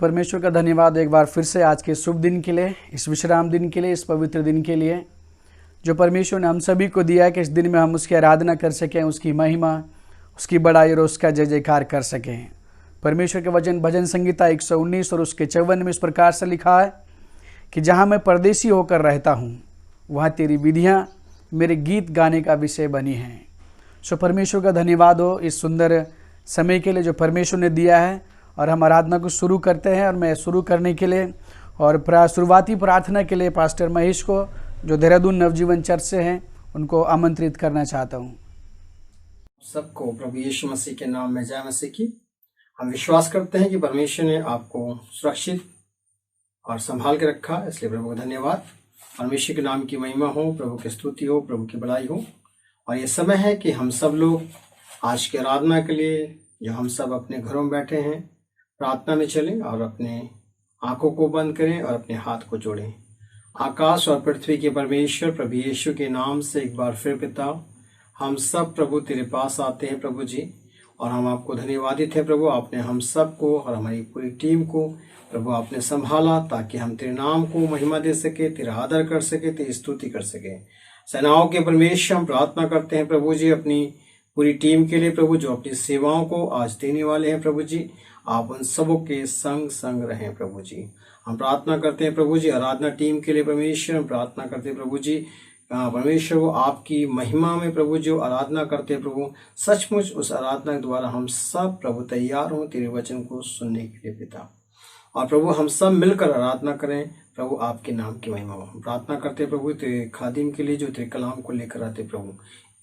परमेश्वर का धन्यवाद एक बार फिर से आज के शुभ दिन के लिए, इस विश्राम दिन के लिए, इस पवित्र दिन के लिए जो परमेश्वर ने हम सभी को दिया है कि इस दिन में हम उसकी आराधना कर सकें, उसकी महिमा, उसकी बड़ाई और उसका जय जयकार कर सकें। परमेश्वर के वचन भजन संहिता 119 और उसके 54 में इस प्रकार से लिखा है कि जहाँ मैं परदेसी होकर रहता हूँ वहाँ तेरी विधियाँ मेरे गीत गाने का विषय बनी हैं। परमेश्वर का धन्यवाद हो इस सुंदर समय के लिए जो परमेश्वर ने दिया है। और हम आराधना को शुरू करते हैं और मैं शुरू करने के लिए और शुरुआती प्रार्थना के लिए पास्टर महेश को जो देहरादून नवजीवन चर्च से हैं उनको आमंत्रित करना चाहता हूं। सबको प्रभु यीशु मसीह के नाम में जय मसीह की। हम विश्वास करते हैं कि परमेश्वर ने आपको सुरक्षित और संभाल के रखा, इसलिए प्रभु का धन्यवाद। परमेश्वर के नाम की महिमा हो, प्रभु की स्तुति हो, प्रभु की बड़ाई हो। और ये समय है कि हम सब लोग आज की आराधना के लिए जो हम सब अपने घरों में बैठे हैं प्रार्थना में चलें और अपने आंखों को बंद करें और अपने हाथ को जोड़ें। आकाश और पृथ्वी के परमेश्वर प्रभु यीशु के नाम से एक बार फिर पिता, हम सब प्रभु तेरे पास आते हैं प्रभु जी, और हम आपको धन्यवादित है प्रभु। आपने हम सब को और हमारी पूरी टीम को प्रभु आपने संभाला ताकि हम तेरे नाम को महिमा दे सके, तेरा आदर कर सके, तेरी स्तुति कर सके। सेनाओं के परमेश्वर हम प्रार्थना करते हैं प्रभु जी अपनी पूरी टीम के लिए प्रभु, जो अपनी सेवाओं को आज देने वाले हैं प्रभु जी। आप उन सबों के संग संग रहें प्रभु जी। हम प्रार्थना करते हैं प्रभु जी आराधना टीम के लिए परमेश्वर। हम प्रार्थना करते हैं प्रभु जी परमेश्वर वो आपकी महिमा में प्रभु जो आराधना करते हैं प्रभु, सचमुच उस आराधना के द्वारा हम सब प्रभु तैयार हों तेरे वचन को सुनने के लिए पिता। और प्रभु हम सब मिलकर आराधना करें प्रभु, आपके नाम की महिमा हो। हम प्रार्थना करते हैं प्रभु तेरे खादिम के लिए जो तेरे कलाम को लेकर आते प्रभु,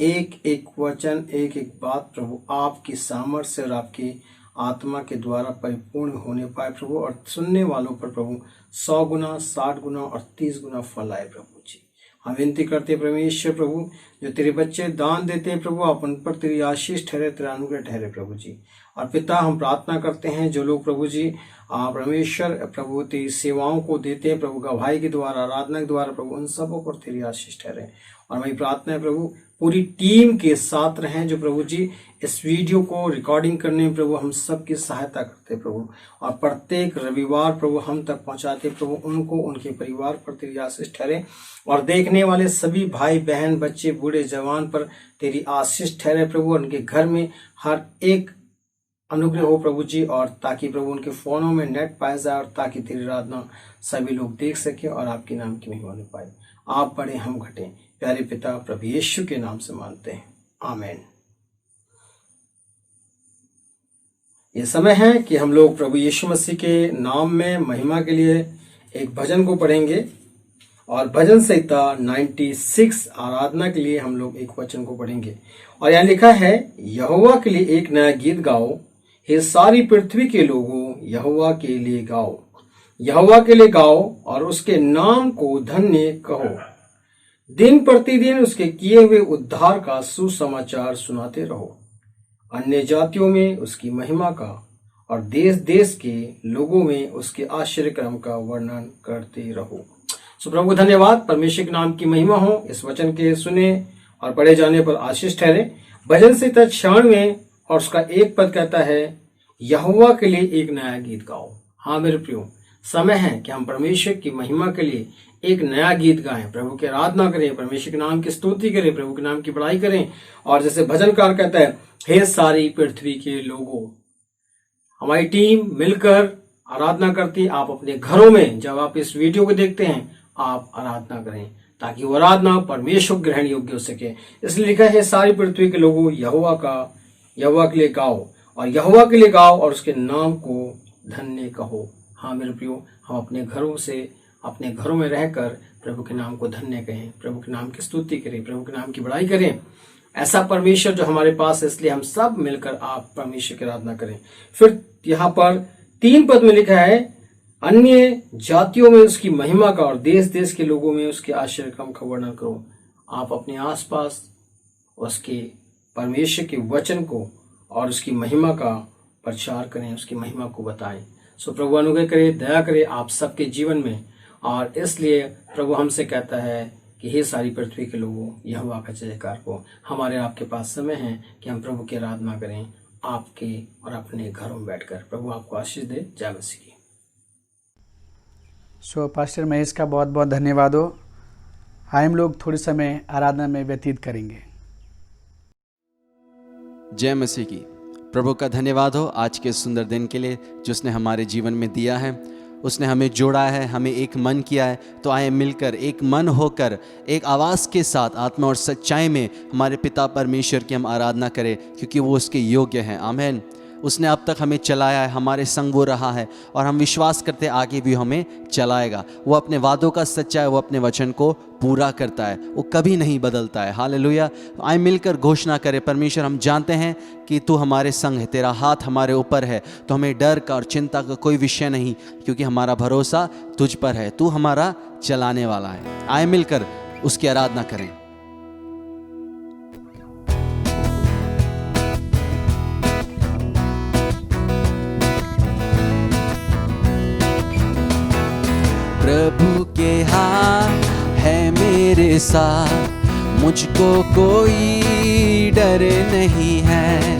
एक एक वचन, एक एक बात प्रभु आपकी सामर्थ्य और आपकी आत्मा के द्वारा परिपूर्ण होने पाए प्रभु, और सुनने वालों पर प्रभु 100 गुना, 60 गुना और 30 गुना फल आए प्रभु जी। हम विनती करते हैं परमेश्वर प्रभु, जो तेरे बच्चे दान देते हैं प्रभु, आप उन पर तेरी आशीष ठहरे, तेरा अनुग्रह ठहरे प्रभु जी। और पिता हम प्रार्थना करते हैं जो लोग प्रभु जी परमेश्वर प्रभु तेरी सेवाओं को देते हैं प्रभु, गवाही के द्वारा, आराधना के द्वारा प्रभु, उन सबों पर तेरी आशीष ठहरे। और मेरी प्रार्थना है प्रभु पूरी टीम के साथ रहें जो प्रभु जी इस वीडियो को रिकॉर्डिंग करने में प्रभु हम सब की सहायता करते प्रभु, और प्रत्येक रविवार प्रभु हम तक पहुंचाते प्रभु, उनको उनके परिवार पर तेरी आशीष ठहरे। और देखने वाले सभी भाई बहन, बच्चे, बूढ़े, जवान पर तेरी आशीष ठहरे प्रभु, उनके घर में हर एक अनुग्रह हो प्रभु जी, और ताकि प्रभु उनके फोनों में नेट पाया जाए, और ताकि तेरी आराधना सभी लोग देख सके और आपके नाम की महिमा होने पाए। आप बड़े हम घटे, प्यारे पिता प्रभु यीशु के नाम से मानते हैं, आमीन। ये समय है कि हम लोग प्रभु यीशु मसीह के नाम में महिमा के लिए एक भजन को पढ़ेंगे, और भजन संहिता 96 आराधना के लिए हम लोग एक वचन को पढ़ेंगे। और यहाँ लिखा है, यहोवा के लिए एक नया गीत गाओ, हे सारी पृथ्वी के लोगों, यहोवा के लिए गाओ, यहोवा के लिए गाओ और उसके नाम को धन्य कहो। दिन प्रतिदिन उसके किए हुए उद्धार का सुसमाचार सुनाते रहो। अन्य जातियों में उसकी महिमा का और देश देश के लोगों में उसके आश्चर्य क्रम का वर्णन करते रहो। सो प्रभु धन्यवाद, परमेश्वर के नाम की महिमा हो। इस वचन के सुने और पढ़े जाने पर आशीष ठहरे। भजन संहिता 96 और उसका एक पद कहता है, यहोवा के लिए एक नया गीत गाओ। हाँ मेरे प्रियो, समय है कि हम परमेश्वर की महिमा के लिए एक नया गीत गाएं, प्रभु की आराधना करें, परमेश्वर के नाम की स्तुति करें, प्रभु के नाम की बड़ाई करें। और जैसे भजनकार कहता है, हे सारी पृथ्वी के लोगों, हमारी टीम मिलकर आराधना करती। आप अपने घरों में जब आप इस वीडियो को देखते हैं आप आराधना करें, ताकि वो आराधना परमेश्वर ग्रहण योग्य हो सके। इसलिए लिखा है, सारी पृथ्वी के लोगों, यहोवा के लिए गाओ, और यहोवा के लिए गाओ और उसके नाम को धन्य कहो। हाँ मेरे प्रियो, हम अपने घरों में रहकर प्रभु के नाम को धन्य कहें, प्रभु के नाम की स्तुति करें, प्रभु के नाम की बड़ाई करें। ऐसा परमेश्वर जो हमारे पास है, इसलिए हम सब मिलकर आप परमेश्वर की आराधना करें। फिर यहाँ पर 3 पद में लिखा है, अन्य जातियों में उसकी महिमा का और देश देश के लोगों में उसके आश्चर्य काम का वर्णन करो। आप अपने आसपास उसके परमेश्वर के वचन को और उसकी महिमा का प्रचार करें, उसकी महिमा को बताएं। सो प्रभु अनुग्रह करे, दया करे आप सबके जीवन में। और इसलिए प्रभु हमसे कहता है कि हे सारी पृथ्वी के लोगों, यहोवा का जयकार को। हमारे आपके पास समय है कि हम प्रभु की आराधना करें आपके और अपने घरों में बैठकर। प्रभु आपको आशीष दे। जय मसीह की। सो पास्टर महेश का बहुत बहुत धन्यवाद हो। हम लोग थोड़े समय आराधना में व्यतीत करेंगे। जय मसीह की। प्रभु का धन्यवाद हो आज के सुंदर दिन के लिए जो उसने हमारे जीवन में दिया है। उसने हमें जोड़ा है, हमें एक मन किया है। तो आए मिलकर एक मन होकर एक आवाज़ के साथ आत्मा और सच्चाई में हमारे पिता परमेश्वर की हम आराधना करें, क्योंकि वो उसके योग्य हैं। आमीन। उसने अब तक हमें चलाया है, हमारे संग वो रहा है और हम विश्वास करते आगे भी हमें चलाएगा। वो अपने वादों का सच्चा है, वो अपने वचन को पूरा करता है, वो कभी नहीं बदलता है। हालेलुया। आए मिलकर घोषणा करें, परमेश्वर हम जानते हैं कि तू हमारे संग है, तेरा हाथ हमारे ऊपर है, तो हमें डर का और चिंता का कोई विषय नहीं, क्योंकि हमारा भरोसा तुझ पर है, तू हमारा चलाने वाला है। आए मिलकर उसकी आराधना करें। प्रभु के हाथ है मेरे साथ, मुझको कोई डर नहीं है।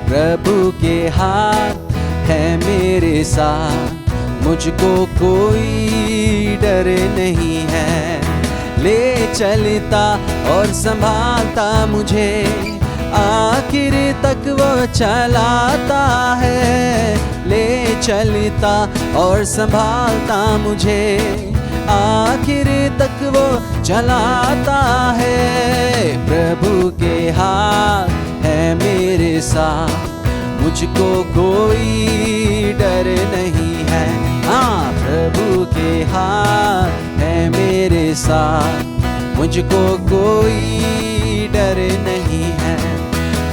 प्रभु के हाथ है मेरे साथ, मुझको कोई डर नहीं है। ले चलता और संभालता मुझे, आखिर तक वो चलाता है। ले चलता और संभालता मुझे, आखिर तक वो चलाता है। प्रभु के हाथ है मेरे साथ, मुझको कोई डर नहीं है। हाँ, प्रभु के हाथ है मेरे साथ, मुझको कोई डर नहीं है।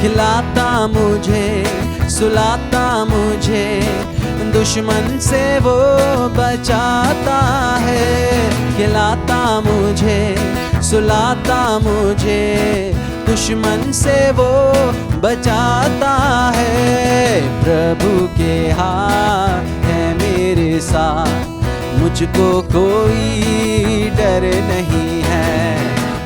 खिलाता मुझे, सुलाता मुझे, दुश्मन से वो बचाता है। खिलाता मुझे, सुलाता मुझे, दुश्मन से वो बचाता है। प्रभु के हाथ है मेरे साथ, मुझको कोई डर नहीं है।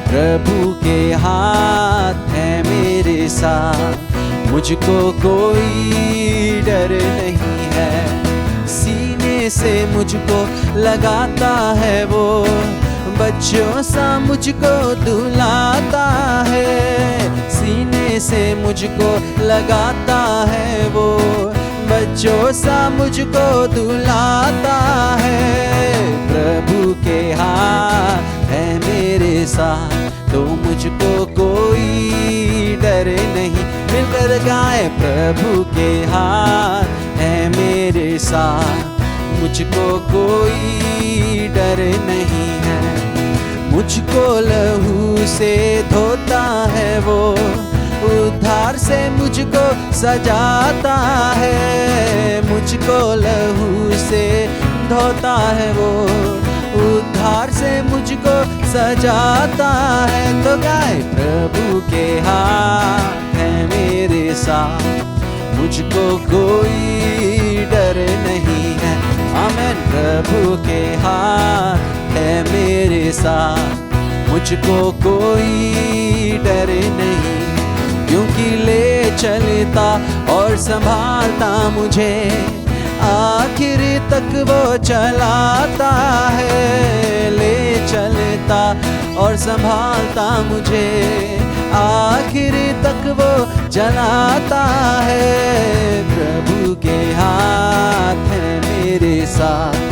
प्रभु के हाथ है मेरे साथ, मुझको कोई डर नहीं है। सीने से मुझको लगाता है वो, बच्चों सा मुझको दुलाता है। सीने से मुझको लगाता है वो, बच्चों सा मुझको दुलाता है। प्रभु के हाथ है मेरे साथ, तो मुझको कोई डर नहीं। मिलकर गाए, प्रभु के हाथ है मेरे साथ, मुझको कोई डर नहीं है। मुझको लहू से धोता है वो, उद्धार से मुझको सजाता है। मुझको लहू से धोता है वो, उद्धार से मुझको सजाता है। तो गाए, प्रभु के हाथ है मेरे साथ, मुझको कोई डर नहीं है। आमीन। प्रभु के हाथ है मेरे साथ, मुझको कोई डर नहीं, क्योंकि ले चलता और संभालता मुझे, आखिर तक वो चलाता है। ले चलता और संभालता मुझे, आखिर तक वो चलाता है। प्रभु के हाथ है मेरे साथ,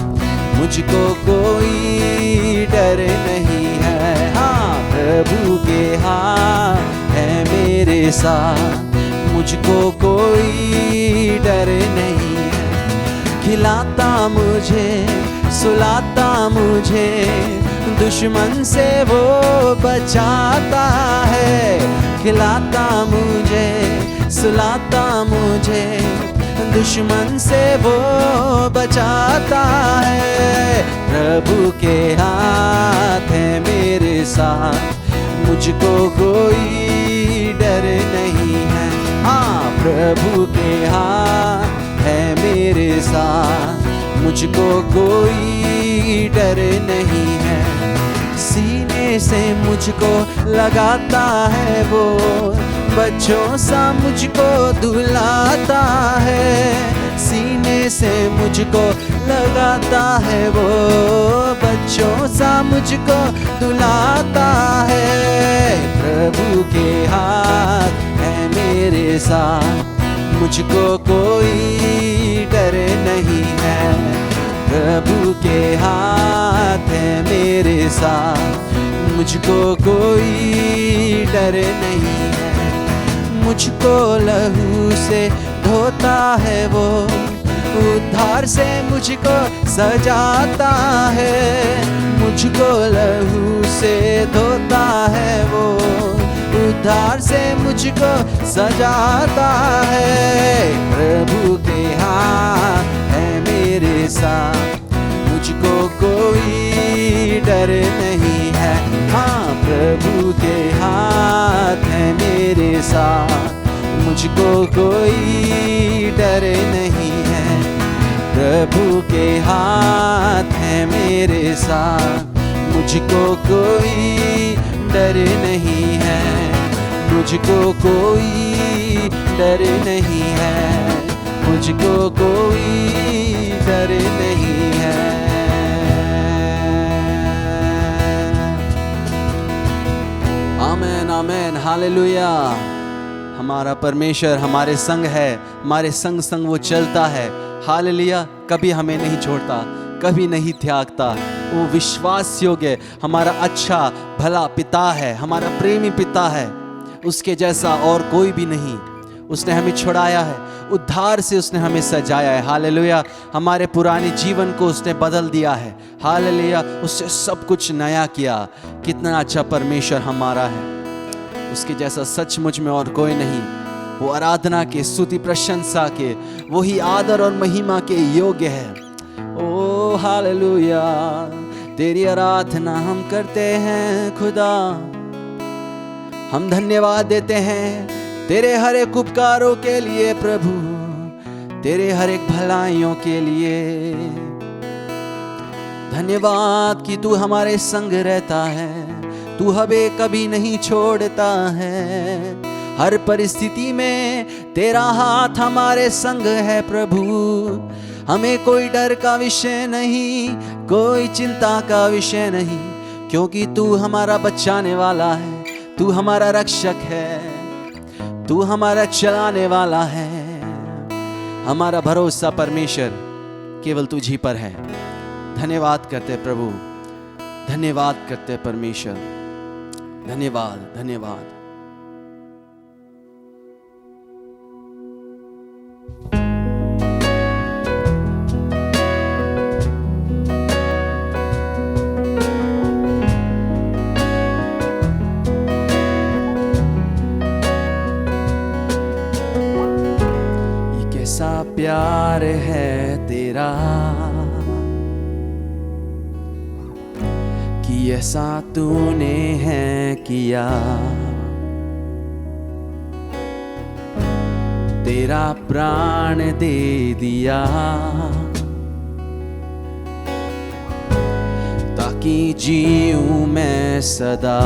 मुझको कोई डर नहीं है। हाँ, प्रभु के हाथ है मेरे साथ, मुझको कोई डर नहीं है। खिलाता मुझे, सुलाता मुझे, दुश्मन से वो बचाता है, खिलाता मुझे, सुलाता मुझे, दुश्मन से वो बचाता है। प्रभु के हाथ है मेरे साथ, मुझको कोई डर नहीं है। हाँ, प्रभु के हाथ है मेरे साथ, मुझको कोई डर नहीं है। सीने से मुझको लगाता है वो, बच्चों सा मुझको दुलाता है। सीने से मुझको लगाता है वो, बच्चों सा मुझको दुलाता है। प्रभु के हाथ है मेरे साथ, मुझको कोई डर नहीं है। प्रभु के हाथ है मेरे साथ, मुझको कोई डर नहीं है। मुझको लहू से धोता है वो, उद्धार से मुझको सजाता है। मुझको लहू से धोता है वो, उद्धार से मुझको सजाता है। प्रभु के हाथ है मेरे साथ, मुझको कोई डर नहीं है। हाँ, प्रभु के हाथ है मेरे साथ, मुझको कोई डर नहीं है। प्रभु के हाथ है मेरे साथ, मुझको कोई डर नहीं है। मुझको कोई डर नहीं है, मुझको कोई डर नहीं है। आमेन, आमेन, हालेलुया। हमारा परमेश्वर हमारे संग है, हमारे संग संग वो चलता है। हालेलुया, कभी हमें नहीं छोड़ता, कभी नहीं त्यागता। वो विश्वास योग्य हमारा अच्छा भला पिता है, हमारा प्रेमी पिता है। उसके जैसा और कोई भी नहीं। उसने हमें छुड़ाया है, उद्धार से उसने हमें सजाया है। हालेलुया, हमारे पुराने जीवन को उसने बदल दिया है। हालेलुया, उससे सब कुछ नया किया। कितना अच्छा परमेश्वर हमारा है, उसके जैसा सचमुच में और कोई नहीं। वो आराधना के, स्तुति प्रशंसा के, वही आदर और महिमा के योग्य है। ओ हालेलुया, तेरी आराधना हम करते हैं खुदा। हम धन्यवाद देते हैं तेरे हर एक उपकारों के लिए प्रभु, तेरे हर एक भलाइयों के लिए। धन्यवाद कि तू हमारे संग रहता है, तू हमें कभी नहीं छोड़ता है। हर परिस्थिति में तेरा हाथ हमारे संग है प्रभु। हमें कोई डर का विषय नहीं, कोई चिंता का विषय नहीं, क्योंकि तू हमारा बचाने वाला है, तू हमारा रक्षक है, तू हमारा चलाने वाला है। हमारा भरोसा परमेश्वर केवल तुझी पर है। धन्यवाद करते प्रभु, धन्यवाद करते परमेश्वर, धन्यवाद, धन्यवाद। प्यार है तेरा कि ऐसा तूने है किया। तेरा प्राण दे दिया ताकि जीऊं मैं सदा।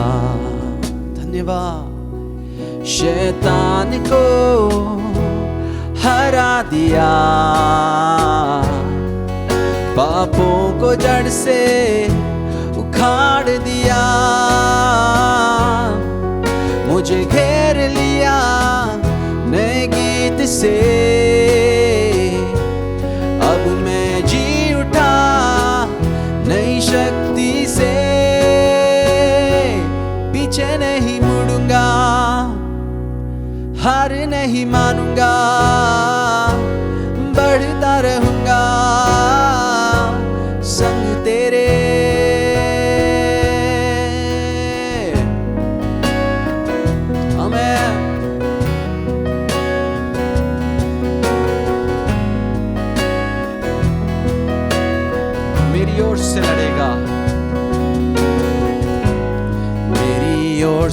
धन्यवाद। शैतान को हरा दिया, पापों को जड़ से उखाड़ दिया। मुझे घेर लिया नए गीत से, अब मैं जी उठा नई शक्ति से। पीछे नहीं मुड़ूंगा, हार नहीं मानूंगा, बढ़ता रहूंगा संग तेरे।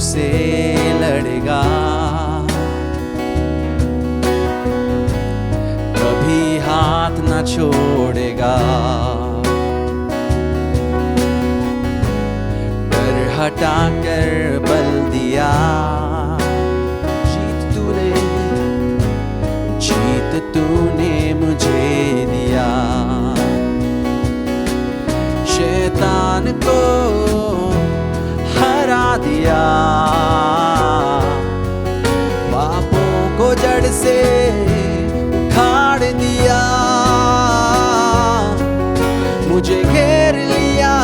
से लड़ेगा, कभी हाथ न छोड़ेगा। डर हटाकर बल दिया, जीत तूने मुझे दिया। शैतान को हरा दिया, पापों को जड़ से उखाड़ दिया। मुझे घेर लिया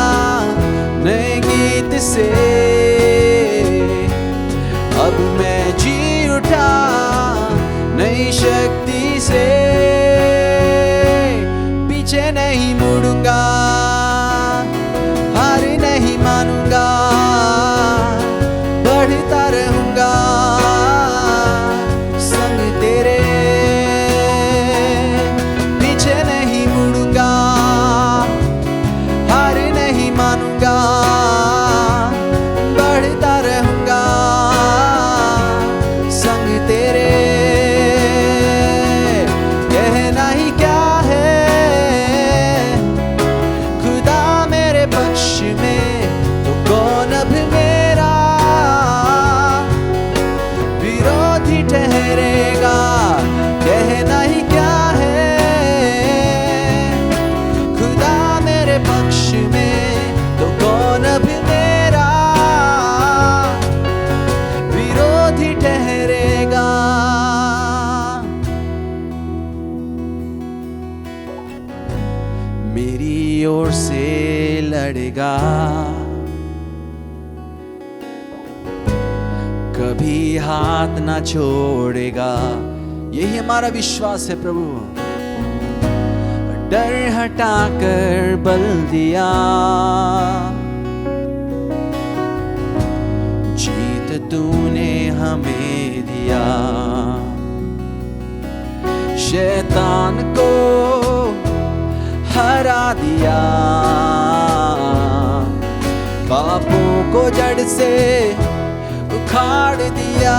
नए गीत से, अब मैं जी उठा नई शक्ति से। पीछे नहीं मुड़ूंगा, हार नहीं मानूंगा, बढ़ता रहूंगा संग तेरे। पीछे नहीं मुड़ूंगा, हार नहीं मानूंगा, बढ़ता रहूंगा संग तेरे। कहना ही क्या है, खुदा मेरे पक्ष में तो कौन अब मेरा विरोधी ठहरेगा। कहना ही क्या है, खुदा मेरे पक्ष में तो कौन अब मेरा विरोधी ठहरेगा। मेरी ओर से लड़ेगा, कभी हाथ ना छोड़ेगा। यही हमारा विश्वास है प्रभु। डर हटाकर बल दिया, जीत तूने हमें दिया। शैतान को हरा दिया, पापों को जड़ से उखाड़ दिया।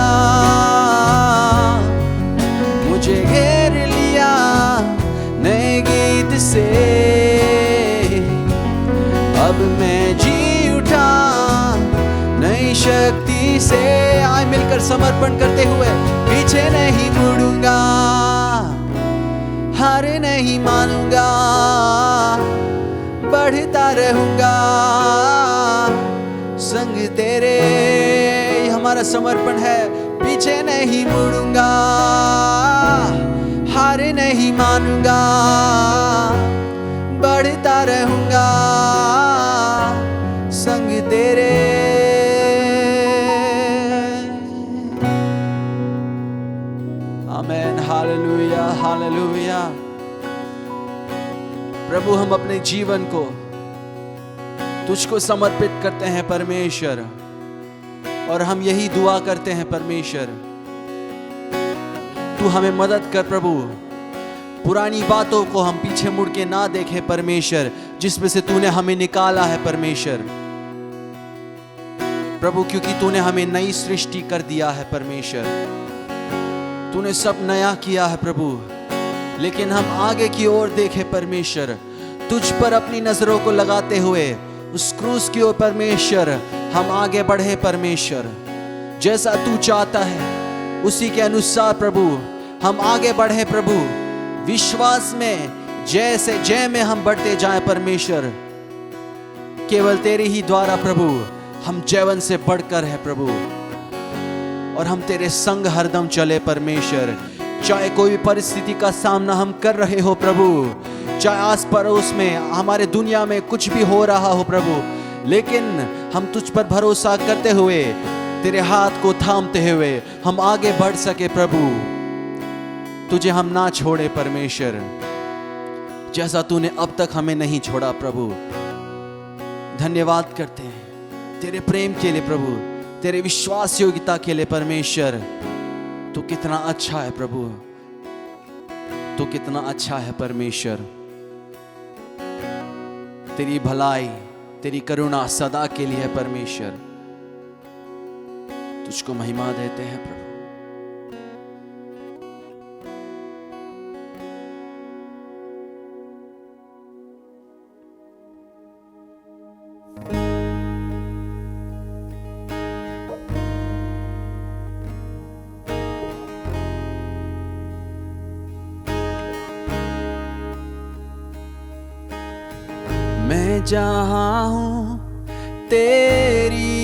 मुझे घेर लिया नए गीत से, अब मैं जी उठा नई शक्ति से। आए मिलकर समर्पण करते हुए, पीछे नहीं मुड़ूंगा, हार नहीं मानूंगा, बढ़ता रहूंगा संग तेरे। हमारा समर्पण है, पीछे नहीं मुड़ूंगा, हार नहीं मानूंगा, बढ़ता रहूंगा संग तेरे। आमेन, हालेलुया, हालेलुया। प्रभु, हम अपने जीवन को तुझको समर्पित करते हैं परमेश्वर, और हम यही दुआ करते हैं परमेश्वर, तू हमें मदद कर प्रभु। पुरानी बातों को हम पीछे मुड़ के ना देखें परमेश्वर, जिसमें से तूने हमें निकाला है परमेश्वर प्रभु, क्योंकि तूने हमें नई सृष्टि कर दिया है परमेश्वर। तूने सब नया किया है प्रभु, लेकिन हम आगे की ओर देखें परमेश्वर, तुझ पर अपनी नजरों को लगाते हुए उस क्रूस की ओर परमेश्वर हम आगे बढ़े परमेश्वर। जैसा तू चाहता है उसी के अनुसार प्रभु हम आगे बढ़े प्रभु। विश्वास में जय से जय में हम बढ़ते जाएं परमेश्वर। केवल तेरे ही द्वारा प्रभु हम जयवन से बढ़कर है प्रभु, और हम तेरे संग हरदम चले परमेश्वर। चाहे कोई भी परिस्थिति का सामना हम कर रहे हो प्रभु, चाहे आस पड़ोस में हमारे दुनिया में कुछ भी हो रहा हो प्रभु, लेकिन हम तुझ पर भरोसा करते हुए तेरे हाथ को थामते हुए हम आगे बढ़ सके प्रभु। तुझे हम ना छोड़े परमेश्वर, जैसा तूने अब तक हमें नहीं छोड़ा प्रभु। धन्यवाद करते हैं तेरे प्रेम के लिए प्रभु, तेरे विश्वास योग्यता के लिए परमेश्वर। तू कितना अच्छा है प्रभु, तू कितना अच्छा है परमेश्वर। तेरी भलाई तेरी करुणा सदा के लिए है परमेश्वर। तुझको महिमा देते हैं प्रभु। मैं जहाँ हूँ तेरी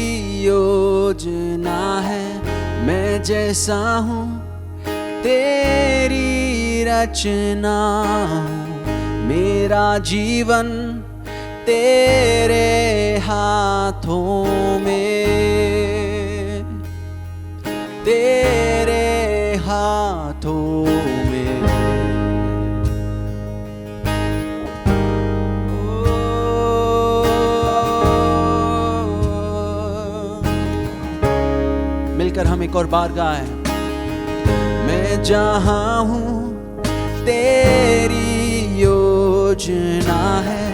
योजना है, मैं जैसा हूँ तेरी रचना हूँ। मेरा जीवन तेरे हाथों में, तेरे हाथों में। मिलकर हम एक और बार गाएं। मैं जहाँ हूँ तेरी योजना है,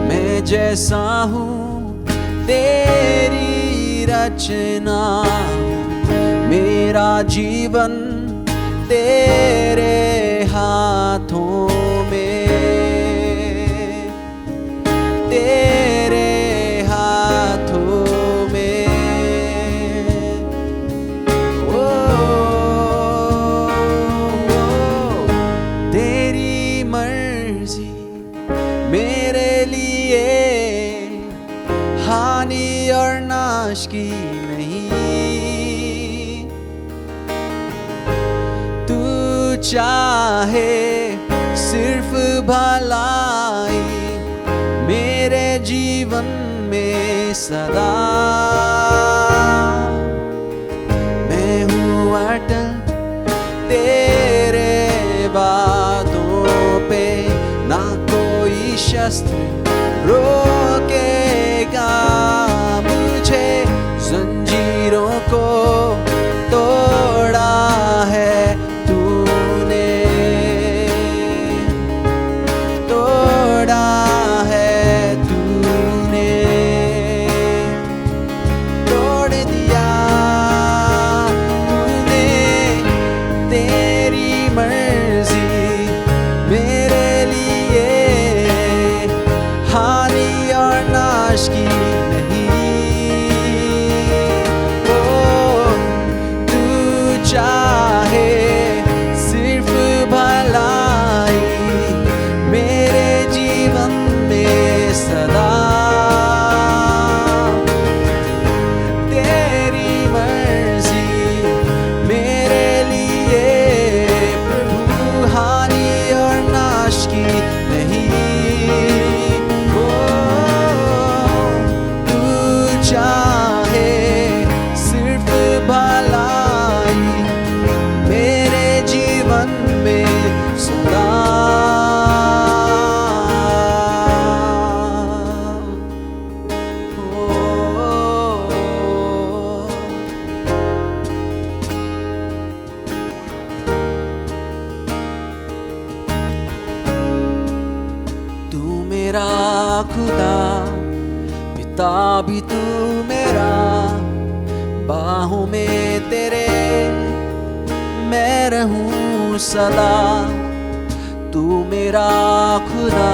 मैं जैसा हूँ तेरी रचना हूँ। मेरा जीवन तेरे हाथों में, तेरे हाथों में। तेरी मर्जी मेरे लिए हानि और नाश की नहीं, तू चाहे सिर्फ भलाई मेरे जीवन में सदा। मैं हूँ अटल तेरे बातों पे, ना कोई शस्त्र रोकेगा मुझे। जंजीरों को तोड़ा है तूने, तोड़ा है तूने, तोड़ दिया तूने। तेरी मर्जी मेरे लिए हानि और नाश की नहीं। ओ तू चाहे सिर्फ भलाई मेरे जीवन में सदा। तेरी मर्जी मेरे लिए प्रभु हानि और नाश की नहीं। ओ तू चाहे सिर्फ भलाई मेरे जीवन में सदा। तू मेरा खुदा, पिता भी तू मेरा, बाहों में तेरे मैं रहूं सदा। तू मेरा खुदा,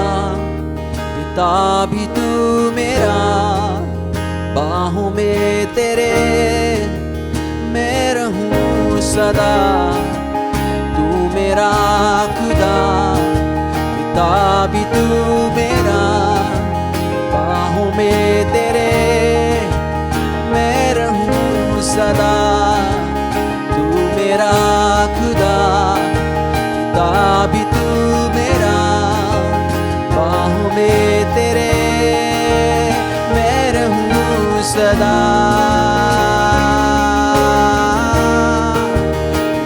पिता भी तू मेरा, बाहों में तेरे मैं रहूं सदा। तू मेरा खुदा, पिता भी तू मेरा, बाहों में तेरे मैं रहूं सदा। तू मेरा खुदा, पिता भी तू मेरा, बाहों में तेरे मैं रहूं सदा।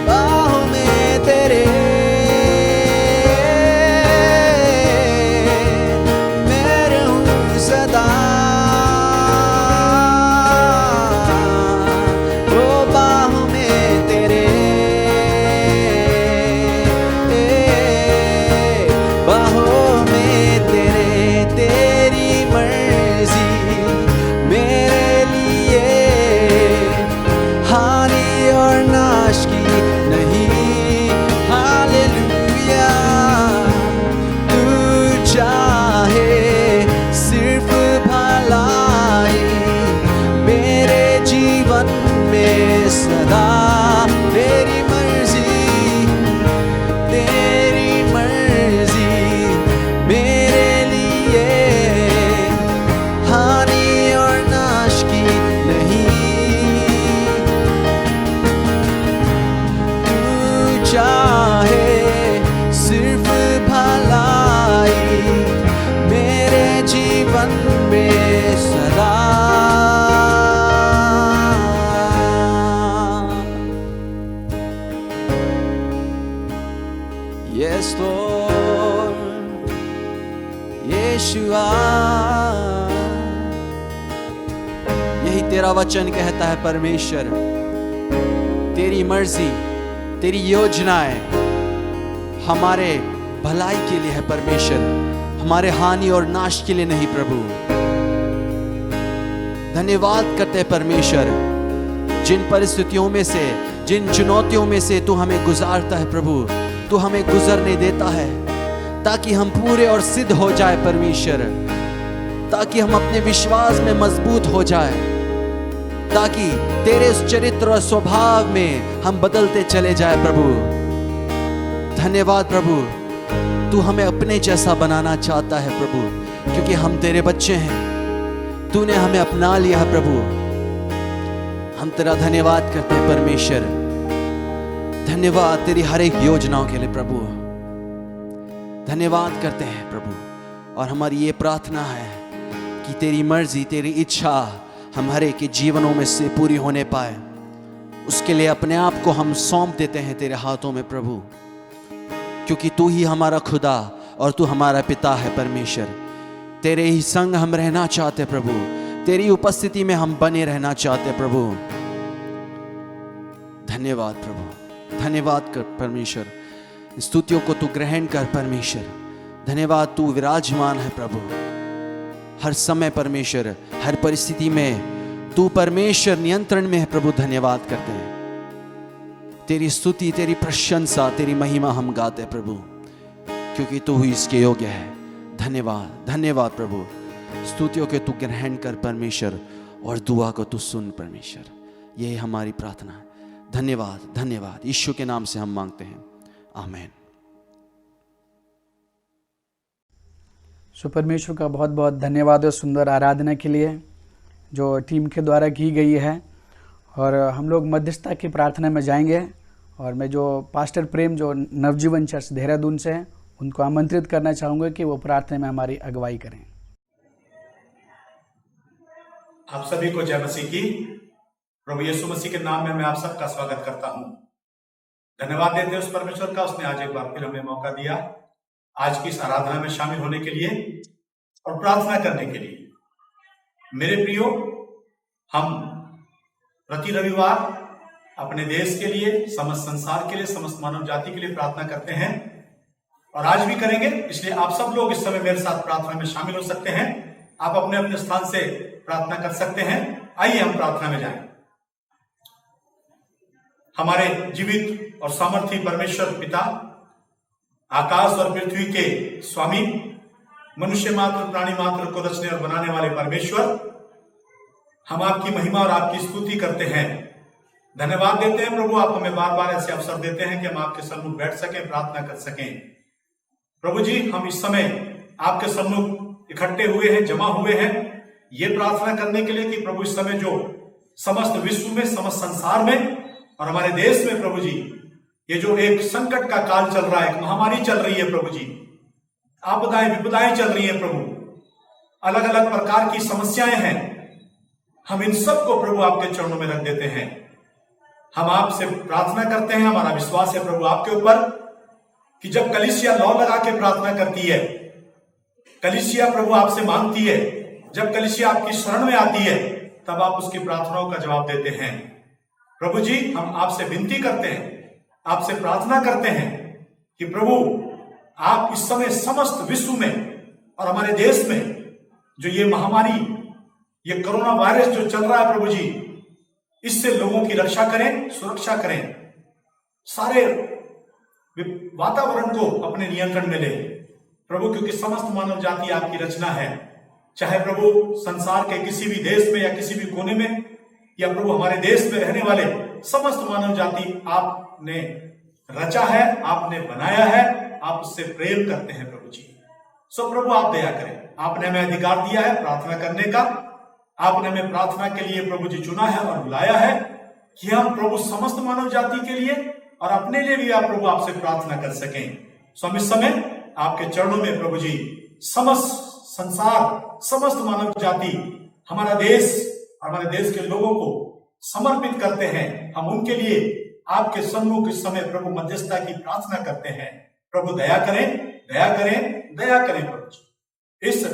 बाहों में तेरे मैं रहूं सदा। ओ बाहों में तेरे, बाहों में तेरे। तेरी मर्जी मेरे लिए Yes, Lord. यीशुआ, यही तेरा वचन कहता है परमेश्वर, तेरी मर्जी, तेरी योजनाएं हमारे भलाई के लिए है परमेश्वर, हमारे हानि और नाश के लिए नहीं प्रभु। धन्यवाद करते हैं परमेश्वर, जिन परिस्थितियों में से, जिन चुनौतियों में से तू हमें गुजारता है प्रभु, तू हमें गुजरने देता है ताकि हम पूरे और सिद्ध हो जाए परमेश्वर, ताकि हम अपने विश्वास में मजबूत हो जाए, ताकि तेरे उस चरित्र और स्वभाव में हम बदलते चले जाए प्रभु। धन्यवाद प्रभु, तू हमें अपने जैसा बनाना चाहता है प्रभु, क्योंकि हम तेरे बच्चे हैं, तूने हमें अपना लिया है प्रभु। हम तेरा धन्यवाद करते हैं परमेश्वर, धन्यवाद तेरी हर एक योजनाओं के लिए प्रभु, धन्यवाद करते हैं प्रभु। और हमारी ये प्रार्थना है कि तेरी मर्जी, तेरी इच्छा हम हर एक के जीवनों में से पूरी होने पाए, उसके लिए अपने आप को हम सौंप देते हैं तेरे हाथों में प्रभु, क्योंकि तू ही हमारा खुदा और तू हमारा पिता है परमेश्वर। तेरे ही संग हम रहना चाहते प्रभु, तेरी उपस्थिति में हम बने रहना चाहते प्रभु। धन्यवाद प्रभु, धन्यवाद कर परमेश्वर, स्तुतियों को तू ग्रहण कर परमेश्वर। धन्यवाद, तू विराजमान है प्रभु हर समय परमेश्वर, हर परिस्थिति में तू परमेश्वर नियंत्रण में है प्रभु। धन्यवाद करते हैं, तेरी स्तुति, तेरी प्रशंसा, तेरी महिमा हम गाते हैं प्रभु, क्योंकि तू ही इसके योग्य है। धन्यवाद, धन्यवाद प्रभु, स्तुतियों के तू ग्रहण कर परमेश्वर और दुआ को तू सुन परमेश्वर। यही हमारी प्रार्थना है। धन्यवाद, धन्यवाद, यीशु के नाम से हम मांगते हैं, आमीन। सो परमेश्वर का बहुत बहुत धन्यवाद और सुंदर आराधना के लिए जो टीम के द्वारा की गई है। और हम लोग मध्यस्थता की प्रार्थना में जाएंगे, और मैं जो पास्टर प्रेम जो नवजीवन चर्च देहरादून से हैं उनको आमंत्रित करना चाहूँगा कि वो प्रार्थना में हमारी अगुवाई करें। आप सभी को जय मसीह की। प्रभु यीशु मसीह के नाम में मैं आप सबका स्वागत करता हूं। धन्यवाद देते हैं उस परमेश्वर का, उसने आज एक बार फिर हमें मौका दिया आज की इस आराधना में शामिल होने के लिए और प्रार्थना करने के लिए। मेरे प्रियो, हम प्रति रविवार अपने देश के लिए, समस्त संसार के लिए, समस्त मानव जाति के लिए प्रार्थना करते हैं और आज भी करेंगे। इसलिए आप सब लोग इस समय मेरे साथ प्रार्थना में शामिल हो सकते हैं। आप अपने अपने स्थान से प्रार्थना कर सकते हैं। आइए हम प्रार्थना में जाएं। हमारे जीवित और सामर्थी परमेश्वर पिता, आकाश और पृथ्वी के स्वामी, मनुष्य मात्र, प्राणी मात्र को रचने और बनाने वाले परमेश्वर, हम आपकी महिमा और आपकी स्तुति करते हैं, धन्यवाद देते हैं प्रभु। आप हमें बार बार ऐसे अवसर देते हैं कि हम आपके सन्मुख बैठ सकें, प्रार्थना कर सकें। प्रभु जी, हम इस समय आपके सन्मुख इकट्ठे हुए हैं, जमा हुए हैं, ये प्रार्थना करने के लिए कि प्रभु इस समय जो समस्त विश्व में, समस्त संसार में और हमारे देश में प्रभु जी, ये जो एक संकट का काल चल रहा है, एक महामारी चल रही है प्रभु जी, आपदाएं विपदाएं चल रही है प्रभु, अलग अलग प्रकार की समस्याएं हैं, हम इन सब को प्रभु आपके चरणों में रख देते हैं। हम आपसे प्रार्थना करते हैं, हमारा विश्वास है प्रभु आपके ऊपर कि जब कलीसिया लौ लगा के प्रार्थना करती है, कलीसिया प्रभु आपसे मांगती है, जब कलीसिया आपकी शरण में आती है, तब आप उसकी प्रार्थनाओं का जवाब देते हैं। प्रभु जी, हम आपसे विनती करते हैं, आपसे प्रार्थना करते हैं कि प्रभु आप इस समय समस्त विश्व में और हमारे देश में जो ये महामारी, ये कोरोना वायरस जो चल रहा है प्रभु जी, इससे लोगों की रक्षा करें, सुरक्षा करें, सारे वातावरण को अपने नियंत्रण में ले प्रभु, क्योंकि समस्त मानव जाति आपकी रचना है। चाहे प्रभु संसार के किसी भी देश में या किसी भी कोने में, या प्रभु हमारे देश में रहने वाले समस्त मानव जाति आपने रचा है, आपने बनाया है, आप उससे प्रेम करते हैं प्रभु जी। सो प्रभु आप दया करें, आपने हमें अधिकार दिया है प्रार्थना करने का, आपने हमें प्रार्थना के लिए प्रभु जी चुना है और बुलाया है कि हम प्रभु समस्त मानव जाति के लिए और अपने लिए भी आप प्रभु आपसे प्रार्थना कर सकें। सो हम इस समय आपके चरणों में प्रभु जी समस्त संसार, समस्त मानव जाति, हमारा देश और हमारे देश के लोगों को समर्पित करते हैं। हम उनके लिए आपके सन्मुख इस समय प्रभु मध्यस्थता की प्रार्थना करते हैं प्रभु दया करें, दया करें, दया करें प्रभु जी। इस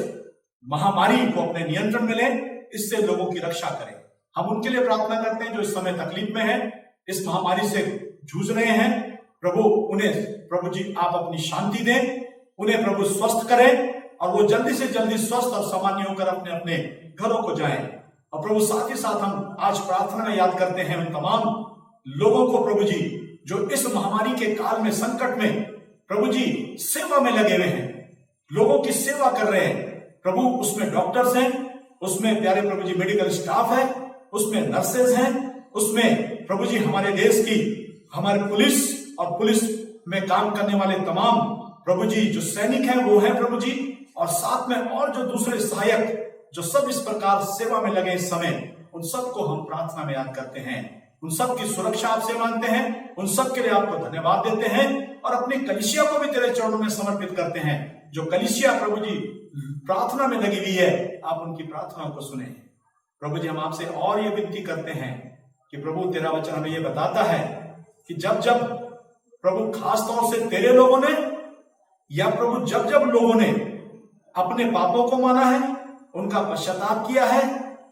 महामारी को अपने नियंत्रण में लें, इससे लोगों की रक्षा करें। हम उनके लिए प्रार्थना करते हैं जो इस समय तकलीफ में हैं, इस महामारी से जूझ रहे हैं। प्रभु उन्हें प्रभु जी आप अपनी शांति दें, उन्हें प्रभु स्वस्थ करें और वो जल्दी से जल्दी स्वस्थ और सामान्य होकर अपने अपने घरों को जाएं। और प्रभु साथ ही साथ हम आज प्रार्थना में याद करते हैं उन तमाम लोगों को प्रभु जी जो इस महामारी के काल में, संकट में प्रभु जी सेवा में लगे हुए हैं, लोगों की सेवा कर रहे हैं प्रभु। उसमें डॉक्टर्स हैं, उसमें प्यारे प्रभु जी मेडिकल स्टाफ है, उसमें नर्सेज हैं, उसमें प्रभु जी हमारे देश की हमारे पुलिस और पुलिस में काम करने वाले तमाम प्रभु जी जो सैनिक हैं वो हैं प्रभु जी, और साथ में और जो दूसरे सहायक जो सब इस प्रकार सेवा में लगे इस समय, उन सबको हम प्रार्थना में याद करते हैं। उन सब की सुरक्षा आपसे मांगते हैं, उन सब के लिए आपको धन्यवाद देते हैं और अपनी कलीसिया को भी तेरे चरणों में समर्पित करते हैं। जो कलीसिया प्रभु जी प्रार्थना में लगी हुई है, आप उनकी प्रार्थना को सुने प्रभु जी। हम आपसे और ये विनती करते हैं कि प्रभु तेरा वचन हमें ये बताता है कि जब जब प्रभु खास तौर से तेरे लोगों ने या प्रभु जब जब लोगों ने अपने पापों को माना है, उनका पश्चाताप किया है,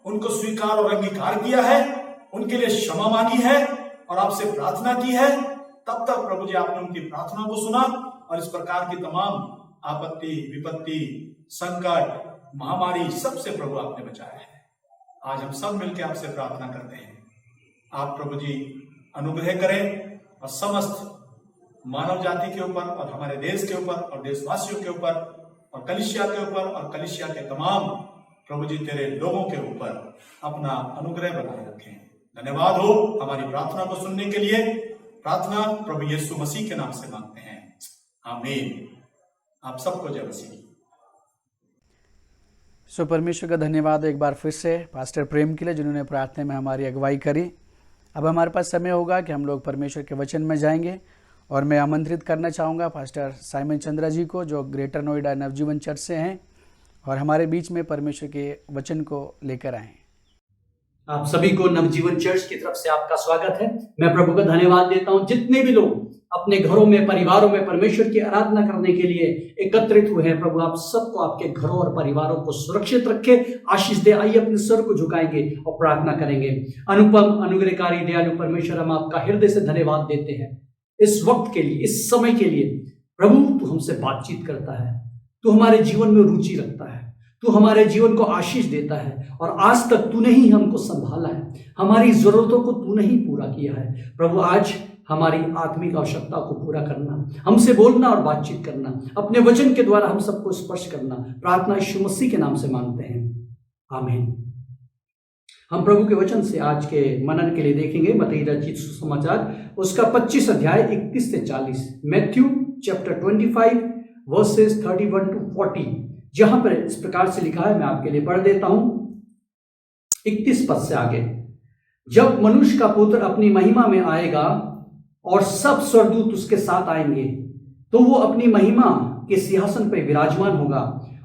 उनको स्वीकार और अंगीकार किया है, उनके लिए क्षमा मांगी है और आपसे प्रार्थना की है, तब तक प्रभु जी आपने उनकी प्रार्थना को सुना और इस प्रकार की तमाम आपत्ति, विपत्ति, संकट, महामारी सबसे प्रभु आपने बचाया है। आज हम सब मिलकर आपसे प्रार्थना करते हैं, आप प्रभु जी अनुग्रह करें और समस्त मानव जाति के ऊपर और हमारे देश के ऊपर और देशवासियों के ऊपर और कलीसिया के ऊपर और कलीसिया के तमाम प्रभु जी तेरे लोगों के ऊपर अपना अनुग्रह बनाए रखें। धन्यवाद हो हमारी प्रार्थना को सुनने के लिए। प्रार्थना प्रभु यीशु मसीह के नाम से मांगते हैं, आमीन। आप सबको जय मसीह। सो परमेश्वर का धन्यवाद एक बार फिर से पास्टर प्रेम के लिए जिन्होंने प्रार्थना में हमारी अगुवाई करी। अब हमारे पास समय होगा कि हम लोग परमेश्वर के वचन में जाएंगे और मैं आमंत्रित करना चाहूँगा पास्टर साइमन चंद्रा जी को जो ग्रेटर नोएडा नवजीवन चर्च से हैं और हमारे बीच में परमेश्वर के वचन को लेकर आए। आप सभी को नवजीवन चर्च की तरफ से आपका स्वागत है। मैं प्रभु का धन्यवाद देता हूं जितने भी लोग अपने घरों में, परिवारों में परमेश्वर की आराधना करने के लिए एकत्रित हुए हैं। प्रभु आप सबको आपके घरों और परिवारों को सुरक्षित रखे, आशीष दे। आइए अपने सर को झुकाएंगे और प्रार्थना करेंगे। अनुपम अनुग्रहकारी दयालु परमेश्वर, हम आपका हृदय से धन्यवाद देते हैं इस वक्त के लिए, इस समय के लिए। प्रभु तू हमसे बातचीत करता है, तू हमारे जीवन में रुचि रखता है, तू हमारे जीवन को आशीष देता है और आज तक तूने ही हमको संभाला है, हमारी जरूरतों को तूने ही पूरा किया है। प्रभु आज हमारी आत्मिक आवश्यकता को पूरा करना, हमसे बोलना और बातचीत करना, अपने वचन के द्वारा हम सबको स्पर्श करना, प्रार्थना यीशु मसीह के नाम से मांगते हैं, आमीन। हम प्रभु के वचन से आज के मनन के लिए देखेंगे मत्ती रचित सुसमाचार उसका 25 अध्याय 31 से 40, मैथ्यू चैप्टर 25 वर्सेस 31 to 40, जहां पर इस प्रकार से लिखा है। मैं आपके लिए पढ़ देता हूं 31 पद से आगे। जब मनुष्य का पुत्र अपनी महिमा में आएगा और सब स्वर्गदूत उसके साथ आएंगे, तो वो अपनी महिमा के सिंहासन पर विराजमान होगा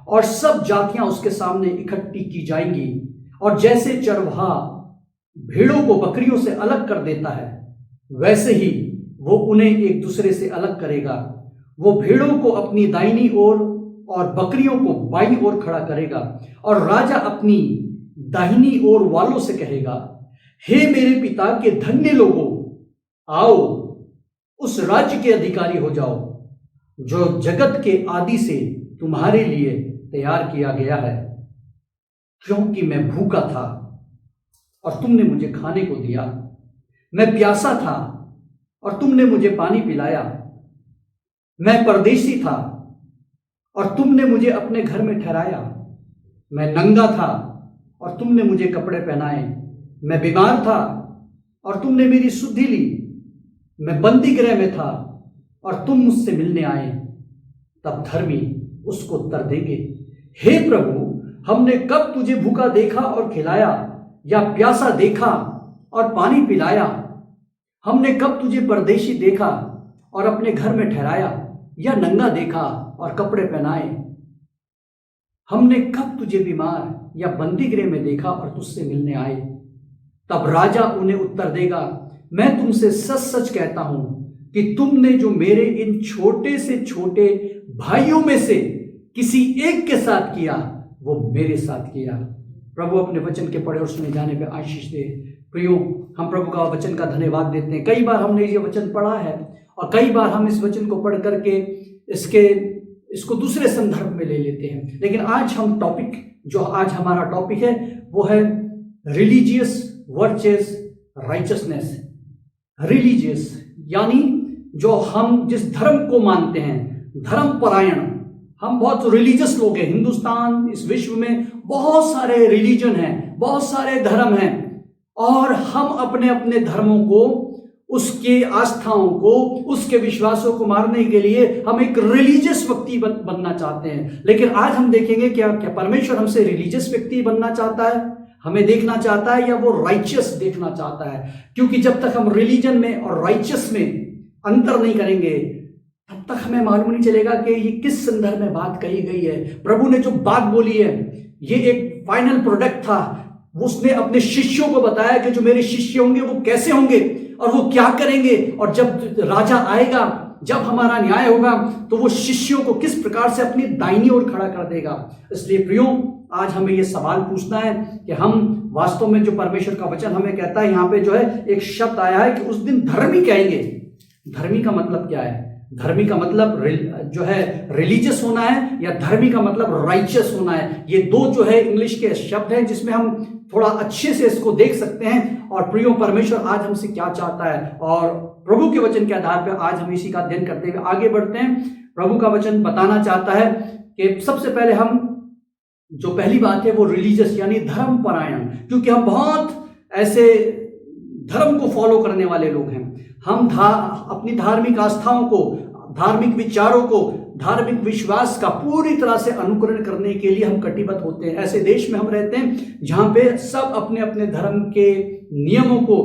और सब जातियां उसके सामने इकट्ठी की जाएंगी। और जैसे चरवाहा भेड़ों को बकरियों से अलग कर देता है, वैसे ही वो उन्हें एक दूसरे से अलग करेगा। वो भेड़ों को अपनी दाहिनी ओर और बकरियों को बाईं ओर खड़ा करेगा। और राजा अपनी दाहिनी ओर वालों से कहेगा, हे मेरे पिता के धन्य लोगों, आओ उस राज्य के अधिकारी हो जाओ जो जगत के आदि से तुम्हारे लिए तैयार किया गया है। क्योंकि मैं भूखा था और तुमने मुझे खाने को दिया, मैं प्यासा था और तुमने मुझे पानी पिलाया, मैं परदेशी था और तुमने मुझे अपने घर में ठहराया, मैं नंगा था और तुमने मुझे कपड़े पहनाए, मैं बीमार था और तुमने मेरी सुधि ली, मैं बंदी गृह में था और तुम मुझसे मिलने आए। तब धर्मी उसको उत्तर देंगे, हे प्रभु, हमने कब तुझे भूखा देखा और खिलाया, या प्यासा देखा और पानी पिलाया? हमने कब तुझे परदेशी देखा और अपने घर में ठहराया, या नंगा देखा और कपड़े पहनाए? हमने कब तुझे बीमार या बंदी गृह में देखा और तुझसे मिलने आए? तब राजा उन्हें उत्तर देगा, मैं तुमसे सच सच कहता हूं, कि तुमने जो मेरे इन छोटे से छोटे भाइयों में से किसी एक के साथ किया वो मेरे साथ किया। प्रभु अपने वचन के पढ़े और सुने जाने पे आशीष दे। प्रियो, हम प्रभु का वचन का धन्यवाद देते हैं। कई बार हमने ये वचन पढ़ा है और कई बार हम इस वचन को पढ़ करके इसको दूसरे संदर्भ में ले लेते हैं, लेकिन आज हम आज हमारा टॉपिक है वो है रिलीजियस वर्सेस राइचसनेस। रिलीजियस यानी जो हम जिस धर्म को मानते हैं, धर्म परायण। हम बहुत रिलीजियस लोग हैं। हिंदुस्तान, इस विश्व में बहुत सारे रिलीजन हैं, बहुत सारे धर्म हैं, और हम अपने अपने धर्मों को, उसके आस्थाओं को, उसके विश्वासों को मारने के लिए हम एक रिलीजियस व्यक्ति बनना चाहते हैं। लेकिन आज हम देखेंगे क्या परमेश्वर हमसे रिलीजियस व्यक्ति बनना चाहता है, हमें देखना चाहता है, या वो राइचियस देखना चाहता है। क्योंकि जब तक हम रिलीजन में और राइचियस में अंतर नहीं करेंगे तब तक हमें मालूम नहीं चलेगा कि ये किस संदर्भ में बात कही गई है। प्रभु ने जो बात बोली है ये एक फाइनल प्रोडक्ट था। उसने अपने शिष्यों को बताया कि जो मेरे शिष्य होंगे वो कैसे होंगे और वो क्या करेंगे, और जब राजा आएगा, जब हमारा न्याय होगा, तो वो शिष्यों को किस प्रकार से अपनी दाहिनी ओर खड़ा कर देगा। इसलिए प्रियो, आज हमें ये सवाल पूछना है कि हम वास्तव में जो परमेश्वर का वचन हमें कहता है, यहाँ पे जो है एक शब्द आया है कि उस दिन धर्मी कहेंगे। धर्मी का मतलब क्या है? धर्मी का मतलब जो है रिलीजियस होना है, या धर्मी का मतलब राइचियस होना है। ये दो जो है इंग्लिश के शब्द हैं जिसमें हम थोड़ा अच्छे से इसको देख सकते हैं। और प्रियो, परमेश्वर आज हमसे क्या चाहता है, और प्रभु के वचन के आधार पर आज हम इसी का अध्ययन करते हुए आगे बढ़ते हैं। प्रभु का वचन बताना चाहता है कि सबसे पहले हम जो पहली बात है वो रिलीजियस यानी धर्म परायण। क्योंकि हम बहुत ऐसे धर्म को फॉलो करने वाले लोग हैं। हम अपनी धार्मिक आस्थाओं को, धार्मिक विचारों को, धार्मिक विश्वास का पूरी तरह से अनुकरण करने के लिए हम कटिबद्ध होते हैं। ऐसे देश में हम रहते हैं जहां पे सब अपने अपने धर्म के नियमों को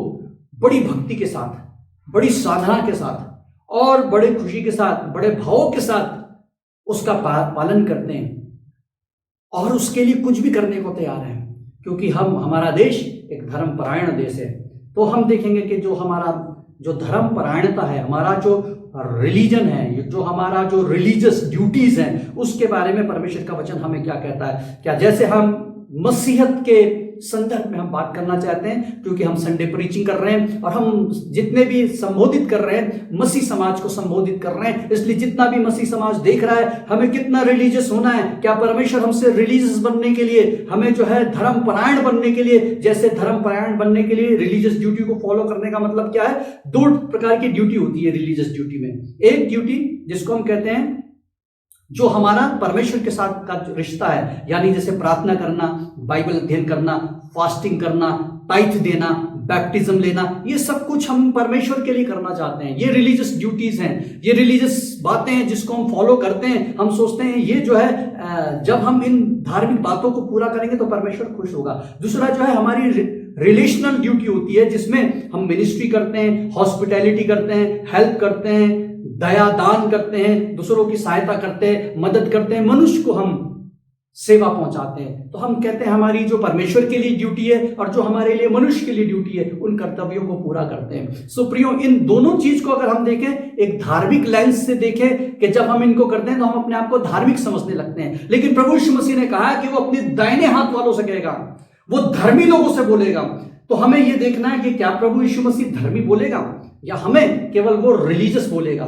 बड़ी भक्ति के साथ, बड़ी साधना के साथ और बड़े खुशी के साथ, बड़े भावों के साथ उसका पालन करते हैं, और उसके लिए कुछ भी करने को तैयार है। क्योंकि हमारा देश एक धर्म परायण देश है। तो हम देखेंगे कि जो धर्म परायणता है, हमारा जो रिलीजन है, जो हमारा जो रिलीजियस ड्यूटीज हैं, उसके बारे में परमेश्वर का वचन हमें क्या कहता है। क्या जैसे हम मसीहत के संदर्भ में हम बात करना चाहते हैं, क्योंकि हम संडे प्रीचिंग कर रहे हैं और हम जितने भी संबोधित कर रहे हैं मसीह समाज को संबोधित कर रहे हैं। इसलिए जितना भी मसीह समाज देख रहा है हमें कितना रिलीजियस होना है। क्या परमेश्वर हमसे रिलीजियस बनने के लिए, हमें जो है धर्म परायण बनने के लिए, जैसे धर्म परायण बनने के लिए रिलीजियस ड्यूटी को फॉलो करने का मतलब क्या है? दो प्रकार की ड्यूटी होती है रिलीजियस ड्यूटी में। एक ड्यूटी जिसको हम कहते हैं जो हमारा परमेश्वर के साथ का रिश्ता है, यानी जैसे प्रार्थना करना, बाइबल अध्ययन करना, फास्टिंग करना, टाइथ देना, बैप्टिज्म लेना, ये सब कुछ हम परमेश्वर के लिए करना चाहते हैं। ये रिलीजियस ड्यूटीज हैं, ये रिलीजियस बातें हैं जिसको हम फॉलो करते हैं। हम सोचते हैं ये जो है जब हम इन धार्मिक बातों को पूरा करेंगे तो परमेश्वर खुश होगा। दूसरा जो है हमारी रिलेशनल ड्यूटी होती है, जिसमें हम मिनिस्ट्री करते हैं, हॉस्पिटैलिटी करते हैं, हेल्प करते हैं, दया दान करते हैं, दूसरों की सहायता करते हैं, मदद करते हैं, मनुष्य को हम सेवा पहुंचाते हैं। तो हम कहते हैं हमारी जो परमेश्वर के लिए ड्यूटी है और जो हमारे लिए मनुष्य के लिए ड्यूटी है, उन कर्तव्यों को पूरा करते हैं। सो प्रियो, इन दोनों चीज को अगर हम देखें, एक धार्मिक लेंस से देखें कि जब हम इनको करते हैं तो हम अपने आप को धार्मिक समझने लगते हैं। लेकिन प्रभु यीशु मसीह ने कहा कि वो अपने दाहिने हाथ वालों से कहेगा, वो धर्मी लोगों से बोलेगा। तो हमें यह देखना है कि क्या प्रभु यीशु मसीह धर्मी बोलेगा या हमें केवल वो रिलीजियस बोलेगा।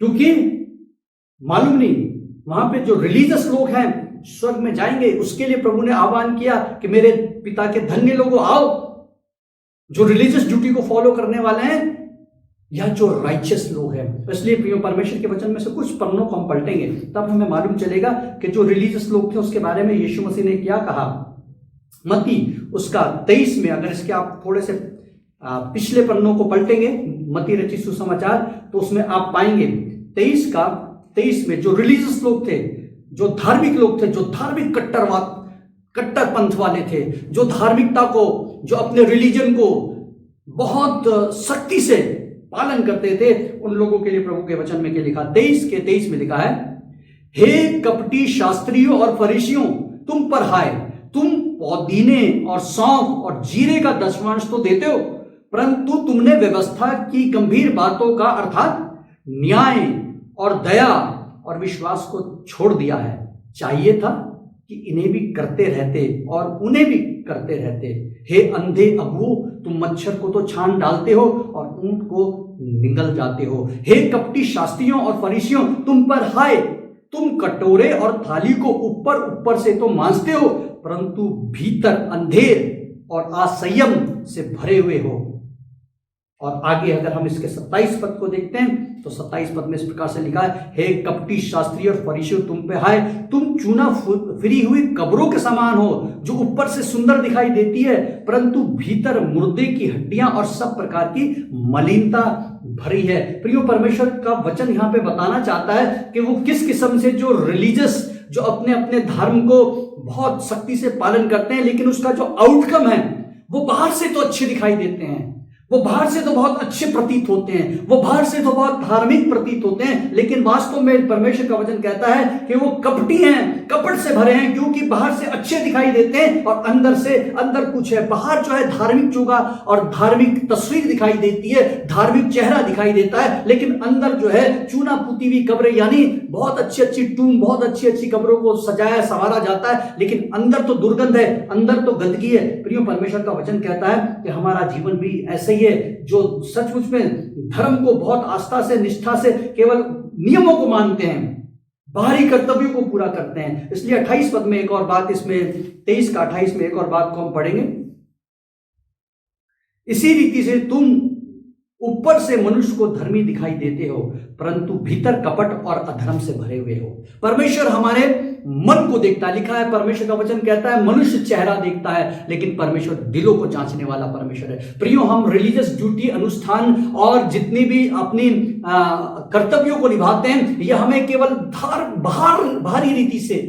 क्योंकि मालूम नहीं, वहां पे जो रिलीजियस लोग हैं स्वर्ग में जाएंगे, उसके लिए प्रभु ने आह्वान किया कि मेरे पिता के धन्य लोगों आओ, जो रिलीजियस ड्यूटी को फॉलो करने वाले हैं या जो राइचियस लोग हैं। इसलिए प्रियो, परमेश्वर के वचन में से कुछ पन्नों को हम पलटेंगे, तब हमें मालूम चलेगा कि जो रिलीजियस लोग थे उसके बारे में यीशु मसीह ने क्या कहा। मत्ती उसका 23 में, अगर इसके आप थोड़े से पिछले पन्नों को पलटेंगे, मत्ती रचित सुसमाचार, तो उसमें आप पाएंगे 23 में जो रिलीजियस लोग थे, जो धार्मिक लोग थे, जो धार्मिक कट्टर पंथ वाले थे, जो धार्मिकता को, जो अपने रिलीजन को बहुत सख्ती से पालन करते थे, उन लोगों के लिए प्रभु के वचन में क्या लिखा? 23 में लिखा है, हे कपटी शास्त्रियों और फरीसियों, तुम पर हाय, तुम पुदीने और सौंफ और जीरे का दशमांश तो देते हो, परंतु तुमने व्यवस्था की गंभीर बातों का अर्थात न्याय और दया और विश्वास को छोड़ दिया है। चाहिए था कि इन्हें भी करते रहते और उन्हें भी करते रहते। हे अंधे अगुओ, तुम मच्छर को तो छान डालते हो और ऊंट को निगल जाते हो। हे कपटी शास्त्रियों और फरीसियों, तुम पर हाय, तुम कटोरे और थाली को ऊपर ऊपर से तो मांजते हो, परंतु भीतर अंधेर और असंयम से भरे हुए हो। और आगे अगर हम इसके 27 पद को देखते हैं तो 27 पद में इस प्रकार से लिखा है, हे कपटी शास्त्री और फरीसियों, तुम पे हाय, तुम चूना फिरी हुई कब्रों के समान हो, जो ऊपर से सुंदर दिखाई देती है, परंतु भीतर मुर्दे की हड्डियां और सब प्रकार की मलिनता भरी है। प्रियो, परमेश्वर का वचन यहाँ पे बताना चाहता है कि वो किस किस्म से जो रिलीजियस, जो अपने अपने धर्म को बहुत सख्ती से पालन करते हैं, लेकिन उसका जो आउटकम है वो बाहर से तो अच्छे दिखाई देते हैं, वो बाहर से तो बहुत अच्छे प्रतीत होते हैं, वो बाहर से तो बहुत धार्मिक प्रतीत होते हैं, लेकिन वास्तव में परमेश्वर का वचन कहता है कि वो कपटी हैं, कपट से भरे हैं, क्योंकि बाहर से अच्छे दिखाई देते हैं और अंदर कुछ है। बाहर जो है धार्मिक चोगा और धार्मिक तस्वीर दिखाई देती है, धार्मिक चेहरा दिखाई देता है, लेकिन अंदर जो है चूना पुती हुई कब्रें, यानी बहुत अच्छी अच्छी टूम, बहुत अच्छी अच्छी कब्रों को सजाया संवारा जाता है, लेकिन अंदर तो दुर्गंध है, अंदर तो गंदगी है। प्रियो, परमेश्वर का वचन कहता है कि हमारा जीवन भी ऐसे ही है, जो सचमुच में धर्म को बहुत आस्था से, निष्ठा से, केवल नियमों को मानते हैं, बाहरी कर्तव्यों को पूरा करते हैं। इसलिए 28 पद में एक और बात, इसमें 23 का 28 में एक और बात को हम पढ़ेंगे। इसी रीति से तुम ऊपर से मनुष्य को धर्मी दिखाई देते हो, परंतु भीतर कपट और अधर्म से भरे हुए हो। परमेश्वर हमारे मन को देखता है। लिखा है, परमेश्वर का वचन कहता है, मनुष्य चेहरा देखता है, लेकिन परमेश्वर दिलों को जांचने वाला परमेश्वर है। प्रियो, हम रिलीजियस ड्यूटी, अनुष्ठान और जितनी भी अपनी कर्तव्यों को निभाते हैं, यह हमें केवल बाहरी रीति से,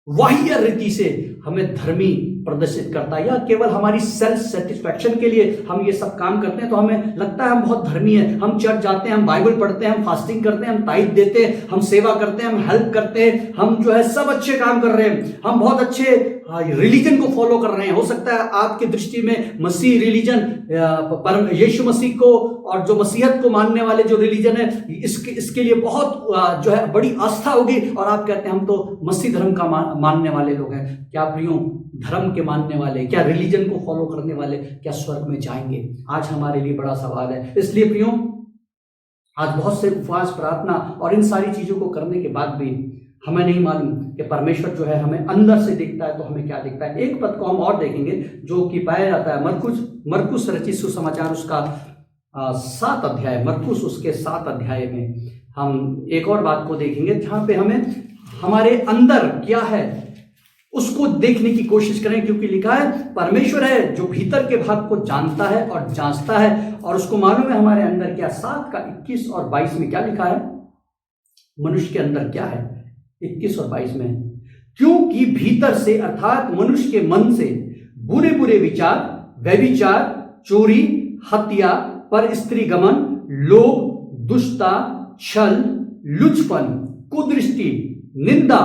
बाह्य रीति से हमें धर्मी प्रदर्शित करता है, या केवल हमारी सेल्फ सेटिस्फैक्शन के लिए हम ये सब काम करते हैं, तो हमें लगता है हम बहुत धर्मी हैं। हम चर्च जाते हैं, हम बाइबल पढ़ते हैं, हम फास्टिंग करते हैं, हम ताइद देते हैं, हम सेवा करते हैं, हम हेल्प करते हैं, हम जो है सब अच्छे काम कर रहे हैं, हम बहुत अच्छे रिलीजन को फॉलो कर रहे हैं। हो सकता है आपकी दृष्टि में मसीह रिलीजन, यीशु मसीह को और जो मसीहत को मानने वाले जो रिलीजन है, इसके लिए बहुत जो है बड़ी आस्था होगी, और आप कहते हैं हम तो मसीह धर्म का मानने वाले लोग हैं। क्या प्रियो, धर्म के मानने वाले, क्या रिलीजन को फॉलो करने वाले, क्या स्वर्ग में जाएंगे? आज हमारे लिए बड़ा सवाल है। इसलिए प्रियो, आज बहुत से उपवास, प्रार्थना और इन सारी चीजों को करने के बाद भी हमें नहीं मालूम कि परमेश्वर जो है हमें अंदर से देखता है तो हमें क्या दिखता है। एक पद को हम और देखेंगे जो कि पाया जाता है मरकुस रचित सुसमाचार, उसका 7 अध्याय, मरकुस उसके 7 अध्याय में हम एक और बात को देखेंगे, जहां पे हमें हमारे अंदर क्या है उसको देखने की कोशिश करें। क्योंकि लिखा है, परमेश्वर है जो भीतर के भाग को जानता है और जांचता है, और उसको मालूम है हमारे अंदर क्या। 7 का 21 और 22 में क्या लिखा है, मनुष्य के अंदर क्या है, 21 और 22 में, क्योंकि भीतर से अर्थात मनुष्य के मन से बुरे बुरे विचार, व्यभिचार, चोरी, हत्या, पर स्त्री गमन, लोभ, दुष्टता, छल, लुचपन, कुदृष्टि, निंदा,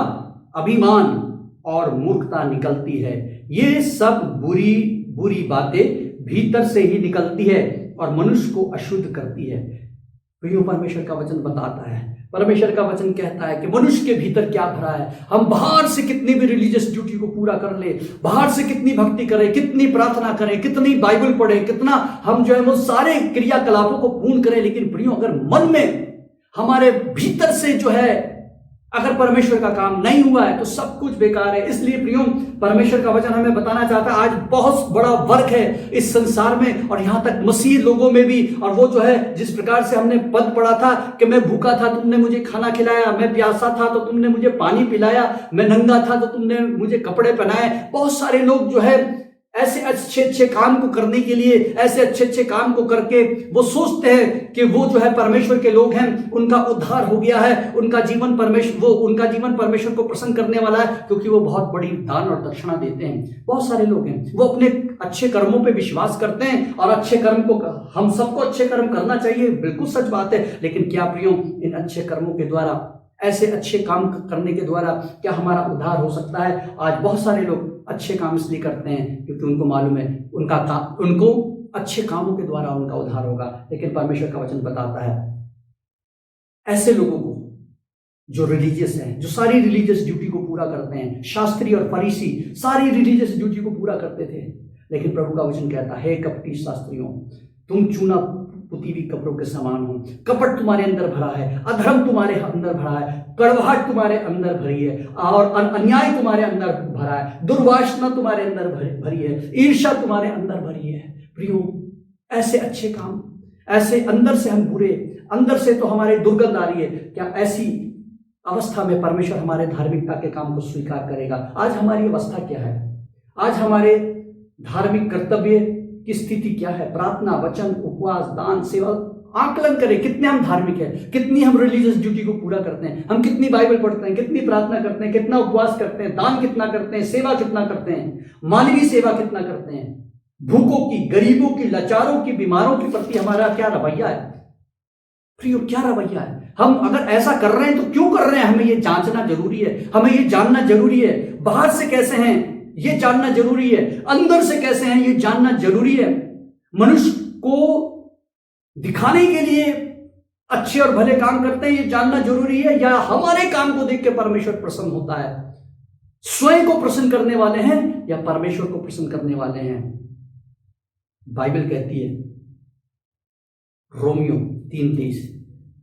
अभिमान और मूर्खता निकलती है। ये सब बुरी बुरी बातें भीतर से ही निकलती है और मनुष्य को अशुद्ध करती है। प्रियो, परमेश्वर का वचन बताता है, परमेश्वर का वचन कहता है कि मनुष्य के भीतर क्या भरा है। हम बाहर से कितनी भी रिलीजियस ड्यूटी को पूरा कर ले, बाहर से कितनी भक्ति करें, कितनी प्रार्थना करें, कितनी बाइबल पढ़ें, कितना हम जो है वो सारे क्रियाकलापों को पूर्ण करें, लेकिन प्रियो अगर मन में, हमारे भीतर से जो है अगर परमेश्वर का काम नहीं हुआ है तो सब कुछ बेकार है। इसलिए प्रियो, परमेश्वर का वचन हमें बताना चाहता है, आज बहुत बड़ा वर्क है इस संसार में, और यहां तक मसीह लोगों में भी। और वो जो है, जिस प्रकार से हमने पद पढ़ा था कि मैं भूखा था, तुमने मुझे खाना खिलाया, मैं प्यासा था तो तुमने मुझे पानी पिलाया, मैं नंगा था तो तुमने मुझे कपड़े पहनाए। बहुत सारे लोग जो है ऐसे अच्छे अच्छे काम को करने के लिए, ऐसे अच्छे अच्छे काम को करके वो सोचते हैं कि वो जो है परमेश्वर के लोग हैं, उनका उद्धार हो गया है, उनका जीवन परमेश्वर को प्रसन्न करने वाला है, क्योंकि वो बहुत बड़ी दान और दक्षिणा देते हैं। बहुत सारे लोग हैं वो अपने अच्छे कर्मों पे विश्वास करते हैं, और अच्छे कर्म को, हम सबको अच्छे कर्म करना चाहिए, बिल्कुल सच बात है, लेकिन क्या प्रियो, इन अच्छे कर्मों के द्वारा, ऐसे अच्छे काम करने के द्वारा क्या हमारा उद्धार हो सकता है? आज बहुत सारे लोग अच्छे काम इसलिए करते हैं क्योंकि उनको मालूम है उनको अच्छे कामों के द्वारा उनका उद्धार होगा। लेकिन परमेश्वर का वचन बताता है ऐसे लोगों को जो रिलीजियस हैं, जो सारी रिलीजियस ड्यूटी को पूरा करते हैं, शास्त्री और फरीसी सारी रिलीजियस ड्यूटी को पूरा करते थे, लेकिन प्रभु का वचन कहता है, हे कपटी शास्त्रियों, तुम चूना पुती हुई कपड़ों के समान हो। कपट तुम्हारे अंदर भरा है, अधर्म तुम्हारे अंदर भरा है, कड़वाहट तुम्हारे अंदर भरी है, और अन्याय तुम्हारे अंदर भरा है, दुर्वासना तुम्हारे अंदर भरी है, ईर्ष्या तुम्हारे अंदर भरी है। प्रियो, ऐसे अच्छे काम, ऐसे अंदर से हम बुरे, अंदर से तो हमारे दुर्गंध आ रही है, क्या ऐसी अवस्था में परमेश्वर हमारे धार्मिकता के काम को स्वीकार करेगा? आज हमारी अवस्था क्या है? आज हमारे धार्मिक कर्तव्य की स्थिति क्या है? प्रार्थना, वचन, उपवास, दान, सेवा, आकलन करें कितने हम धार्मिक हैं, कितनी हम रिलीजियस ड्यूटी को पूरा करते हैं, हम कितनी बाइबल पढ़ते हैं, कितनी प्रार्थना करते हैं, कितना उपवास करते हैं, दान कितना करते हैं, सेवा कितना करते हैं, मानवीय सेवा कितना करते हैं, भूखों की, गरीबों की, लाचारों की, बीमारों के प्रति हमारा क्या रवैया है? प्रियो, क्या रवैया है? हम अगर ऐसा कर रहे हैं तो क्यों कर रहे हैं? हमें ये जांचना जरूरी है, हमें ये जानना जरूरी है। बाहर से कैसे हैं ये जानना जरूरी है, अंदर से कैसे हैं ये जानना जरूरी है। मनुष्य को दिखाने के लिए अच्छे और भले काम करते हैं ये जानना जरूरी है, या हमारे काम को देख के परमेश्वर प्रसन्न होता है? स्वयं को प्रसन्न करने वाले हैं या परमेश्वर को प्रसन्न करने वाले हैं? बाइबल कहती है रोमियो 3:23,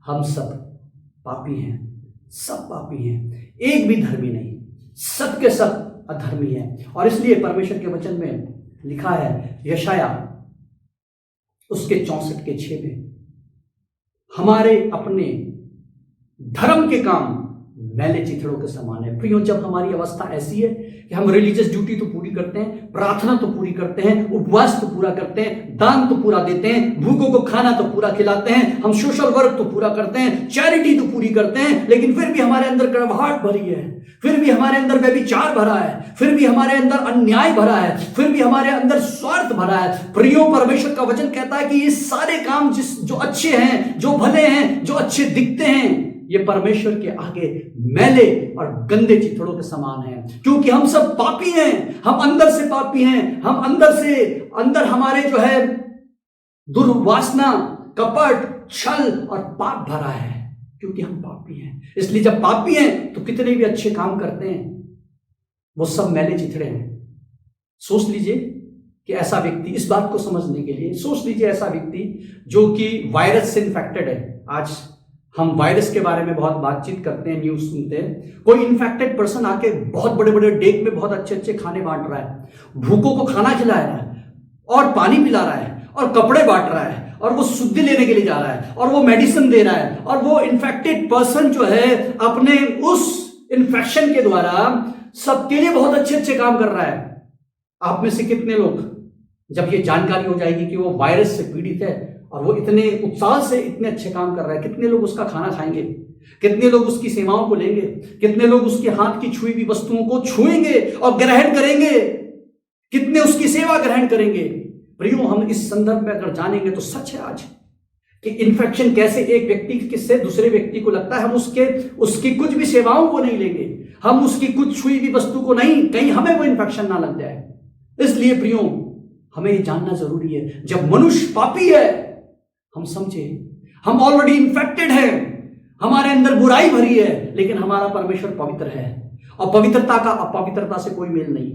हम सब पापी हैं, सब पापी हैं, एक भी धर्मी नहीं, सब के सब अधर्मी है। और इसलिए परमेश्वर के वचन में लिखा है, यशाया उसके 64:6 में, हमारे अपने धर्म के काम मैले चिथड़ों के समान है। प्रियो, जब हमारी अवस्था ऐसी है कि हम रिलीजियस ड्यूटी तो पूरी करते हैं, प्रार्थना तो पूरी करते हैं, उपवास तो पूरा करते हैं, दान तो पूरा देते हैं, भूखों को खाना तो पूरा खिलाते हैं, हम सोशल वर्क तो पूरा करते हैं, चैरिटी तो पूरी करते हैं, लेकिन फिर भी हमारे अंदर कड़वाहट भरी है, फिर भी हमारे अंदर व्यभिचार भरा है, फिर भी हमारे अंदर अन्याय भरा है, फिर भी हमारे अंदर स्वार्थ भरा है। प्रियो, परमेश्वर का वचन कहता है कि ये सारे काम जो अच्छे हैं, जो भले हैं, जो अच्छे दिखते हैं, ये परमेश्वर के आगे मैले और गंदे चिथड़ों के समान हैं, क्योंकि हम सब पापी हैं, हम अंदर से पापी हैं, हम अंदर हमारे जो है दुर्वासना, कपट, छल और पाप भरा है, क्योंकि हम पापी हैं। इसलिए जब पापी हैं तो कितने भी अच्छे काम करते हैं वो सब मैले चिथड़े हैं। सोच लीजिए कि ऐसा व्यक्ति, इस बात को समझने के लिए सोच लीजिए, ऐसा व्यक्ति जो कि वायरस से इन्फेक्टेड है। आज हम वायरस के बारे में बहुत बातचीत करते हैं, न्यूज सुनते हैं। कोई इन्फेक्टेड पर्सन आके बहुत बड़े बड़े डेक में बहुत अच्छे अच्छे खाने बांट रहा है, भूखों को खाना खिला रहा है और पानी पिला रहा है और कपड़े बांट रहा है, और वो शुद्धि लेने के लिए जा रहा है, और वो मेडिसिन दे रहा है, और वो इन्फेक्टेड पर्सन जो है अपने उस इन्फेक्शन के द्वारा सबके लिए बहुत अच्छे अच्छे काम कर रहा है। आप में से कितने लोग, जब ये जानकारी हो जाएगी कि वो वायरस से पीड़ित है और वो इतने उत्साह से इतने अच्छे काम कर रहा है, कितने लोग उसका खाना खाएंगे, कितने लोग उसकी सेवाओं को लेंगे, कितने लोग उसके हाथ की छुई हुई वस्तुओं को छुएंगे और ग्रहण करेंगे, कितने उसकी सेवा ग्रहण करेंगे। प्रियो, हम इस संदर्भ में अगर जानेंगे तो सच है आज कि इन्फेक्शन कैसे एक व्यक्ति से दूसरे व्यक्ति को लगता है। हम उसकी कुछ भी सेवाओं को नहीं लेंगे, हम उसकी कुछ छुई हुई वस्तु को नहीं, कहीं हमें वो इन्फेक्शन ना लग जाए। इसलिए प्रियो, हमें ये जानना जरूरी है, जब मनुष्य पापी है, हम समझे हम ऑलरेडी इन्फेक्टेड हैं, हमारे अंदर बुराई भरी है, लेकिन हमारा परमेश्वर पवित्र है, और पवित्रता का अपवित्रता से कोई मेल नहीं।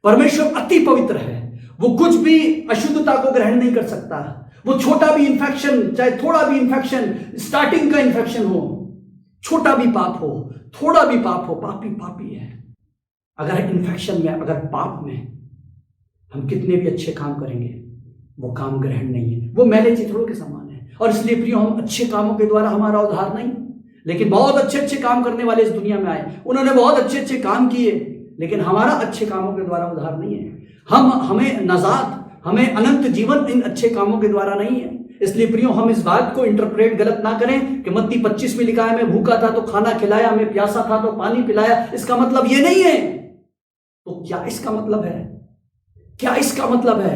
परमेश्वर अति पवित्र है, वो कुछ भी अशुद्धता को ग्रहण नहीं कर सकता। वो छोटा भी इन्फेक्शन, चाहे थोड़ा भी इन्फेक्शन, स्टार्टिंग का इन्फेक्शन हो, छोटा भी पाप हो, थोड़ा भी पाप हो, पापी पापी है। अगर इन्फेक्शन में, अगर पाप में हम कितने भी अच्छे काम करेंगे, वो काम ग्रहण नहीं है, वो मैले चिथड़ों के समान है। और इसलिए प्रियो, हम अच्छे कामों के द्वारा हमारा उद्धार नहीं, लेकिन बहुत अच्छे अच्छे काम करने वाले इस दुनिया में आए, उन्होंने बहुत अच्छे अच्छे काम किए, लेकिन हमारा अच्छे कामों के द्वारा उद्धार नहीं है। हमें नजात, हमें अनंत जीवन इन अच्छे कामों के द्वारा नहीं है। इसलिए प्रियो, हम इस बात को इंटरप्रेट गलत ना करें कि मत्ती 25 में लिखा है, मैं भूखा था तो खाना खिलाया, मैं प्यासा था तो पानी पिलाया। इसका मतलब ये नहीं है। तो क्या इसका मतलब है? क्या इसका मतलब है?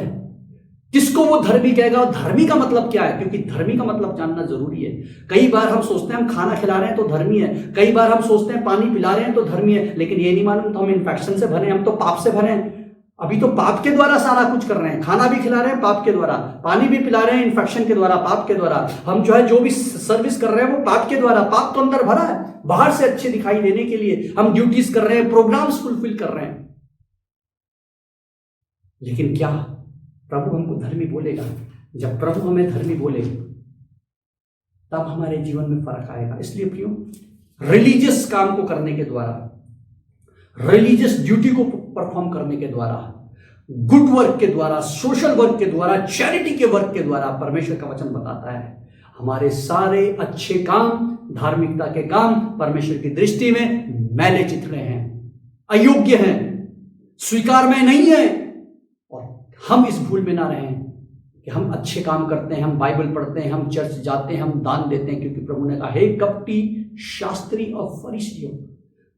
किसको वो धर्मी कहेगा? और धर्मी का मतलब क्या है? क्योंकि धर्मी का मतलब जानना जरूरी है। कई बार हम सोचते हैं हम खाना खिला रहे हैं तो धर्मी है, कई बार हम सोचते हैं पानी पिला रहे हैं तो धर्मी है, लेकिन ये नहीं मालूम तो हम इन्फेक्शन से भरे, हम तो पाप से भरे हैं। अभी तो पाप के द्वारा सारा कुछ कर रहे हैं, खाना भी खिला रहे हैं पाप के द्वारा, पानी भी पिला रहे हैं इन्फेक्शन के द्वारा, पाप के द्वारा। हम जो है जो भी सर्विस कर रहे हैं वो पाप के द्वारा, पाप तो अंदर भरा है। बाहर से अच्छे दिखाई देने के लिए हम ड्यूटीज कर रहे हैं, प्रोग्राम्स फुलफिल कर रहे हैं, लेकिन क्या प्रभु हमको धर्मी बोलेगा? जब प्रभु हमें धर्मी बोले तब हमारे जीवन में फर्क आएगा। इसलिए प्रियो, रिलीजियस काम को करने के द्वारा, रिलीजियस ड्यूटी को परफॉर्म करने के द्वारा, गुड वर्क के द्वारा, सोशल वर्क के द्वारा, चैरिटी के वर्क के द्वारा, परमेश्वर का वचन बताता है हमारे सारे अच्छे काम, धार्मिकता के काम परमेश्वर की दृष्टि में मैले चिथड़े हैं, अयोग्य हैं, स्वीकार में नहीं है। और हम इस भूल में ना रहें कि हम अच्छे काम करते हैं, हम बाइबल पढ़ते हैं, हम चर्च जाते हैं, हम दान देते हैं, क्योंकि प्रभु ने कहा, हे कपटी शास्त्री और फरीसियों,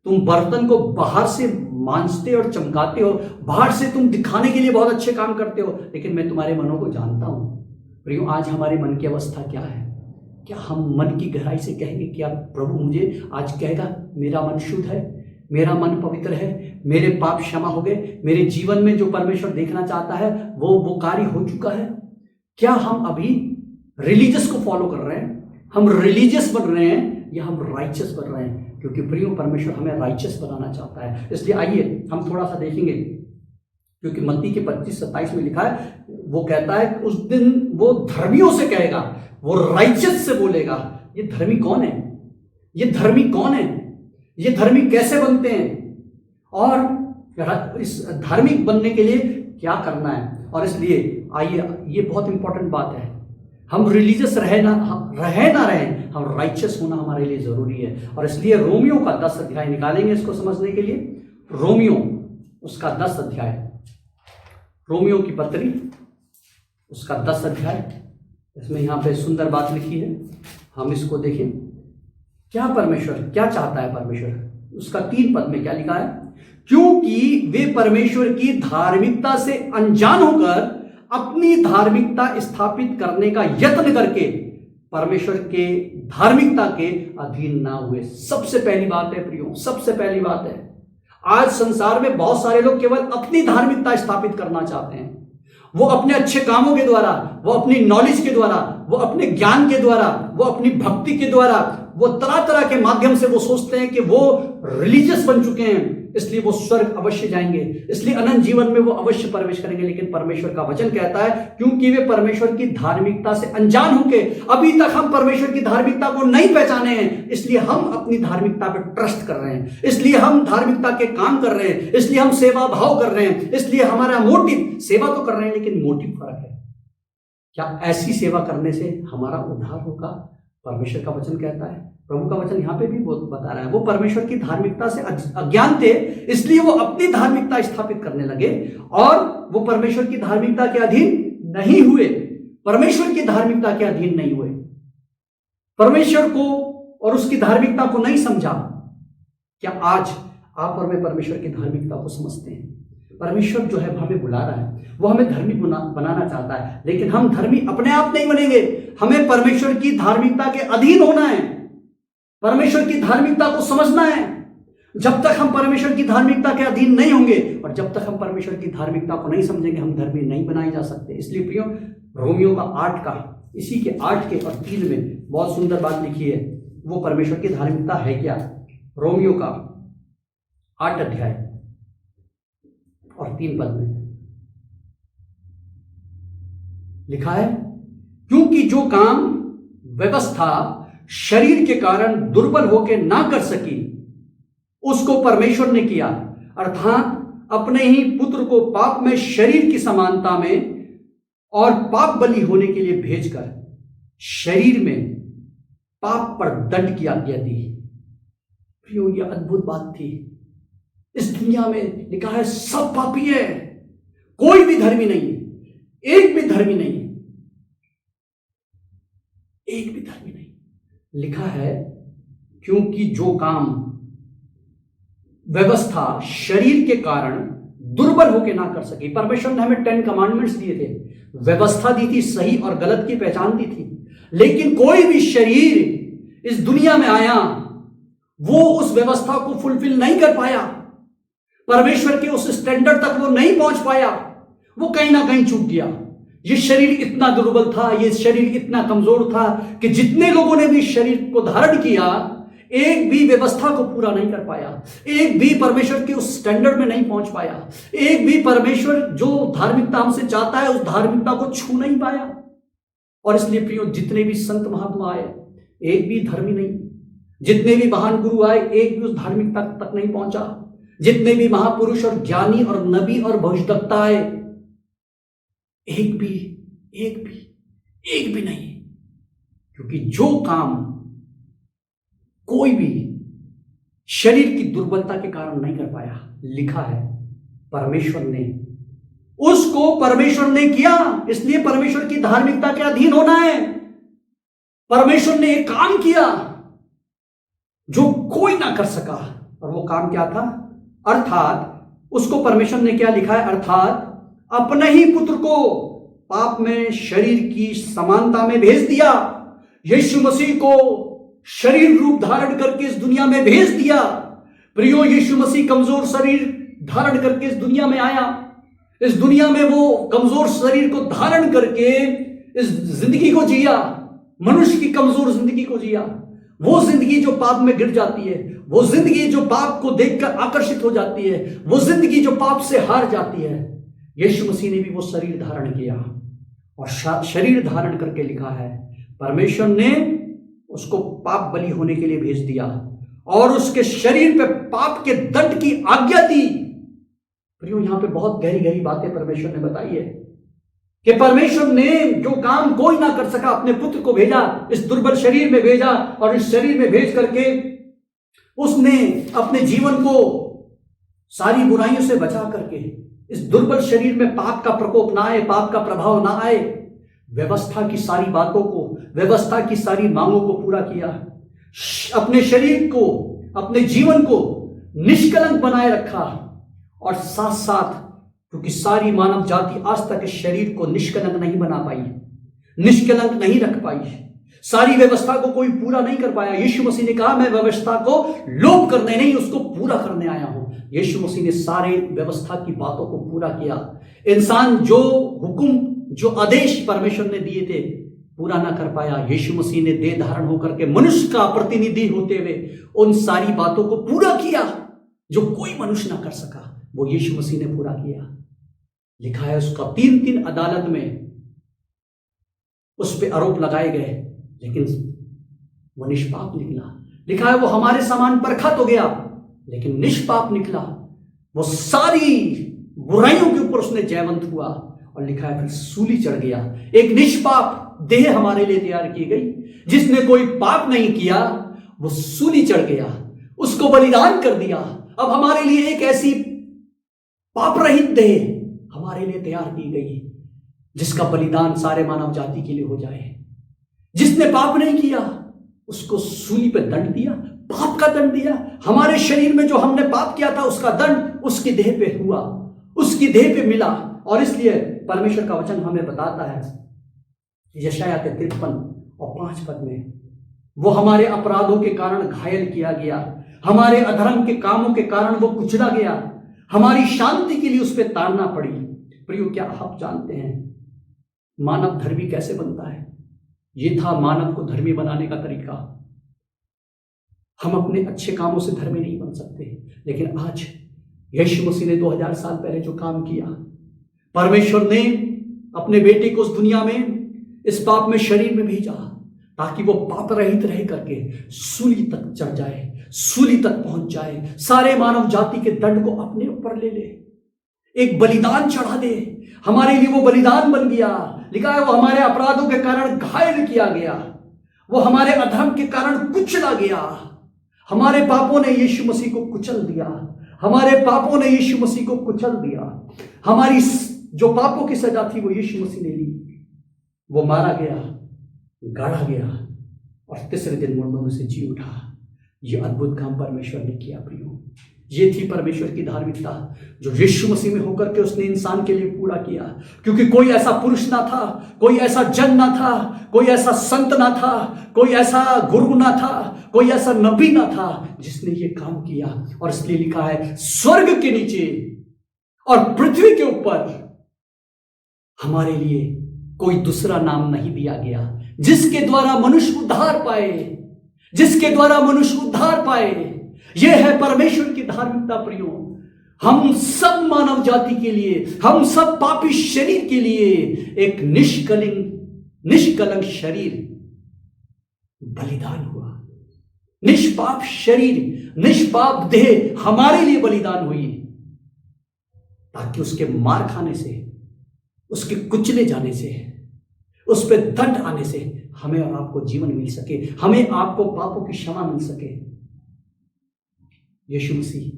तुम बर्तन को बाहर से मांजते और चमकाते हो, बाहर से तुम दिखाने के लिए बहुत अच्छे काम करते हो, लेकिन मैं तुम्हारे मनों को जानता हूं। प्रियो, आज हमारे मन की अवस्था क्या है? क्या हम मन की गहराई से कहेंगे कि अब प्रभु मुझे आज कहेगा मेरा मन शुद्ध है, मेरा मन पवित्र है, मेरे पाप क्षमा हो गए, मेरे जीवन में जो परमेश्वर देखना चाहता है वो कार्य हो चुका है? क्या हम अभी रिलीजियस को फॉलो कर रहे हैं, हम रिलीजियस बन रहे हैं, या हम राइचियस बन रहे हैं? क्योंकि प्रियो, परमेश्वर हमें राइचियस बनाना चाहता है। इसलिए आइए हम थोड़ा सा देखेंगे, क्योंकि मत्ती के 25-27 में लिखा है, वो कहता है उस दिन वो धर्मियों से कहेगा, वो राइचियस से बोलेगा। ये धर्मी कौन है? ये धर्मी कौन है? ये धर्मी कैसे बनते हैं? और इस धार्मिक बनने के लिए क्या करना है? और इसलिए आइए, ये बहुत इंपॉर्टेंट बात है, हम रिलीजियस रहे ना रहें, हम राइचियस होना हमारे लिए जरूरी है। और इसलिए रोमियो का 10 अध्याय निकालेंगे इसको समझने के लिए। रोमियो उसका 10 अध्याय, रोमियो की पत्री उसका 10 अध्याय, इसमें यहाँ पे सुंदर बात लिखी है, हम इसको देखें। क्या परमेश्वर क्या चाहता है? परमेश्वर उसका 3 पद में क्या लिखा है? क्योंकि वे परमेश्वर की धार्मिकता से अनजान होकर अपनी धार्मिकता स्थापित करने का यत्न करके परमेश्वर के धार्मिकता के अधीन ना हुए। सबसे पहली बात है प्रियो, सबसे पहली बात है, आज संसार में बहुत सारे लोग केवल अपनी धार्मिकता स्थापित करना चाहते हैं। वो अपने अच्छे कामों के द्वारा, वो अपनी नॉलेज के द्वारा, वो अपने ज्ञान के द्वारा, वो अपनी भक्ति के द्वारा, वो तरह तरह के माध्यम से वो सोचते हैं कि वो रिलीजियस बन चुके हैं, इसलिए वो स्वर्ग अवश्य जाएंगे, इसलिए अनंत जीवन में वो अवश्य प्रवेश करेंगे। लेकिन परमेश्वर का वचन कहता है, क्योंकि वे परमेश्वर की धार्मिकता से अनजान होंगे, अभी तक हम परमेश्वर की धार्मिकता को नहीं पहचाने हैं, इसलिए हम अपनी धार्मिकता पर ट्रस्ट कर रहे हैं, इसलिए हम धार्मिकता के काम कर रहे हैं, इसलिए हम सेवा भाव कर रहे हैं, इसलिए हमारा मोटिव, सेवा तो कर रहे हैं लेकिन मोटिव फर्क है। क्या ऐसी सेवा करने से हमारा उद्धार होगा? परमेश्वर का वचन कहता है, प्रभु का वचन यहाँ पे भी बता रहा है, वो परमेश्वर की धार्मिकता से अज्ञान थे, इसलिए वो अपनी धार्मिकता स्थापित करने लगे और वो परमेश्वर की धार्मिकता के अधीन नहीं हुए, परमेश्वर की धार्मिकता के अधीन नहीं हुए, परमेश्वर को और उसकी धार्मिकता को नहीं समझा। क्या आज आप और मैं परमेश्वर की धार्मिकता को समझते हैं? परमेश्वर जो है हमें बुला रहा है, वो हमें धर्मी बनाना चाहता है, लेकिन हम धर्मी अपने आप नहीं बनेंगे, हमें परमेश्वर की धार्मिकता के अधीन होना है, परमेश्वर की धार्मिकता को समझना है। जब तक हम परमेश्वर की धार्मिकता के अधीन नहीं होंगे और जब तक हम परमेश्वर की धार्मिकता को नहीं समझेंगे, हम धर्मी नहीं बनाए जा सकते। इसलिए प्रियो, रोमियो का 8 का इसी के 8 के और 3 में बहुत सुंदर बात लिखी है, वो परमेश्वर की धार्मिकता है क्या? रोमियो का 8 अध्याय और 3 पद में लिखा है, क्योंकि जो काम व्यवस्था शरीर के कारण दुर्बल होकर ना कर सकी, उसको परमेश्वर ने किया, अर्थात अपने ही पुत्र को पाप में शरीर की समानता में और पाप बलि होने के लिए भेजकर शरीर में पाप पर दंड की आज्ञा दी। प्रियो, यह अद्भुत बात थी। इस दुनिया में लिखा है सब पापी है, कोई भी धर्मी नहीं है, एक भी धर्मी नहीं है, एक भी धर्मी नहीं। लिखा है, क्योंकि जो काम व्यवस्था शरीर के कारण दुर्बल होकर ना कर सके। परमेश्वर ने हमें 10 कमांडमेंट्स दिए थे, व्यवस्था दी थी, सही और गलत की पहचान दी थी, लेकिन कोई भी शरीर इस दुनिया में आया वो उस व्यवस्था को फुलफिल नहीं कर पाया। परमेश्वर के उस स्टैंडर्ड तक वो नहीं पहुंच पाया, वो कहीं ना कहीं चूक गया। ये शरीर इतना दुर्बल था, ये शरीर इतना कमजोर था कि जितने लोगों ने भी शरीर को धारण किया, एक भी व्यवस्था को पूरा नहीं कर पाया, एक भी परमेश्वर के उस स्टैंडर्ड में नहीं पहुंच पाया, एक भी परमेश्वर जो धार्मिकता हमसे चाहता है उस धार्मिकता को छू नहीं पाया। और इसलिए प्रियो, जितने भी संत महात्मा आए एक भी धर्मी नहीं, जितने भी महान गुरु आए एक भी उस धार्मिकता तक नहीं पहुंचा, जितने भी महापुरुष और ज्ञानी और नबी और भविष्यवक्ता आए एक भी नहीं। क्योंकि जो काम कोई भी शरीर की दुर्बलता के कारण नहीं कर पाया, लिखा है परमेश्वर ने उसको परमेश्वर ने किया। इसलिए परमेश्वर की धार्मिकता के अधीन होना है। परमेश्वर ने एक काम किया जो कोई ना कर सका, और वो काम क्या था? अर्थात उसको परमेश्वर ने क्या लिखा है? अर्थात अपने ही पुत्र को पाप में शरीर की समानता में भेज दिया। यीशु मसीह को शरीर रूप धारण करके इस दुनिया में भेज दिया। प्रियो, यीशु मसीह कमजोर शरीर धारण करके इस दुनिया में आया। इस दुनिया में वो कमजोर शरीर को धारण करके इस जिंदगी को जिया, मनुष्य की कमजोर जिंदगी को जिया। वो जिंदगी जो पाप में गिर जाती है, वो जिंदगी जो पाप को देखकर आकर्षित हो जाती है, वो जिंदगी जो पाप से हार जाती है, यीशु मसीह ने भी वो शरीर धारण किया। और शरीर धारण करके लिखा है परमेश्वर ने उसको पाप बलि होने के लिए भेज दिया और उसके शरीर पे पाप के दंड की आज्ञा दी। प्रियो, यहां पे बहुत गहरी गहरी बातें परमेश्वर ने बताई है कि परमेश्वर ने जो काम कोई ना कर सका अपने पुत्र को भेजा, इस दुर्बल शरीर में भेजा, और इस शरीर में भेज करके उसने अपने जीवन को सारी बुराइयों से बचा करके इस दुर्बल शरीर में पाप का प्रकोप ना आए, पाप का प्रभाव ना आए, व्यवस्था की सारी बातों को, व्यवस्था की सारी मांगों को पूरा किया। अपने शरीर को, अपने जीवन को निष्कलंक बनाए रखा। और साथ साथ, क्योंकि सारी मानव जाति आज तक इस शरीर को निष्कलंक नहीं बना पाई, निष्कलंक नहीं रख पाई, सारी व्यवस्था को कोई पूरा नहीं कर पाया। यीशु मसीह ने कहा, मैं व्यवस्था को लोप करने नहीं, उसको पूरा करने आया हूं। यीशु मसीह ने सारे व्यवस्था की बातों को पूरा किया। इंसान जो हुक्म, जो आदेश परमेश्वर ने दिए थे पूरा ना कर पाया, यीशु मसीह ने देह धारण होकर के मनुष्य का प्रतिनिधि होते हुए उन सारी बातों को पूरा किया जो कोई मनुष्य ना कर सका, वो यीशु मसीह ने पूरा किया। लिखा है उसका 3 अदालत में उस पर आरोप लगाए गए, लेकिन वो निष्पाप निकला। लिखा है वो हमारे समान परखा तो गया, लेकिन निष्पाप निकला। वो सारी बुराइयों के ऊपर उसने जयवंत हुआ। और लिखा है फिर सूली चढ़ गया। एक निष्पाप देह हमारे लिए तैयार की गई, जिसने कोई पाप नहीं किया, वो सूली चढ़ गया, उसको बलिदान कर दिया। अब हमारे लिए एक ऐसी पाप रहित देह हमारे लिए तैयार की गई, जिसका बलिदान सारे मानव जाति के लिए हो जाए। जिसने पाप नहीं किया उसको सूली पे दंड दिया, पाप का दंड दिया। हमारे शरीर में जो हमने पाप किया था उसका दंड उसकी देह पे हुआ, उसकी देह पे मिला। और इसलिए परमेश्वर का वचन हमें बताता है यशायाह 53:5 में, वो हमारे अपराधों के कारण घायल किया गया, हमारे अधर्म के कामों के कारण वो कुचला गया, हमारी शांति के लिए उस पर ताड़ना पड़ी। प्रियो, क्या आप जानते हैं मानव धर्मी कैसे बनता है? ये था मानव को धर्मी बनाने का तरीका। हम अपने अच्छे कामों से धर्मी नहीं बन सकते, लेकिन आज यीशु मसीह ने 2000 साल पहले जो काम किया, परमेश्वर ने अपने बेटे को उस दुनिया में, इस पाप में शरीर में भेजा ताकि वो पाप रहित रह करके सूली तक चढ़ जाए, सूली तक पहुंच जाए, सारे मानव जाति के दंड को अपने ऊपर ले ले, एक बलिदान चढ़ा दे। हमारे लिए वो बलिदान बन गया। लिखा है वो हमारे अपराधों के कारण घायल किया गया, वो हमारे अधर्म के कारण कुचला गया। हमारे पापों ने यीशु मसीह को कुचल दिया, हमारे पापों ने यीशु मसीह को कुचल दिया। हमारी जो पापों की सजा थी वो यीशु मसीह ने ली। वो मारा गया, गाड़ा गया और तीसरे दिन मुर्दों में से जी उठा। ये अद्भुत काम परमेश्वर ने किया। प्रियो, ये थी परमेश्वर की धार्मिकता जो यीशु मसीह में होकर के उसने इंसान के लिए पूरा किया। क्योंकि कोई ऐसा पुरुष ना था, कोई ऐसा जन ना था, कोई ऐसा संत ना था, कोई ऐसा गुरु ना था, कोई ऐसा नबी ना था जिसने ये काम किया। और इसलिए लिखा है स्वर्ग के नीचे और पृथ्वी के ऊपर हमारे लिए कोई दूसरा नाम नहीं दिया गया जिसके द्वारा मनुष्य उद्धार पाए, जिसके द्वारा मनुष्य उद्धार पाए। यह है परमेश्वर की धार्मिकता प्रियो। हम सब मानव जाति के लिए, हम सब पापी शरीर के लिए एक निष्कलंक शरीर बलिदान हुआ। निष्पाप शरीर, निष्पाप देह हमारे लिए बलिदान हुई, ताकि उसके मार खाने से, उसके कुचले जाने से, उस पर दंड आने से हमें और आपको जीवन मिल सके, हमें आपको पापों की क्षमा मिल सके। यीशु मसीह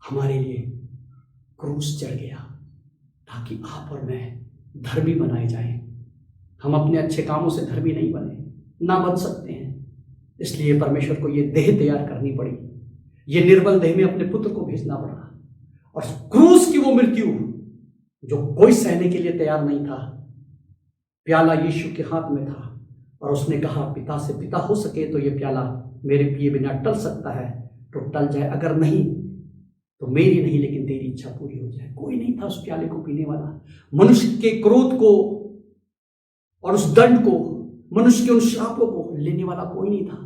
हमारे लिए क्रूस चढ़ गया ताकि आप और मैं धर्मी बनाए जाएं। हम अपने अच्छे कामों से धर्मी नहीं बने, ना बन सकते हैं। इसलिए परमेश्वर को यह देह तैयार करनी पड़ी, यह निर्बल देह में अपने पुत्र को भेजना पड़ा। और क्रूस की वो मृत्यु जो कोई सहने के लिए तैयार नहीं था, प्याला यीशु के हाथ में था और उसने कहा पिता से, पिता हो सके तो ये प्याला मेरे पिए बिना टल सकता है तो टल जाए, अगर नहीं तो मेरी नहीं लेकिन तेरी इच्छा पूरी हो जाए। कोई नहीं था उस प्याले को पीने वाला। मनुष्य के क्रोध को और उस दंड को, मनुष्य के उन श्रापों को लेने वाला कोई नहीं था।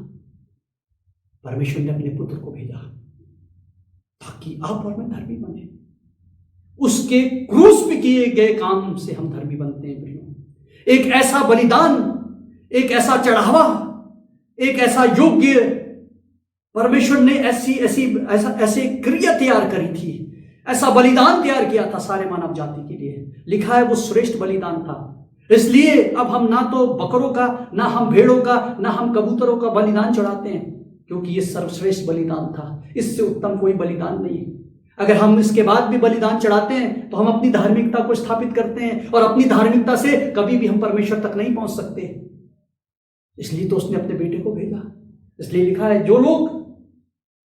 परमेश्वर ने अपने पुत्र को भेजा ताकि आप और मैं धर्मी बने। उसके क्रूस पे किए गए काम से हम धर्मी बनते हैं प्रियो। एक ऐसा बलिदान, एक ऐसा चढ़ावा, एक ऐसा योग्य, परमेश्वर ने ऐसे क्रिया तैयार करी थी, ऐसा बलिदान तैयार किया था सारे मानव जाति के लिए। लिखा है वो श्रेष्ठ बलिदान था। इसलिए अब हम ना तो बकरों का, ना हम भेड़ों का, ना हम कबूतरों का बलिदान चढ़ाते हैं, क्योंकि ये सर्वश्रेष्ठ बलिदान था। इससे उत्तम कोई बलिदान नहीं है। अगर हम इसके बाद भी बलिदान चढ़ाते हैं तो हम अपनी धार्मिकता को स्थापित करते हैं, और अपनी धार्मिकता से कभी भी हम परमेश्वर तक नहीं पहुंच सकते। इसलिए तो उसने अपने बेटे को भेजा। इसलिए लिखा है जो लोग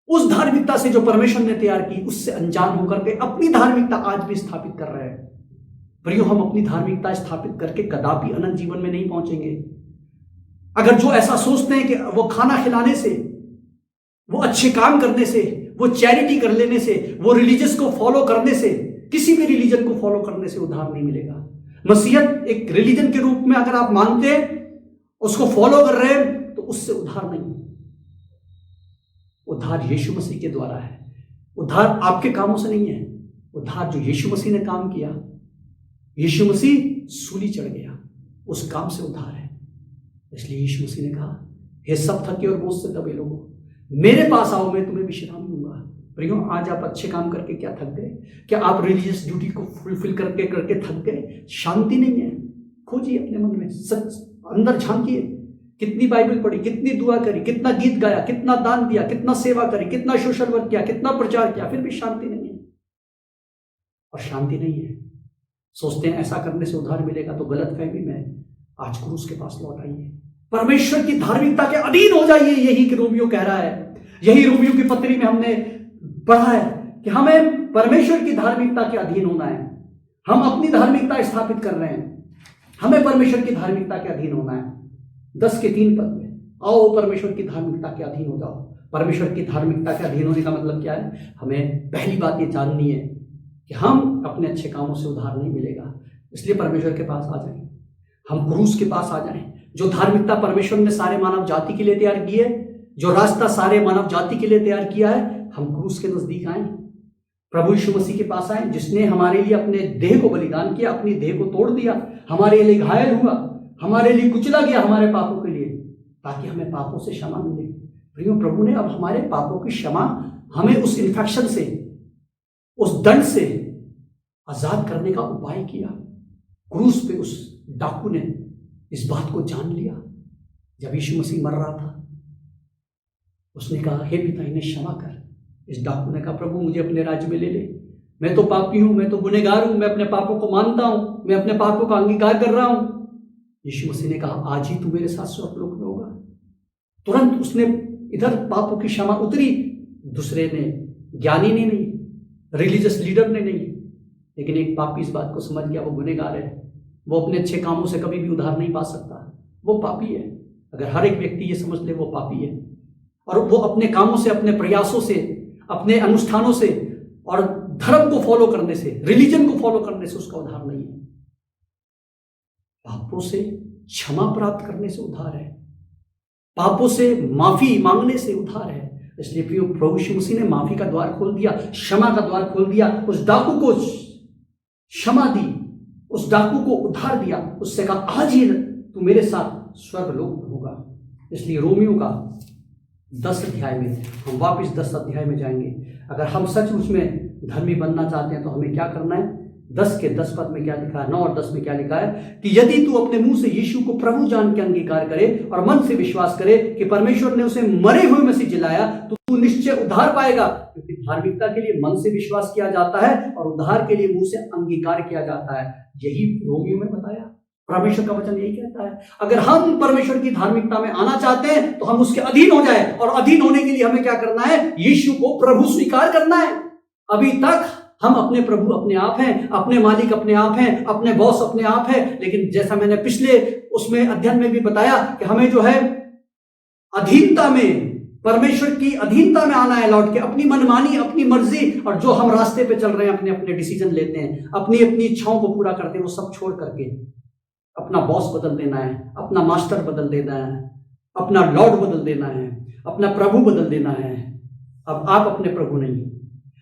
उस धार्मिकता से जो परमेश्वर ने तैयार की उससे अनजान होकर के अपनी धार्मिकता आज भी स्थापित कर रहे हैं। प्रियो, हम अपनी धार्मिकता स्थापित करके कदापि अनंत जीवन में नहीं पहुंचेंगे। अगर जो ऐसा सोचते हैं कि वो खाना खिलाने से, वो अच्छे काम करने से, वो चैरिटी कर लेने से, वो रिलीजियस को फॉलो करने से, किसी भी रिलीजन को फॉलो करने से उद्धार नहीं मिलेगा। मसीहत एक रिलीजन के रूप में अगर आप मानते हैं, उसको फॉलो कर रहे हैं, तो उससे उद्धार नहीं। उद्धार यीशु मसीह के द्वारा है। उद्धार आपके कामों से नहीं है। उद्धार जो यीशु मसीह ने काम किया, यीशु मसीह सूली चढ़ गया, उस काम से उद्धार है। इसलिए यीशु मसीह ने कहा, हे सब थके और बोझ से दबे लोगों, मेरे पास आओ, मैं तुम्हें विश्राम दूंगा। प्रियो, आज आप अच्छे काम करके क्या थक गए? क्या आप रिलीजियस ड्यूटी को फुलफिल करके थक गए? शांति नहीं है। खोजिए अपने मन में, सच अंदर झांकिए। कितनी बाइबल पढ़ी, कितनी दुआ करी, कितना गीत गाया, कितना दान दिया, कितना सेवा करी, कितना सोशल वर्क किया, कितना प्रचार किया, फिर भी शांति नहीं है। और शांति नहीं है, सोचते हैं ऐसा करने से उद्धार मिलेगा, तो गलत फहमी में आज क्रूस के पास लौट आइए। परमेश्वर की धार्मिकता के अधीन हो जाइए। यही रोमियो कह रहा है, यही रोमियो की पत्री में हमने पढ़ा है कि हमें परमेश्वर की धार्मिकता के अधीन होना है। हम अपनी धार्मिकता स्थापित कर रहे हैं, हमें परमेश्वर की धार्मिकता के अधीन होना है। 10:3 पद में, आओ परमेश्वर की धार्मिकता के अधीन हो जाओ। परमेश्वर की धार्मिकता के अधीन होने का मतलब क्या है? हमें पहली बात ये जाननी है कि हम अपने अच्छे कामों से उद्धार नहीं मिलेगा। इसलिए परमेश्वर के पास आ जाएं, हम क्रूस के पास आ जाएं। जो धार्मिकता परमेश्वर ने सारे मानव जाति के लिए तैयार की है, जो रास्ता सारे मानव जाति के लिए तैयार किया है, हम क्रूस के नजदीक आए, प्रभु यीशु मसीह के पास आए, जिसने हमारे लिए अपने देह को बलिदान किया, अपनी देह को तोड़ दिया, हमारे लिए घायल हुआ, हमारे लिए कुचला गया, हमारे पापों के लिए, ताकि हमें पापों से क्षमा मिले। प्रियो, प्रभु ने अब हमारे पापों की क्षमा, हमें उस इन्फेक्शन से, उस दंड से आजाद करने का उपाय किया। क्रूस पे उस डाकू ने इस बात को जान लिया। जब यीशु मसीह मर रहा था, उसने कहा, हे पिता, इन्हें क्षमा कर। इस डाकू ने कहा, प्रभु मुझे अपने राज्य में ले ले, मैं तो पापी हूं, मैं तो गुनहगार हूं, मैं अपने पापों को मानता हूं, मैं अपने पापों का अंगीकार कर रहा हूं। यीशु मसीह ने कहा, आज ही तू मेरे साथ स्वर्गलोक में होगा। तुरंत उसने इधर पापों की क्षमा उतरी, दूसरे ने, ज्ञानी ने नहीं, रिलीजियस लीडर ने नहीं, लेकिन एक पापी इस बात को समझ गया वो गुनहगार है, वो अपने अच्छे कामों से कभी भी उद्धार नहीं पा सकता, वो पापी है। अगर हर एक व्यक्ति ये समझ ले वो पापी है और वो अपने कामों से, अपने प्रयासों से, अपने अनुष्ठानों से और धर्म को फॉलो करने से, रिलीजन को फॉलो करने से उसका उद्धार नहीं है। पापों से क्षमा प्राप्त करने से उद्धार है, पापों से माफी मांगने से उद्धार है। इसलिए प्रियो, प्रभु यीशु मसीह ने माफी का द्वार खोल दिया, क्षमा का द्वार खोल दिया, उस डाकू को क्षमा दी, उस डाकू को उद्धार दिया, उससे कहा आज ही तू मेरे साथ स्वर्गलोक में होगा। इसलिए रोमियो का 10 अध्याय में, हम वापस 10 अध्याय में जाएंगे। अगर हम सचमुच में धर्मी बनना चाहते हैं तो हमें क्या करना है? 10 के 10 पद में क्या लिखा है, 9 और 10 में क्या लिखा है कि यदि तू अपने मुंह से यीशु को प्रभु जान के अंगीकार करे और मन से विश्वास करे कि परमेश्वर ने उसे मरे हुए में से जिलाया तो तू निश्चय उद्धार पाएगा। क्योंकि धार्मिकता के लिए मन से विश्वास किया जाता है और उद्धार के लिए मुंह से अंगीकार किया जाता है। यही रोमियो में बताया, परमेश्वर का वचन यही कहता है। अगर हम परमेश्वर की धार्मिकता में आना चाहते हैं तो हम उसके अधीन हो जाए, और अधीन होने के लिए हमें क्या करना है? यीशु को प्रभु स्वीकार करना है। अभी तक हम अपने प्रभु अपने आप हैं, अपने मालिक अपने आप हैं, अपने बॉस अपने आप हैं, लेकिन जैसा मैंने पिछले उसमें अध्ययन में भी बताया कि हमें जो है अधीनता में, परमेश्वर की अधीनता में आना है, लौट के अपनी मनमानी, अपनी मर्जी और जो हम रास्ते पे चल रहे हैं, अपने अपने डिसीजन लेते हैं, अपनी अपनी इच्छाओं को पूरा करते हैं, वो सब छोड़ करके अपना बॉस बदल देना है, अपना मास्टर बदल देना है, अपना लॉर्ड बदल देना है, अपना प्रभु बदल देना है। अब आप अपने प्रभु नहीं,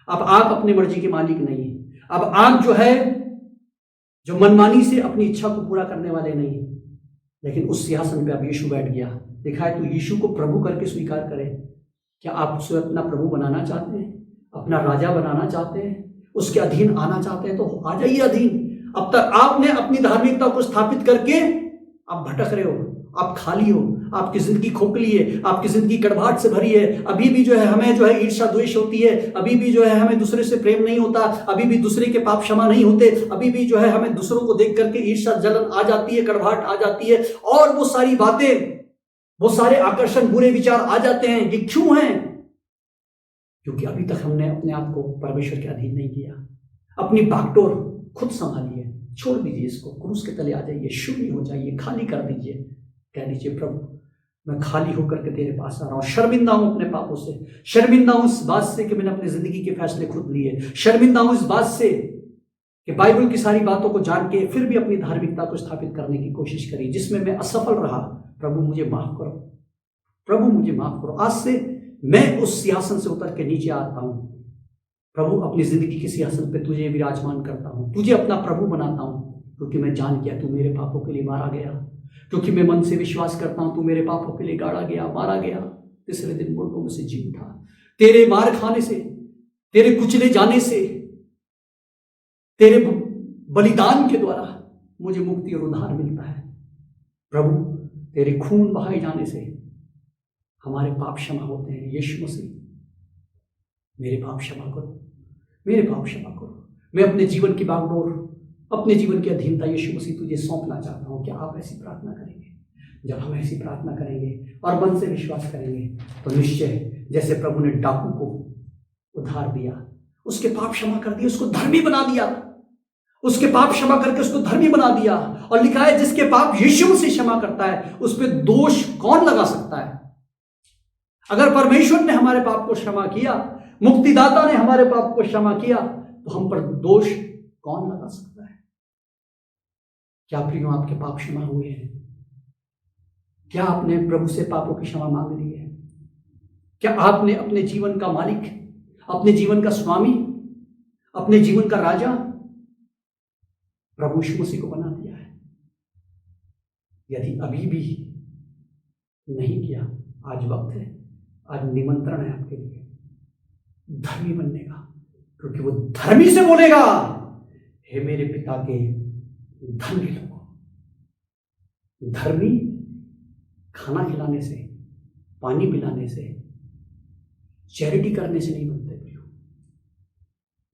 अब आप अपने मर्जी के मालिक नहीं, अब आप जो है जो मनमानी से अपनी इच्छा को पूरा करने वाले नहीं, लेकिन उस सिंहासन पे अब यीशु बैठ गया। देखा है, तो यीशु को प्रभु करके स्वीकार करें। क्या आप उसे अपना प्रभु बनाना चाहते हैं, अपना राजा बनाना चाहते हैं, उसके अधीन आना चाहते हैं तो आ जाइए अधीन। अब तक आपने अपनी धार्मिकता को स्थापित करके आप भटक रहे हो, आप खाली हो, आपकी जिंदगी खोखली है, आपकी जिंदगी कड़वाहट से भरी है। अभी भी जो है हमें जो है ईर्ष्या द्वेष होती है, अभी भी जो है हमें दूसरे से प्रेम नहीं होता, अभी भी दूसरे के पाप क्षमा नहीं होते, अभी भी जो है हमें दूसरों को देख करके ईर्ष्या जलन आ जाती है, कड़वाहट आ जाती है, और वो सारी बातें, वो सारे आकर्षण, बुरे विचार आ जाते हैं। ये क्यों है? क्योंकि अभी तक हमने अपने आप को परमेश्वर के अधीन नहीं किया। अपनी बागडोर खुद संभालिए, छोड़ दीजिए इसको, क्रूस के तले आ जाइए, शून्य हो जाइए, खाली कर दीजिए। कह दीजिए, प्रभु मैं खाली होकर के तेरे पास आ रहा हूँ, शर्मिंदा हूं अपने पापों से, शर्मिंदा हूं इस बात से कि मैंने अपनी जिंदगी के फैसले खुद लिए, शर्मिंदा हूं इस बात से कि बाइबल की सारी बातों को जान के फिर भी अपनी धार्मिकता को स्थापित करने की कोशिश करी, जिसमें मैं असफल रहा। प्रभु मुझे माफ करो, प्रभु मुझे माफ करो। आज से मैं उस सिंहासन से उतर के नीचे आता हूं। प्रभु अपनी जिंदगी के सिंहासन पे तुझे विराजमान करता हूं, तुझे अपना प्रभु बनाता हूं, क्योंकि मैं जान गया तू मेरे पापों के लिए मारा गया, क्योंकि मैं मन से विश्वास करता हूं तू मेरे पापों के लिए गाड़ा गया, मारा गया, तीसरे दिन मुर्दों में से जी उठा। तेरे मार खाने से, तेरे कुचले जाने से, तेरे बलिदान के द्वारा मुझे मुक्ति और उद्धार मिलता है। प्रभु तेरे खून बहाए जाने से हमारे पाप क्षमा होते हैं। यीशु मसीह मेरे पाप क्षमा करो, मेरे पाप क्षमा करो। मैं अपने जीवन की बागडोर, अपने जीवन की अधीनता यीशु मसीह तुझे सौंपना चाहता हूँ। क्या आप ऐसी प्रार्थना करेंगे? जब हम ऐसी प्रार्थना करेंगे और मन से विश्वास करेंगे तो निश्चय जैसे प्रभु ने डाकू को उद्धार दिया, उसके पाप क्षमा कर दिए, उसको धर्मी बना दिया, उसके पाप क्षमा करके उसको धर्मी बना दिया। और लिखा है जिसके पाप यीशु मसीह क्षमा करता है उस पर दोष कौन लगा सकता है? अगर परमेश्वर ने हमारे पाप को क्षमा किया, मुक्तिदाता ने हमारे पाप को क्षमा किया, तो हम पर दोष कौन लगा सकता है? क्या प्रियो आपके पाप क्षमा हुए हैं? क्या आपने प्रभु से पापों की क्षमा मांग ली है? क्या आपने अपने जीवन का मालिक, अपने जीवन का स्वामी, अपने जीवन का राजा प्रभु यीशु मसीह को बना दिया है? यदि अभी भी नहीं किया, आज वक्त है, आज निमंत्रण है आपके लिए धर्मी बनने का, क्योंकि वो धर्मी से बोलेगा, हे मेरे पिता के धन्य लोगों। धर्मी खाना खिलाने से, पानी पिलाने से, चैरिटी करने से नहीं बनते प्रियो।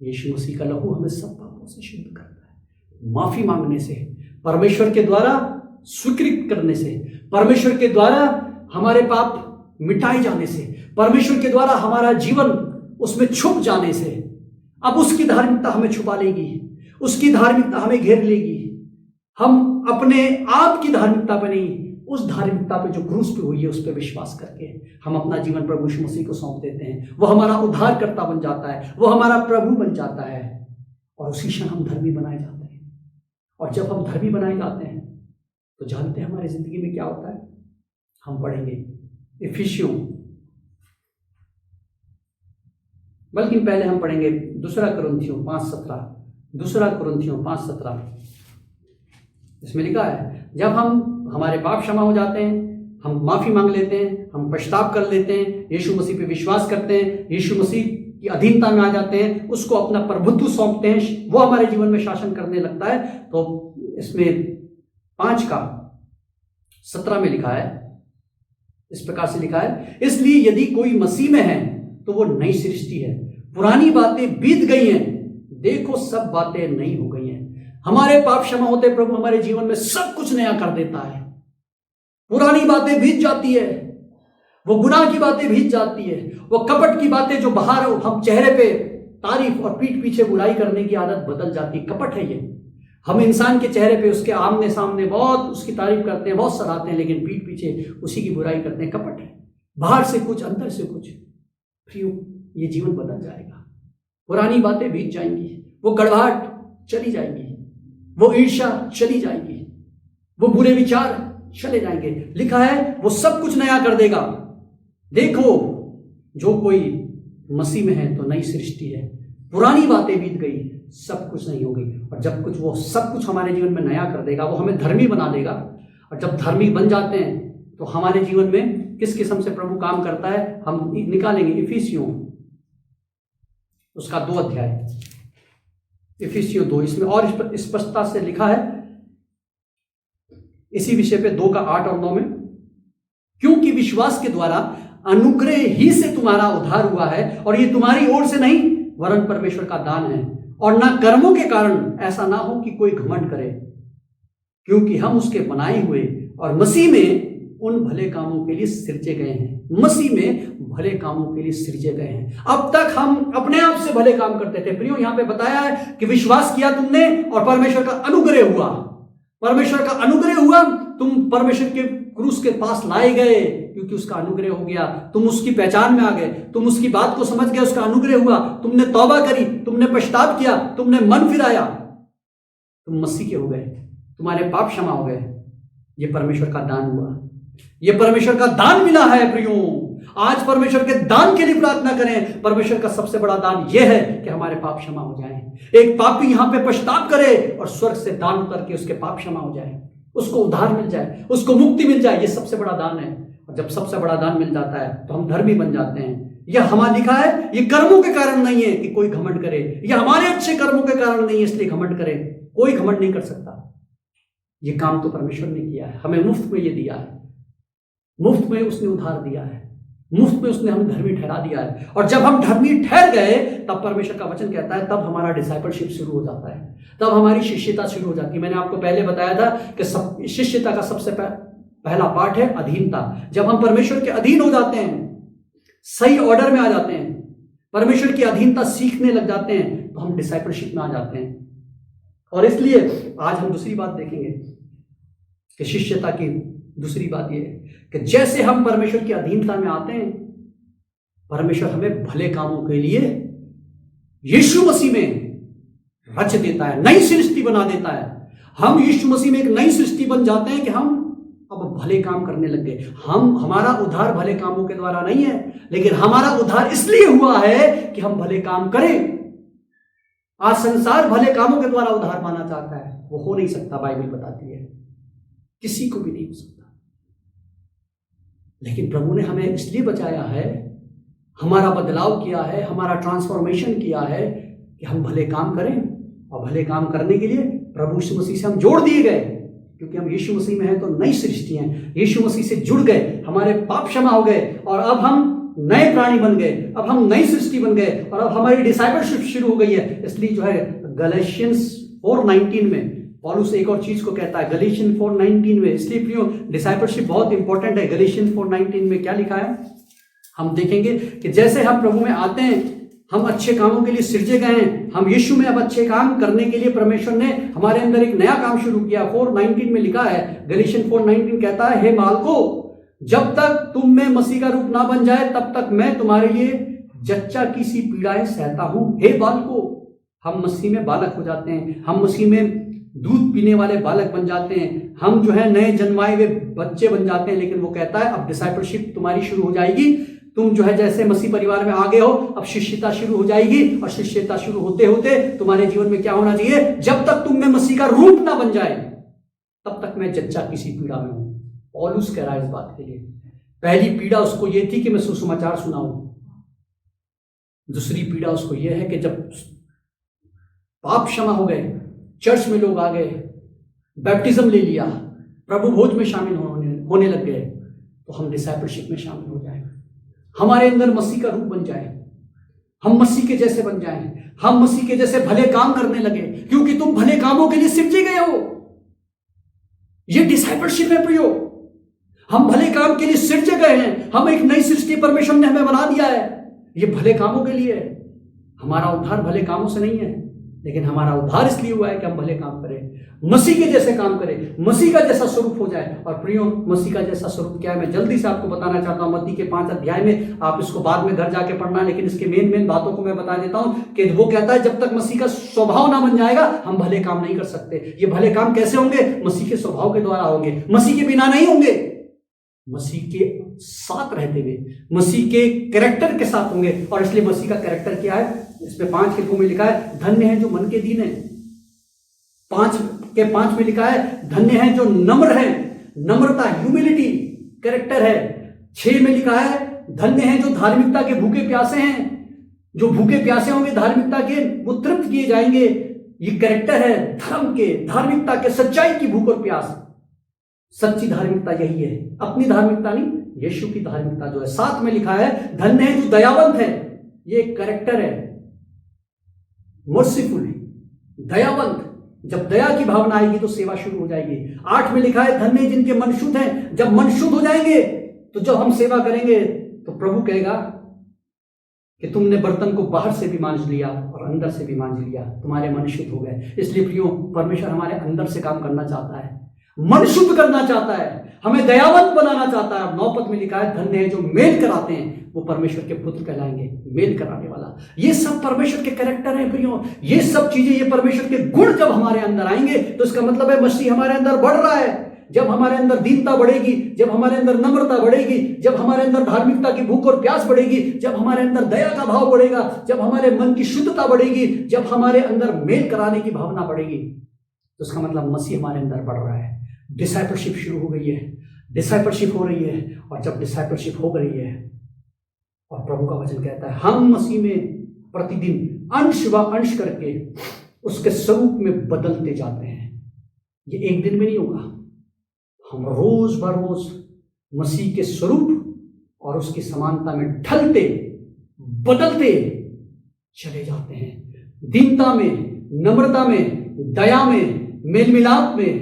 यीशु मसीह का लहू हमें सब पापों से शुद्ध करता है। माफी मांगने से, परमेश्वर के द्वारा स्वीकृत करने से, परमेश्वर के द्वारा हमारे पाप मिटाए जाने से, परमेश्वर के द्वारा हमारा जीवन उसमें छुप जाने से अब उसकी धार्मिकता हमें छुपा लेगी, उसकी धार्मिकता हमें घेर लेगी। हम अपने आप की धार्मिकता पर नहीं, उस धार्मिकता पे जो क्रूस पे हुई है उस पे विश्वास करके हम अपना जीवन प्रभु यीशु मसीह को सौंप देते हैं। वो हमारा उद्धारकर्ता बन जाता है, वो हमारा प्रभु बन जाता है और उसी क्षण हम धर्मी बनाए जाते हैं। और जब हम धर्मी बनाए जाते हैं तो जानते हैं हमारी जिंदगी में क्या होता है। हम पढ़ेंगे इफिसियों, बल्कि पहले हम पढ़ेंगे 2 कुरिन्थियों 5:17। इसमें लिखा है, जब हम हमारे पाप क्षमा हो जाते हैं, हम माफी मांग लेते हैं, हम पश्चाताप कर लेते हैं, यीशु मसीह पे विश्वास करते हैं, यीशु मसीह की अधीनता में आ जाते हैं, उसको अपना प्रभुत्व सौंपते हैं, वो हमारे जीवन में शासन करने लगता है। तो इसमें 5:17 में लिखा है, इस प्रकार से लिखा है, इसलिए यदि कोई मसीह में है तो वो नई सृष्टि है, पुरानी बातें बीत गई हैं, देखो सब बातें नई हो गई हैं। हमारे पाप क्षमा होते प्रभु हमारे जीवन में सब कुछ नया कर देता है। पुरानी बातें बीत जाती है, वो गुनाह की बातें बीत जाती है, वो कपट की बातें जो बाहर हम चेहरे पे तारीफ और पीठ पीछे बुराई करने की आदत बदल जाती है। कपट है ये। हम इंसान के चेहरे पे उसके आमने सामने बहुत उसकी तारीफ करते हैं, बहुत सराहते हैं, लेकिन पीठ पीछे उसी की बुराई करते हैं। कपट है, बाहर से कुछ अंदर से कुछ। प्रियो, ये जीवन बदल जाएगा, पुरानी बातें बीत जाएंगी, वो गड़बड़ाहट चली जाएगी, वो ईर्ष्या चली जाएगी, वो बुरे विचार चले जाएंगे। लिखा है वो सब कुछ नया कर देगा। देखो जो कोई मसीह में है तो नई सृष्टि है, पुरानी बातें बीत गई, सब कुछ नहीं हो गई। और जब कुछ वो सब कुछ हमारे जीवन में नया कर देगा, वो हमें धर्मी बना देगा। और जब धर्मी बन जाते हैं तो हमारे जीवन में किस किस्म से प्रभु काम करता है हम निकालेंगे। इफिसियों उसका 2 अध्याय, इफिसियों 2, इसमें और स्पष्टता से लिखा है इसी विषय पे 2:8 और 9 में, क्योंकि विश्वास के द्वारा अनुग्रह ही से तुम्हारा उद्धार हुआ है, और ये तुम्हारी ओर से नहीं वरन परमेश्वर का दान है, और ना कर्मों के कारण, ऐसा ना हो कि कोई घमंड करे, क्योंकि हम उसके बनाए हुए और मसीह में उन भले कामों के लिए सृजे गए हैं। मसीह में भले कामों के लिए सृजे गए हैं। अब तक हम अपने आप से भले काम करते थे। प्रियो, यहां पे बताया है कि विश्वास किया तुमने और परमेश्वर का अनुग्रह हुआ। परमेश्वर का अनुग्रह हुआ, तुम परमेश्वर के क्रूस के पास लाए गए क्योंकि उसका अनुग्रह हो गया। तुम उसकी पहचान में आ गए, तुम उसकी बात को समझ गए, उसका अनुग्रह हुआ, तुमने तौबा करी, तुमने पश्चाताप किया, तुमने मन फिराया, तुम मसीह के हो गए, तुम्हारे पाप क्षमा हो गए। ये परमेश्वर का दान हुआ, ये परमेश्वर का दान मिला है। प्रियो, आज परमेश्वर के दान के लिए प्रार्थना करें। परमेश्वर का सबसे बड़ा दान यह है कि हमारे पाप क्षमा हो जाएं। एक पापी यहां पे पश्चाताप करे और स्वर्ग से दान उतर के उसके पाप क्षमा हो जाए, उसको उद्धार मिल जाए, उसको मुक्ति मिल जाए। ये सबसे बड़ा दान है। और जब सबसे बड़ा दान मिल जाता है तो हम धर्मी बन जाते हैं। यह हमारा लिखा है, ये कर्मों के कारण नहीं है कि कोई घमंड करे, यह हमारे अच्छे कर्मों के कारण नहीं है इसलिए घमंड करे। कोई घमंड नहीं कर सकता। ये काम तो परमेश्वर ने किया है, हमें मुफ्त में ये दिया है, मुफ्त में उसने उद्धार दिया है, मुफ्त में उसने हमें धर्मी ठहरा दिया है। और जब हम धर्मी ठहर गए तब परमेश्वर का वचन कहता है, तब हमारा डिसाइपलशिप शुरू हो जाता है, तब हमारी शिष्यता शुरू हो जाती है। मैंने आपको पहले बताया था कि शिष्यता का सबसे पहला पार्ट है अधीनता। जब हम परमेश्वर के अधीन हो जाते हैं, सही ऑर्डर में आ जाते हैं, परमेश्वर की अधीनता सीखने लग जाते हैं, तो हम डिसाइपलशिप में आ जाते हैं। और इसलिए आज हम दूसरी बात देखेंगे कि शिष्यता की दूसरी बात यह है कि जैसे हम परमेश्वर की अधीनता में आते हैं, परमेश्वर हमें भले कामों के लिए यीशु मसीह में रच देता है, नई सृष्टि बना देता है। हम यीशु मसीह में एक नई सृष्टि बन जाते हैं कि हम अब भले काम करने लग गए। हमारा उद्धार भले कामों के द्वारा नहीं है, लेकिन हमारा उद्धार इसलिए हुआ है कि हम भले काम करें। आज संसार भले कामों के द्वारा उद्धार पाना चाहता है, वो हो नहीं सकता। बाइबल बताती है किसी को भी नहीं हो सकता। लेकिन प्रभु ने हमें इसलिए बचाया है, हमारा बदलाव किया है, हमारा ट्रांसफॉर्मेशन किया है कि हम भले काम करें। और भले काम करने के लिए प्रभु यीशु मसीह से हम जोड़ दिए गए, क्योंकि हम यीशु मसीह में हैं तो नई सृष्टि हैं। यीशु मसीह से जुड़ गए, हमारे पाप क्षमा हो गए और अब हम नए प्राणी बन गए, अब हम नई सृष्टि बन गए और अब हमारी डिसाइपलशिप शुरू हो गई है। इसलिए जो है गलातियंस 4:19 में पौलुस एक और चीज को कहता है, गलातियंस 4:19 में। इसलिए प्रियो, डिसाइपलशिप बहुत इंपॉर्टेंट है। गलातियंस 4:19 में क्या लिखा है हम देखेंगे कि जैसे हम प्रभु में आते हैं हम अच्छे कामों के लिए सृजे गए हैं। हम यीशु में अब अच्छे काम करने के लिए परमेश्वर ने हमारे अंदर एक नया काम शुरू किया। 4:19 में लिखा है, गलीशियन 4:19 कहता है, हे बालको, जब तक तुम में मसीह का रूप ना बन जाए तब तक मैं तुम्हारे लिए जच्चा की सी पीड़ाएं सहता हूं। हे बालको, हम मसीह में बालक हो जाते हैं, हम मसीह में दूध पीने वाले बालक बन जाते हैं, हम जो है नए जन्माए हुए बच्चे बन जाते हैं। लेकिन वो कहता है अब डिसाइपलशिप तुम्हारी शुरू हो जाएगी। तुम जो है जैसे मसीह परिवार में आगे हो, अब शिष्यता शुरू हो जाएगी, और शिष्यता शुरू होते होते तुम्हारे जीवन में क्या होना चाहिए? जब तक तुम में मसीह का रूप ना बन जाए तब तक मैं जच्चा किसी पीड़ा में हूं। पौलुस कह रहा है इस बात के लिए। पहली पीड़ा उसको ये थी कि मैं सुसमाचार सुनाऊं। दूसरी पीड़ा उसको यह है कि जब पाप क्षमा हो गए, चर्च में लोग आ गए, बैप्टिज्म ले लिया, प्रभु भोज में शामिल होने लग गए, तो हम डिसाइपलशिप में शामिल हो जाए, हमारे अंदर मसीह का रूप बन जाए, हम मसीह के जैसे बन जाएं, हम मसीह के जैसे भले काम करने लगे, क्योंकि तुम भले कामों के लिए सृजे गए हो। ये डिसाइपलशिप है प्रियो। हम भले काम के लिए सृजे गए हैं, हम एक नई सृष्टि परमेश्वर ने हमें बना दिया है। ये भले कामों के लिए है। हमारा उद्धार भले कामों से नहीं है, लेकिन हमारा उद्धार इसलिए हुआ है कि हम भले काम करें, मसीह के जैसे काम करें, मसीह का जैसा स्वरूप हो जाए। और प्रियो, मसीह का जैसा स्वरूप क्या है मैं जल्दी से आपको बताना चाहता हूं। मत्ती के 5 अध्याय में, आप इसको बाद में घर जाके पढ़ना, लेकिन इसके मेन बातों को मैं बता देता हूं कि वो कहता है जब तक मसीह का स्वभाव ना बन जाएगा हम भले काम नहीं कर सकते। ये भले काम कैसे होंगे? मसीह के स्वभाव के द्वारा होंगे, मसीह के बिना नहीं होंगे। मसीह के साथ रहते हुए, मसीह के कैरेक्टर के साथ होंगे। और इसलिए मसीह का कैरेक्टर क्या है? इसमें 5 के 2 में लिखा है, धन्य है जो मन के दीन है। 5 के 5 में लिखा है, धन्य है जो नम्र है। नम्रता, ह्यूमिलिटी कैरेक्टर है। 6 में लिखा है, धन्य है जो धार्मिकता के भूखे प्यासे हैं। जो भूखे प्यासे होंगे धार्मिकता के, वो तृप्त किए जाएंगे। ये कैरेक्टर है धर्म के, धार्मिकता के, सच्चाई की भूख और प्यास। सच्ची धार्मिकता यही है, अपनी धार्मिकता नहीं, यीशु की धार्मिकता जो है। 7 में लिखा है, धन्य है जो दयावंत है। ये एक कैरेक्टर है, मर्सीफुल, दयावंत। जब दया की भावना आएगी तो सेवा शुरू हो जाएगी। 8 में लिखा है, धन्य जिनके मन शुद्ध हैं। जब मन शुद्ध हो जाएंगे तो जब हम सेवा करेंगे तो प्रभु कहेगा कि तुमने बर्तन को बाहर से भी मांज लिया और अंदर से भी मांज लिया, तुम्हारे मन शुद्ध हो गए। इसलिए प्रियो, परमेश्वर हमारे अंदर से काम करना चाहता है, मन शुद्ध करना चाहता है, हमें दयावंत बनाना चाहता है। 9 पद में लिखा है, धन्य है जो मेल कराते हैं, वो परमेश्वर के पुत्र कहलाएंगे। मेल कराने वाला, ये सब परमेश्वर के कैरेक्टर हैं प्रियो। ये सब चीजें, ये परमेश्वर के गुण जब हमारे अंदर आएंगे तो इसका मतलब है मसीह हमारे अंदर बढ़ रहा है। जब हमारे अंदर दीनता बढ़ेगी, जब हमारे अंदर नम्रता बढ़ेगी, जब हमारे अंदर धार्मिकता की भूख और प्यास बढ़ेगी, जब हमारे अंदर दया का भाव बढ़ेगा, जब हमारे मन की शुद्धता बढ़ेगी, जब हमारे अंदर मेल कराने की भावना बढ़ेगी, तो इसका मतलब मसीह हमारे अंदर बढ़ रहा है। डिसाइपलशिप शुरू हो गई है, डिसाइपलशिप हो रही है। और जब डिसाइपलशिप हो गई है, और प्रभु का वचन कहता है हम मसीह में प्रतिदिन अंश व अंश करके उसके स्वरूप में बदलते जाते हैं। ये एक दिन में नहीं होगा, हम रोज बरोज मसीह के स्वरूप और उसकी समानता में ढलते, बदलते चले जाते हैं। दीनता में, नम्रता में, दया में, मेल मिलाप में,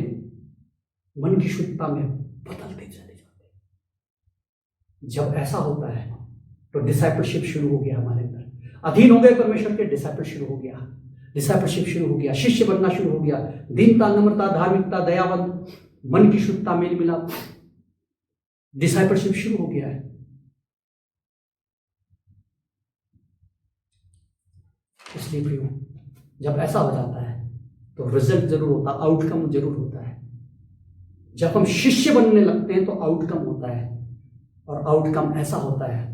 मन की शुद्धता में बदलते चले जाते हैं। जब ऐसा होता है तो डिसाइपलशिप शुरू हो गया हमारे अंदर। अधीन हो गए परमेश्वर के, डिसाइपल शुरू हो गया, डिसाइपलशिप शुरू हो गया, शिष्य बनना शुरू हो गया। दीनता, नम्रता, धार्मिकता, दयावंत, मन की शुद्धता, मेल मिलाप, डिसाइपलशिप शुरू हो गया है। इसलिए प्रियो, जब ऐसा हो जाता है तो रिजल्ट जरूर होता, आउटकम जरूर होता है। जब हम शिष्य बनने लगते हैं तो आउटकम होता है, और आउटकम ऐसा होता है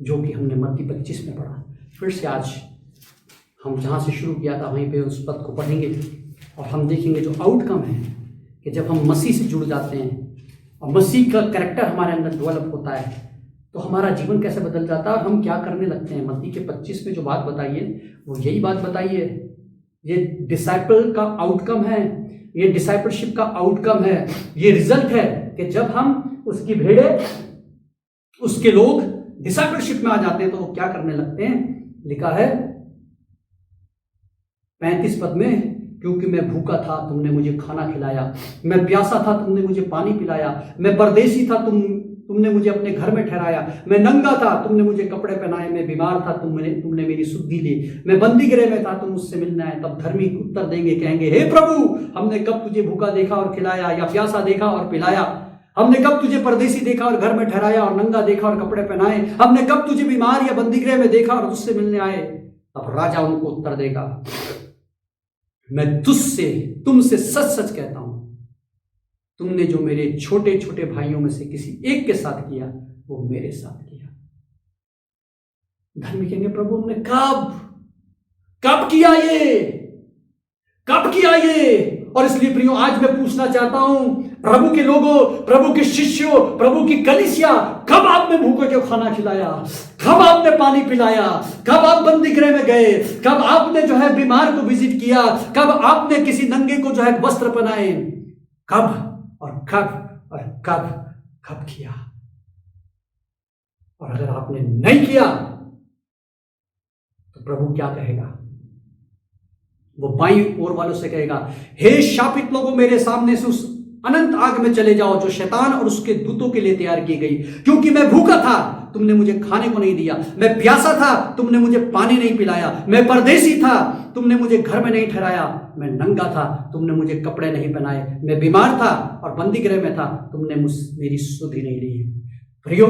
जो कि हमने मत्ती 25 में पढ़ा। फिर से आज हम जहां से शुरू किया था वहीं पे उस पद को पढ़ेंगे और हम देखेंगे जो आउटकम है कि जब हम मसीह से जुड़ जाते हैं और मसीह का कैरेक्टर हमारे अंदर डेवलप होता है तो हमारा जीवन कैसे बदल जाता है और हम क्या करने लगते हैं। मत्ती के 25 में जो बात बताई है वो यही बात बताई है। ये डिसाइपल का आउटकम है, ये डिसाइपलशिप का आउटकम है, ये रिजल्ट है कि जब हम उसकी भेड़े, उसके लोग डिसाइपलशिप में आ जाते हैं तो वो क्या करने लगते हैं। लिखा है 35 पद में, क्योंकि मैं भूखा था तुमने मुझे खाना खिलाया, मैं प्यासा था तुमने मुझे पानी पिलाया, मैं परदेसी था तुम तुमने मुझे अपने घर में ठहराया। मैं नंगा था, तुमने मुझे कपड़े पहनाए। मैं बीमार था, तुमने मेरी सुधि ली। मैं बंदी गृह में था, तुम मुझसे मिलने आए। तब धर्मी उत्तर देंगे, कहेंगे, हे प्रभु, हमने कब तुझे भूखा देखा और खिलाया, या प्यासा देखा और पिलाया? हमने कब तुझे परदेसी देखा और घर में ठहराया, और नंगा देखा और कपड़े पहनाए? हमने कब तुझे बीमार या बंदी गृह में देखा और तुझसे मिलने आए? तब राजा उनको उत्तर देगा, मैं तुमसे सच सच कहता हूं, तुमने जो मेरे छोटे छोटे भाइयों में से किसी एक के साथ किया, वो मेरे साथ किया। धर्मी कहेंगे, प्रभु हमने कब किया ये? और इसलिए प्रियो, आज मैं पूछना चाहता हूं, प्रभु के लोगों, प्रभु के शिष्यों, प्रभु की कलीसिया, कब आपने भूखे को खाना खिलाया? कब आपने पानी पिलाया? कब आप बंदी गृह में गए? कब आपने जो है बीमार को विजिट किया? कब आपने किसी नंगे को जो है वस्त्र पहनाए? कब किया? और अगर आपने नहीं किया तो प्रभु क्या कहेगा? वो बाईं ओर वालों से कहेगा, हे शापित लोगों, मेरे सामने से उस अनंत आग में चले जाओ जो शैतान और उसके दूतों के लिए तैयार की गई। क्योंकि मैं भूखा था, तुमने मुझे खाने को नहीं दिया। मैं प्यासा था, तुमने मुझे पानी नहीं पिलाया। मैं परदेसी था, तुमने मुझे घर में नहीं ठहराया। मैं नंगा था, तुमने मुझे कपड़े नहीं पहनाए। मैं बीमार था और बंदी गृह में था, तुमने मेरी सुधि नहीं ली। प्रियो,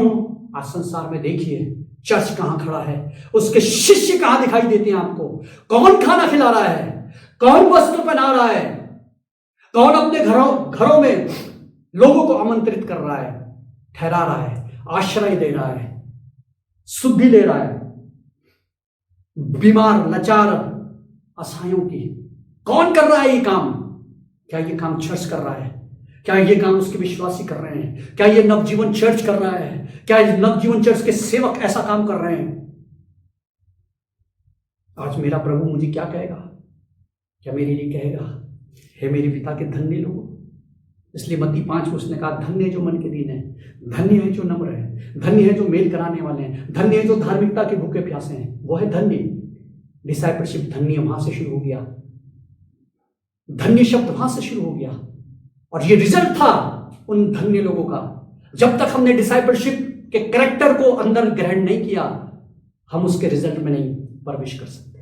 आज संसार में देखिए, चर्च कहां खड़ा है, उसके शिष्य कहां दिखाई देते हैं आपको? कौन खाना खिला रहा है? कौन वस्त्र पहना रहा है? कौन अपने घरों में लोगों को आमंत्रित कर रहा है, ठहरा रहा है, आश्रय दे रहा है, सुधि ले रहा है? बीमार, लाचार, असहायों की कौन कर रहा है ये काम? क्या ये काम चर्च कर रहा है? क्या ये काम उसके विश्वासी कर रहे हैं? क्या ये नवजीवन चर्च कर रहा है? क्या नवजीवन चर्च के सेवक ऐसा काम कर रहे हैं? आज मेरा प्रभु मुझे क्या कहेगा? क्या मेरे लिए कहेगा, हे मेरे पिता के धन्य लोगों? इसलिए मत्ती 5 में उसने कहा, धन्य है जो मन के दीन है, धन्य है जो नम्र है, धन्य है जो मेल कराने वाले हैं, धन्य है जो धार्मिकता के भूखे प्यासे हैं। वो है धन्य। डिसाइपलशिप धन्य वहां से शुरू हो गया, धन्य शब्द वहां से शुरू हो गया। और ये रिजल्ट था उन धन्य लोगों का। जब तक हमने डिसाइपलशिप के कैरेक्टर को अंदर ग्रहण नहीं किया, हम उसके रिजल्ट में नहीं प्रवेश कर सकते।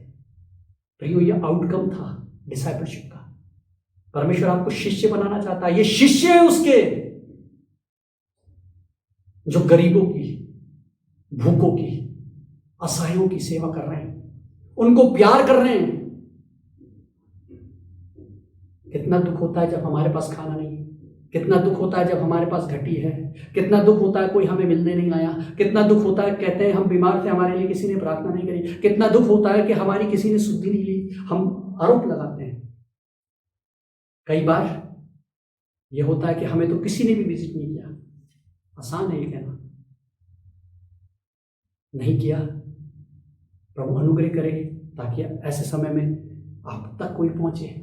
प्रियो, ये आउटकम था डिसाइपलशिप का। परमेश्वर आपको शिष्य बनाना चाहता है। ये शिष्य है उसके, जो गरीबों की, भूखों की, असहायों की सेवा कर रहे हैं, उनको प्यार कर रहे हैं। कितना दुख होता है जब हमारे पास खाना नहीं है, कितना दुख होता है जब हमारे पास घटी है, कितना दुख होता है कोई हमें मिलने नहीं आया, कितना दुख होता है कहते हैं हम बीमार थे, हमारे लिए किसी ने प्रार्थना नहीं करी, कितना दुख होता है कि हमारी किसी ने सुधि नहीं ली। हम आरोप लगाते हैं। कई बार यह होता है कि हमें तो किसी ने भी विजिट नहीं किया। आसान है ये कहना, नहीं किया। प्रभु अनुग्रह करे ताकि ऐसे समय में आप तक कोई पहुंचे।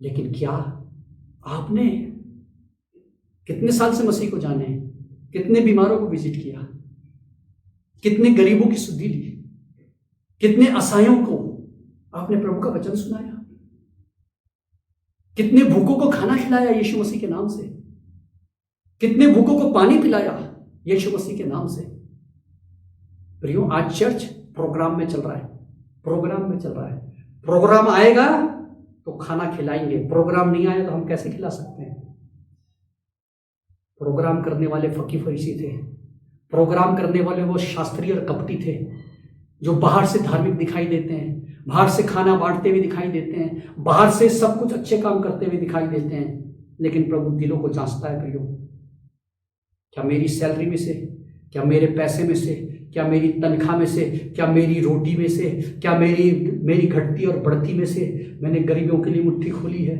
लेकिन क्या आपने कितने साल से मसीह को जाने, कितने बीमारों को विजिट किया, कितने गरीबों की सुधि ली, कितने असहायों को आपने प्रभु का वचन सुनाया, कितने भूखों को खाना खिलाया यीशु मसीह के नाम से, कितने भूखों को पानी पिलाया यीशु मसीह के नाम से। प्रियो, आज चर्च प्रोग्राम में चल रहा है, प्रोग्राम में चल रहा है। प्रोग्राम आएगा तो खाना खिलाएंगे, प्रोग्राम नहीं आया तो हम कैसे खिला सकते हैं? प्रोग्राम करने वाले फकीर फरीसी थे, प्रोग्राम करने वाले वो शास्त्री और कपटी थे, जो बाहर से धार्मिक दिखाई देते हैं, बाहर से खाना बांटते हुए दिखाई देते हैं, बाहर से सब कुछ अच्छे काम करते हुए दिखाई देते हैं। लेकिन प्रभु दिलों को जांचता है। प्रियो, क्या मेरी सैलरी में से, क्या मेरे पैसे में से, क्या मेरी तनख्वाह में से, क्या मेरी रोटी में से, क्या मेरी घटती और बढ़ती में से मैंने गरीबों के लिए मुट्ठी खोली है,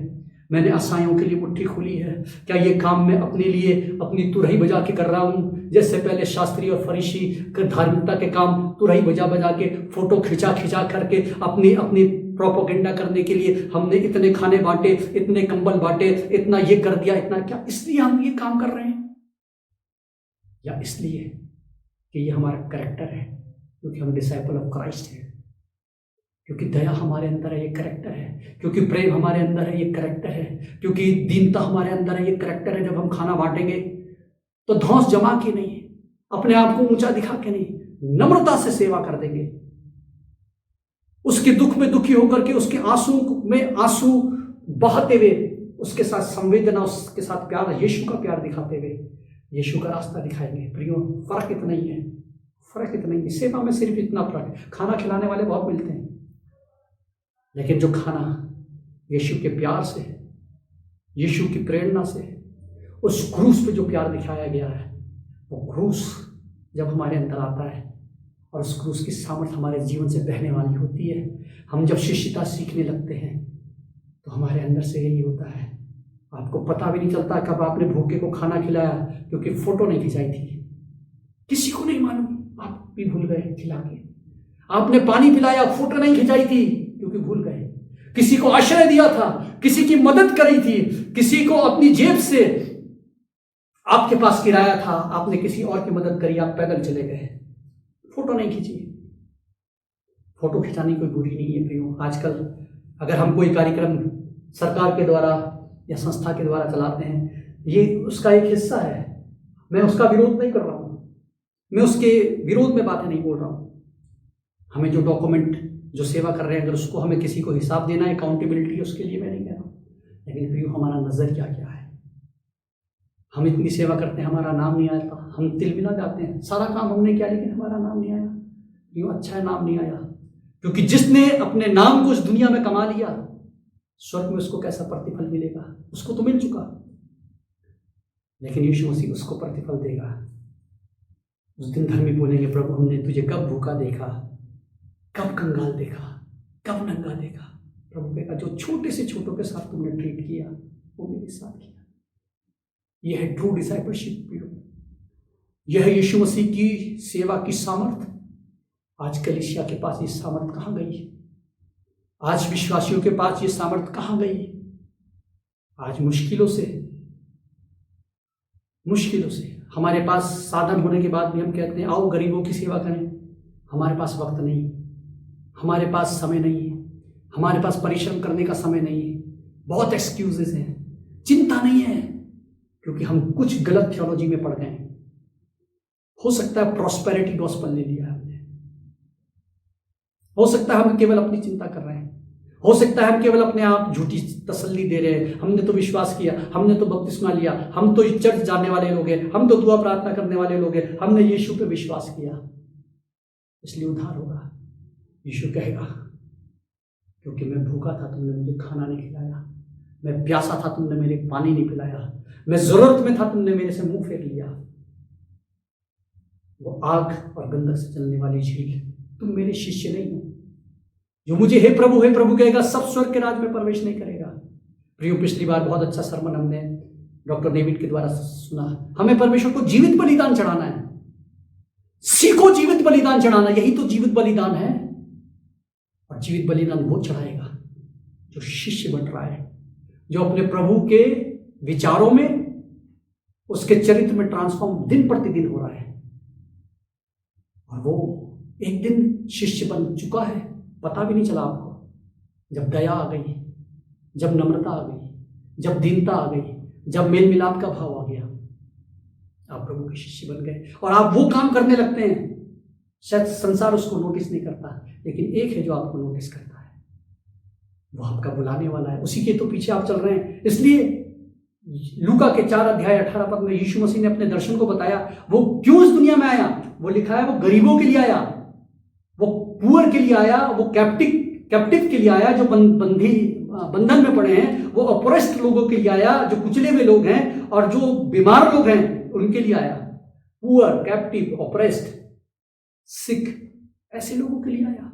मैंने असहायों के लिए मुट्ठी खोली है? क्या ये काम मैं अपने लिए अपनी तुरही बजा के कर रहा हूँ? जैसे पहले शास्त्री और फरीसी धार्मिकता के काम तुरही बजा बजा के, फोटो खिंचा खिंचा करके अपनी प्रोपोगेंडा करने के लिए हमने इतने खाने बांटे, इतने कंबल बांटे, इतना ये कर दिया, इतना। क्या इसलिए हम ये काम कर रहे हैं, या इसलिए कि ये हमारा कैरेक्टर है, क्योंकि हम डिसाइपल ऑफ क्राइस्ट हैं, क्योंकि दया हमारे अंदर है, ये कैरेक्टर है, क्योंकि प्रेम हमारे अंदर है, ये कैरेक्टर है, क्योंकि दीनता हमारे अंदर है, ये कैरेक्टर है। जब हम खाना बांटेंगे तो धौंस जमा के नहीं, अपने आप को ऊंचा दिखा के नहीं, नम्रता से सेवा कर देंगे। उसके दुख में दुखी होकर के उसके आंसू में आंसू बहाते हुए उसके साथ संवेदना, उसके साथ प्यार, यीशु का प्यार दिखाते हुए यीशु का रास्ता दिखाएंगे। प्रियो, फर्क इतना ही है, फर्क इतना ही है। सेवा में सिर्फ इतना फर्क है। खाना खिलाने वाले बहुत मिलते हैं, लेकिन जो खाना यीशु के प्यार से, यीशु की प्रेरणा से, उस क्रूस पे जो प्यार दिखाया गया है, वो क्रूस जब हमारे अंदर आता है और उस क्रूस की सामर्थ हमारे जीवन से बहने वाली होती है, हम जब शिष्यता सीखने लगते हैं तो हमारे अंदर से यही होता है। आपको पता भी नहीं चलता कब आपने भूखे को खाना खिलाया, क्योंकि फोटो नहीं खिंचाई थी, किसी को नहीं मालूम, आप भी भूल गए खिला के। आपने पानी पिलाया, फोटो नहीं खिंचाई थी क्योंकि भूल गए। किसी को आश्रय दिया था, किसी की मदद करी थी, किसी को अपनी जेब से, आपके पास किराया था, आपने किसी और की मदद करी, आप पैदल चले गए, फोटो नहीं खींची। फोटो खिंचानी कोई बुरी नहीं है प्रियो। आजकल अगर हम कोई कार्यक्रम सरकार के द्वारा या संस्था के द्वारा चलाते हैं, ये उसका एक हिस्सा है, मैं उसका विरोध नहीं कर रहा हूँ, मैं उसके विरोध में बातें नहीं बोल रहा हूँ। हमें जो डॉक्यूमेंट, जो सेवा कर रहे हैं, अगर उसको हमें किसी को हिसाब देना है, अकाउंटेबिलिटी, उसके लिए मैं नहीं कह रहा हूँ। लेकिन प्रियो, हमारा नजरिया क्या है? हम इतनी सेवा करते हैं, हमारा नाम नहीं आता, हम तिल मिला जाते हैं, सारा काम हमने किया लेकिन हमारा नाम नहीं आया। प्रियो, अच्छा है नाम नहीं आया, क्योंकि जिसने अपने नाम को इस दुनिया में कमा लिया, स्वर्ग में उसको कैसा प्रतिफल मिलेगा? उसको तो मिल चुका, लेकिन यीशु मसीह उसको प्रतिफल देगा। उस दिन धर्मी बोलेंगे, प्रभु हमने तुझे कब भूखा देखा, कब कंगाल देखा, कब नंगा देखा। प्रभु कहेगा, जो छोटे से छोटों के साथ तुमने ट्रीट किया, वो मेरे साथ किया। यह है ट्रू डिसाइपलशिप प्रियो, यह है यीशु मसीह की सेवा की सामर्थ। आज कलीसिया के पास ये सामर्थ कहाँ गई? आज विश्वासियों के पास ये सामर्थ कहाँ गई? आज मुश्किलों से हमारे पास साधन होने के बाद भी हम कहते हैं आओ गरीबों की सेवा करें। हमारे पास वक्त नहीं, हमारे पास समय नहीं है, हमारे पास परिश्रम करने का समय नहीं है, बहुत एक्सक्यूजेस हैं, चिंता नहीं है, क्योंकि हम कुछ गलत थियोलॉजी में पड़ गए। हो सकता है प्रॉस्पेरिटी गॉस्पेल ले लिया हमने, हो सकता है हम केवल अपनी चिंता कर रहे हैं, हो सकता है हम केवल अपने आप झूठी तसल्ली दे रहे हैं। हमने तो विश्वास किया, हमने तो बपतिस्मा लिया, हम तो चर्च जाने वाले लोग हैं, हम तो दुआ प्रार्थना करने वाले लोग हैं, हमने यीशु पे विश्वास किया, इसलिए उद्धार होगा। यीशु कहेगा, क्योंकि मैं भूखा था तुमने मुझे खाना नहीं खिलाया, मैं प्यासा था तुमने मेरे पानी नहीं पिलाया, मैं जरूरत में था तुमने मेरे से मुंह फेर लिया। वो आग और गंधक से चलने वाली झील, तुम मेरे शिष्य नहीं हो। जो मुझे हे प्रभु कहेगा, सब स्वर्ग के राज में प्रवेश नहीं करेगा। प्रियो, पिछली बार बहुत अच्छा सरमन हमने डॉक्टर डेविड के द्वारा सुना। हमें परमेश्वर को जीवित बलिदान चढ़ाना है। सीखो जीवित बलिदान चढ़ाना, यही तो जीवित बलिदान है। और जीवित बलिदान वो चढ़ाएगा जो शिष्य बन रहा है, जो अपने प्रभु के विचारों में, उसके चरित्र में ट्रांसफॉर्म दिन प्रतिदिन हो रहा है। और वो एक दिन शिष्य बन चुका है, पता भी नहीं चला आपको। जब दया आ गई, जब नम्रता आ गई, जब दीनता आ गई, जब मेल मिलाप का भाव आ गया, आप प्रभु के शिष्य बन गए और आप वो काम करने लगते हैं। शायद संसार उसको नोटिस नहीं करता, लेकिन एक है जो आपको नोटिस करता है, वो आपका बुलाने वाला है, उसी के तो पीछे आप चल रहे हैं। इसलिए लूका के 4:18 पद में यीशु मसीह ने अपने दर्शन को बताया, वो क्यों इस दुनिया में आया। वो लिखा है, वो गरीबों के लिए आया, वो पुअर के लिए आया, वो कैप्टिव के लिए आया, जो बंधन में पड़े हैं, वो ऑप्रेस्ड लोगों के लिए आया, जो कुचले हुए लोग हैं और जो बीमार लोग हैं उनके लिए आया। पुअर, कैप्टिव, ऑप्रेस्ड, सिक, ऐसे लोगों के लिए आया।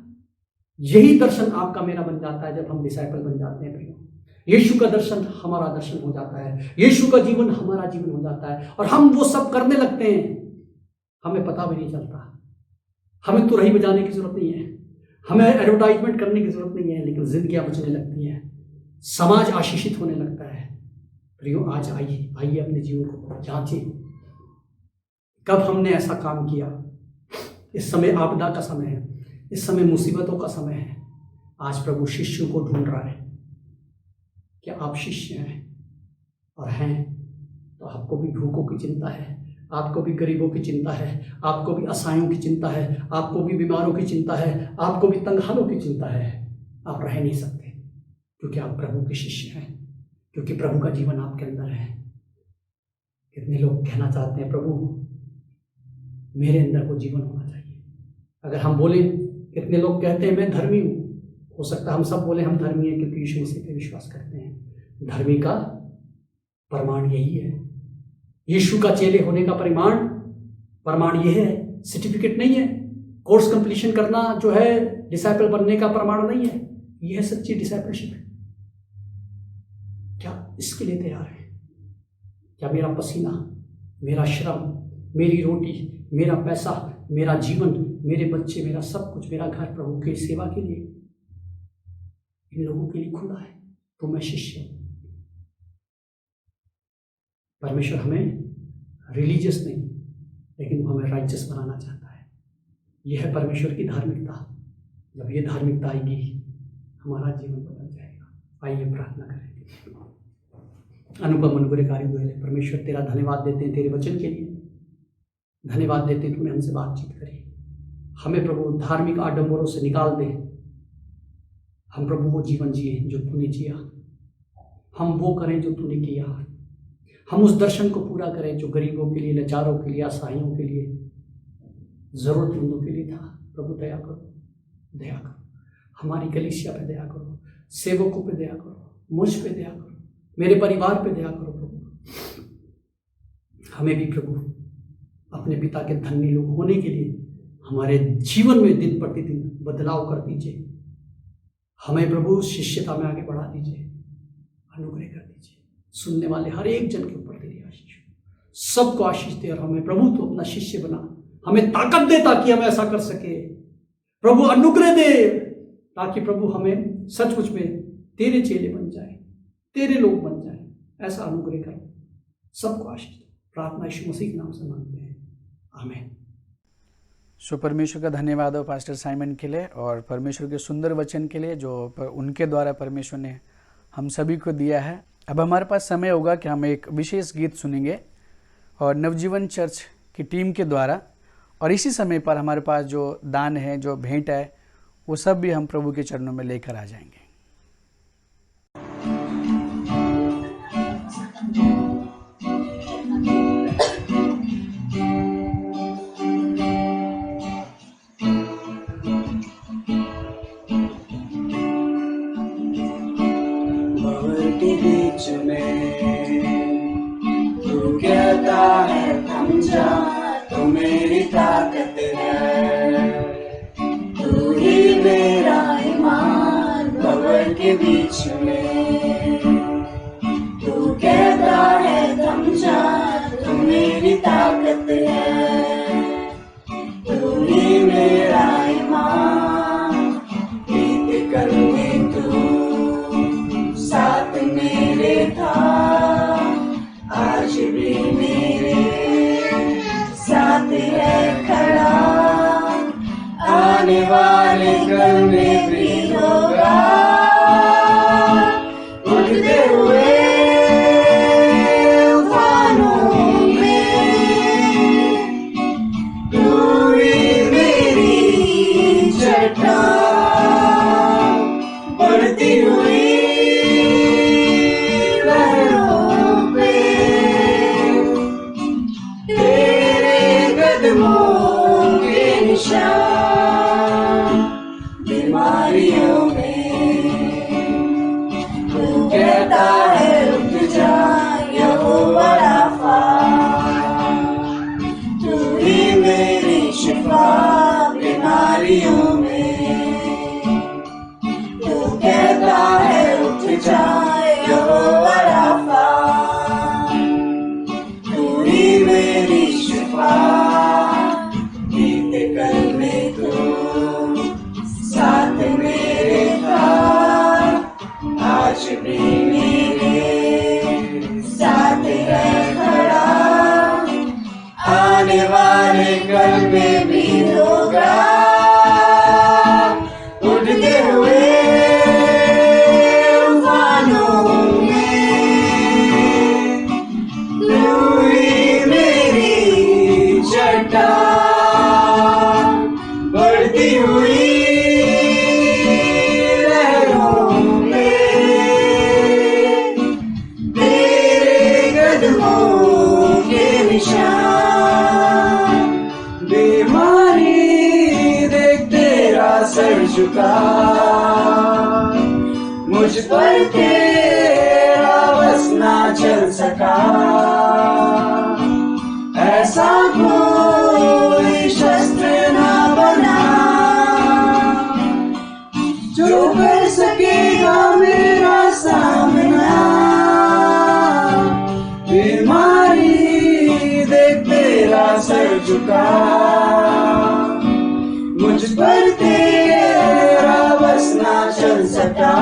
यही दर्शन आपका मेरा बन जाता है जब हम डिसाइपल बन जाते हैं प्रियो। यीशु का दर्शन हमारा दर्शन हो जाता है, यीशु का जीवन हमारा जीवन हो जाता है, और हम वो सब करने लगते हैं, हमें पता भी नहीं चलता। हमें तो रही बजाने की जरूरत नहीं है, हमें एडवर्टाइजमेंट करने की जरूरत नहीं है, लेकिन जिंदगियां बचने लगती हैं, समाज आशीषित होने लगता है। प्रियो, आज आइए अपने जीवन को जांचें, कब हमने ऐसा काम किया। इस समय आपदा का समय है, इस समय मुसीबतों का समय है। आज प्रभु शिष्यों को ढूंढ रहा है। क्या आप शिष्य हैं और हैं तो आपको भी भूखों की चिंता है, आपको भी गरीबों की चिंता है, आपको भी असहायों की चिंता है, आपको भी बीमारों की चिंता है, आपको भी तंगहालों की चिंता है। आप रह नहीं सकते क्योंकि आप प्रभु के शिष्य हैं, क्योंकि प्रभु का जीवन आपके अंदर है। कितने लोग कहना चाहते हैं प्रभु मेरे अंदर वो जीवन होना चाहिए। अगर हम बोले, कितने लोग कहते हैं मैं धर्मी हूँ, हो सकता है हम सब बोले हम धर्मी हैं क्योंकि यीशु मसीह पे विश्वास करते हैं। धर्मी का प्रमाण यही है, यीशु का चेले होने का प्रमाण यह है, सर्टिफिकेट नहीं है। कोर्स कंप्लीशन करना जो है डिसाइपल बनने का प्रमाण नहीं है, यह है सच्ची डिसाइपलशिप है। क्या इसके लिए तैयार है? क्या मेरा पसीना, मेरा श्रम, मेरी रोटी, मेरा पैसा, मेरा जीवन, मेरे बच्चे, मेरा सब कुछ, मेरा घर प्रभु की सेवा के लिए, इन लोगों के लिए खुला है तो मैं शिष्य हूं। परमेश्वर हमें रिलीजियस नहीं लेकिन वो हमें राइचियस बनाना चाहता है। यह है परमेश्वर की धार्मिकता। जब ये धार्मिकता आएगी हमारा जीवन बदल जाएगा। आइए प्रार्थना करें। अनुपम अनुग्रहकारी हुए परमेश्वर तेरा धन्यवाद देते हैं तेरे वचन के लिए, धन्यवाद देते हैं तूने हमसे बातचीत करी। हमें प्रभु धार्मिक आडंबरों से निकाल दे, हम प्रभु वो जीवन जिए जो तूने जिया, हम वो करें जो तूने किया, हम उस दर्शन को पूरा करें जो गरीबों के लिए, लाचारों के लिए, असहायों के लिए, जरूरतमंदों के लिए था। प्रभु दया करो, दया करो, हमारी कलीसिया पे दया करो, सेवकों पे दया करो, मुझ पे दया करो, मेरे परिवार पे दया करो। प्रभु हमें भी प्रभु अपने पिता के धन्य लोग होने के लिए हमारे जीवन में दिन प्रतिदिन बदलाव कर दीजिए। हमें प्रभु शिष्यता में आगे बढ़ा दीजिए, अनुग्रह कर दीजिए। सुनने वाले हर एक जन के ऊपर तेरी आशीष, सबको आशीष दे। और हमें प्रभु तो अपना शिष्य बना, हमें ताकत दे ताकि हम ऐसा कर सके। प्रभु अनुग्रह दे ताकि प्रभु हमें सचमुच में तेरे चेले बन जाए, तेरे लोग बन जाए। ऐसा अनुग्रह कर, सबको आशीष दे। प्रार्थना यीशु मसीह के नाम से मांगते हैं, आमीन। सो परमेश्वर का धन्यवाद हो पास्टर साइमन के लिए और परमेश्वर के सुंदर वचन के लिए जो उनके द्वारा परमेश्वर ने हम सभी को दिया है। अब हमारे पास समय होगा कि हम एक विशेष गीत सुनेंगे और नवजीवन चर्च की टीम के द्वारा, और इसी समय पर हमारे पास जो दान है, जो भेंट है, वो सब भी हम प्रभु के चरणों में लेकर आ जाएंगे। बीच में तू कहता है थम जा, तू मेरी ताकत है, तू ही मेरा ईमान। भंवर के बीच में तू कहता है थम जा, तू मेरी ताकत है, तू ही मेरा ईमान। प्रीत कर में तू साथ मेरे था, आज भी मेरे साथ है खड़ा, आने वाले कल में भी होगा। उड़ते हुए तूफानों में तू ही मेरी चट्टान, बढ़ती हुई बीमारियों में तू कहता है उठ जा, यहोवा राफा, तू ही मेरी शिफा। बीमारियों में तू कहता है उठ जा, यहोवा राफा, तू ही मेरी शिफा। कल में तू साथ मेरे था, आज भी मेरे साथ है खड़ा, आने वाले कल में भी होगा। सर झुका, मुझ पर तेरा बस ना चल सका। ऐसा कोई शस्त्र ना बना जो कर सकेगा मेरा सामना। बीमारी देख तेरा सर झुका, मुझ पर तेरा बस ना चल सका।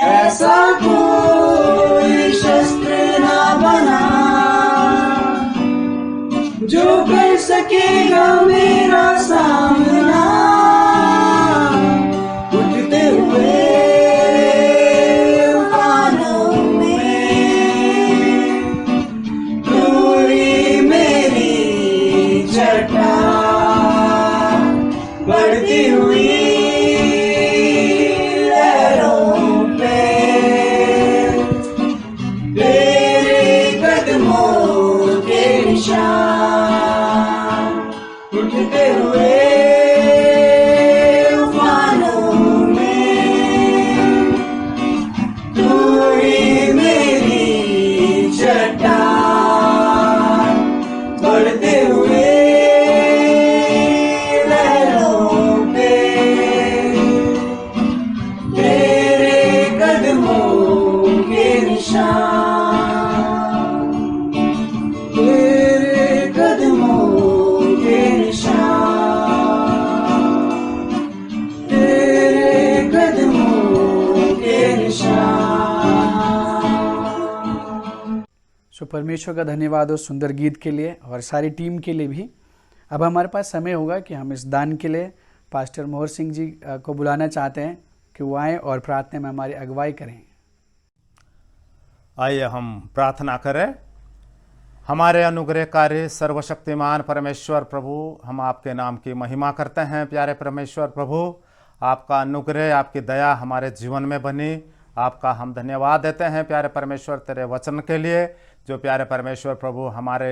ऐसा कोई शस्त्र ना बना जो कर सकेगा मेरा सामना। उठते हुए तूफानों में तू ही मेरी चट्टान, बढ़ती हुई लहरों पे तेरे कदमों के निशान। उठते हुए तूफानों में तू ही मेरी चट्टान, बढ़ते हुए लहरों पे तेरे कदमों के निशान, तेरे कदमों के निशान, तेरे कदमों के निशान। सो परमेश्वर का धन्यवाद हो सुंदर गीत के लिए और सारी टीम के लिए भी। अब हमारे पास समय होगा कि हम इस दान के लिए पास्टर मोहर सिंह जी को बुलाना चाहते हैं कि वो आएँ और प्रार्थना में हमारी अगुवाई करें। आइए हम प्रार्थना करें। हमारे अनुग्रहकारी सर्वशक्तिमान परमेश्वर प्रभु, हम आपके नाम की महिमा करते हैं। प्यारे परमेश्वर प्रभु, आपका अनुग्रह, आपकी दया हमारे जीवन में बनी, आपका हम धन्यवाद देते हैं प्यारे परमेश्वर तेरे वचन के लिए, जो प्यारे परमेश्वर प्रभु हमारे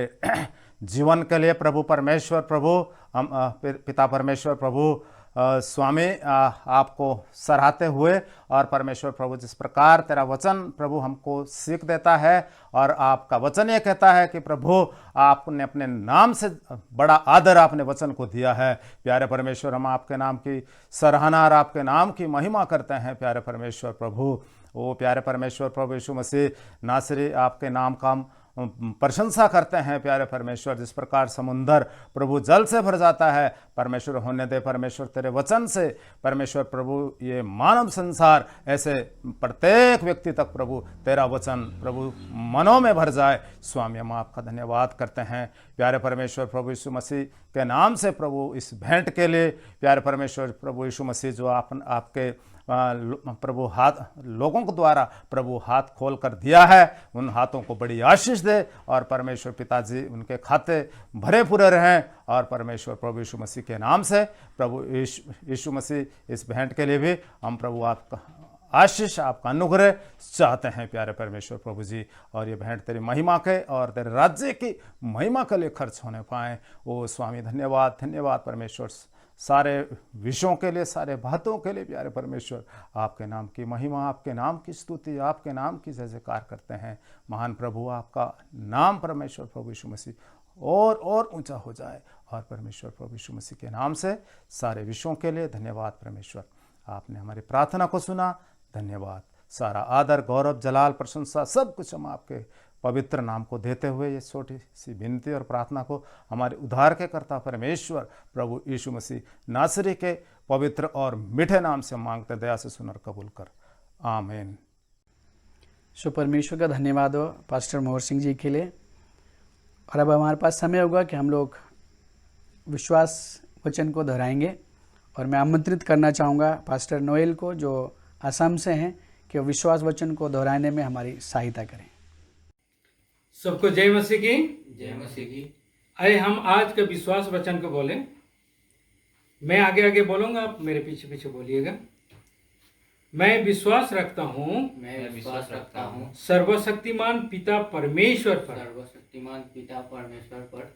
जीवन के लिए प्रभु परमेश्वर प्रभु हम पिता परमेश्वर प्रभु स्वामी आपको सराहते हुए और परमेश्वर प्रभु जिस प्रकार तेरा वचन प्रभु हमको सीख देता है और आपका वचन ये कहता है कि प्रभु आपने अपने नाम से बड़ा आदर आपने वचन को दिया है। प्यारे परमेश्वर, हम आपके नाम की सराहना और आपके नाम की महिमा करते हैं प्यारे परमेश्वर प्रभु। ओ प्यारे परमेश्वर प्रभु यीशु मसीह नासरी, आपके नाम का हम प्रशंसा करते हैं प्यारे परमेश्वर। जिस प्रकार समुंदर प्रभु जल से भर जाता है परमेश्वर, होने दे परमेश्वर तेरे वचन से परमेश्वर प्रभु ये मानव संसार ऐसे प्रत्येक व्यक्ति तक प्रभु तेरा वचन प्रभु मनों में भर जाए। स्वामी, हम आपका धन्यवाद करते हैं प्यारे परमेश्वर प्रभु यीशु मसीह के नाम से प्रभु इस भेंट के लिए प्यारे परमेश्वर प्रभु यीशु मसीह जो आपके प्रभु हाथ लोगों के द्वारा प्रभु हाथ खोल कर दिया है, उन हाथों को बड़ी आशीष दे और परमेश्वर पिताजी उनके खाते भरे पूरे रहें। और परमेश्वर प्रभु यीशु मसीह के नाम से प्रभु यीशु मसीह इस भेंट के लिए भी हम प्रभु आपका आशीष, आपका अनुग्रह चाहते हैं प्यारे परमेश्वर प्रभु जी। और ये भेंट तेरी महिमा के और तेरे राज्य की महिमा के लिए खर्च होने पाए। ओ स्वामी, धन्यवाद धन्यवाद परमेश्वर, सारे विषयों के लिए, सारे बातों के लिए प्यारे परमेश्वर। आपके नाम की महिमा, आपके नाम की स्तुति, आपके नाम की जय जयकार करते हैं। महान प्रभु, आपका नाम परमेश्वर प्रभु यीशु मसीह और ऊंचा हो जाए। और परमेश्वर प्रभु यीशु मसीह के नाम से सारे विषयों के लिए धन्यवाद परमेश्वर। आपने हमारी प्रार्थना को सुना, धन्यवाद। सारा आदर, गौरव, जलाल, प्रशंसा सब कुछ हम आपके पवित्र नाम को देते हुए ये छोटी सी विनती और प्रार्थना को हमारे उद्धार के कर्ता परमेश्वर प्रभु यीशु मसीह नासरी के पवित्र और मीठे नाम से मांगते, दया से सुनकर कबूल कर, आमीन। सो परमेश्वर का धन्यवाद हो पास्टर मोहर सिंह जी के लिए। और अब हमारे पास समय होगा कि हम लोग विश्वास वचन को दोहराएंगे। और मैं आमंत्रित करना चाहूँगा पास्टर नोएल को, जो असम से हैं, कि वो विश्वास वचन को दोहराने में हमारी सहायता करें। सबको जय मसीह की। जय मसीह की। आइए हम आज के विश्वास वचन को बोलें। मैं आगे आगे बोलूंगा, आप मेरे पीछे पीछे बोलिएगा। मैं विश्वास रखता हूँ, मैं विश्वास रखता हूँ सर्वशक्तिमान पिता परमेश्वर पर, सर्वशक्तिमान पिता परमेश्वर पर,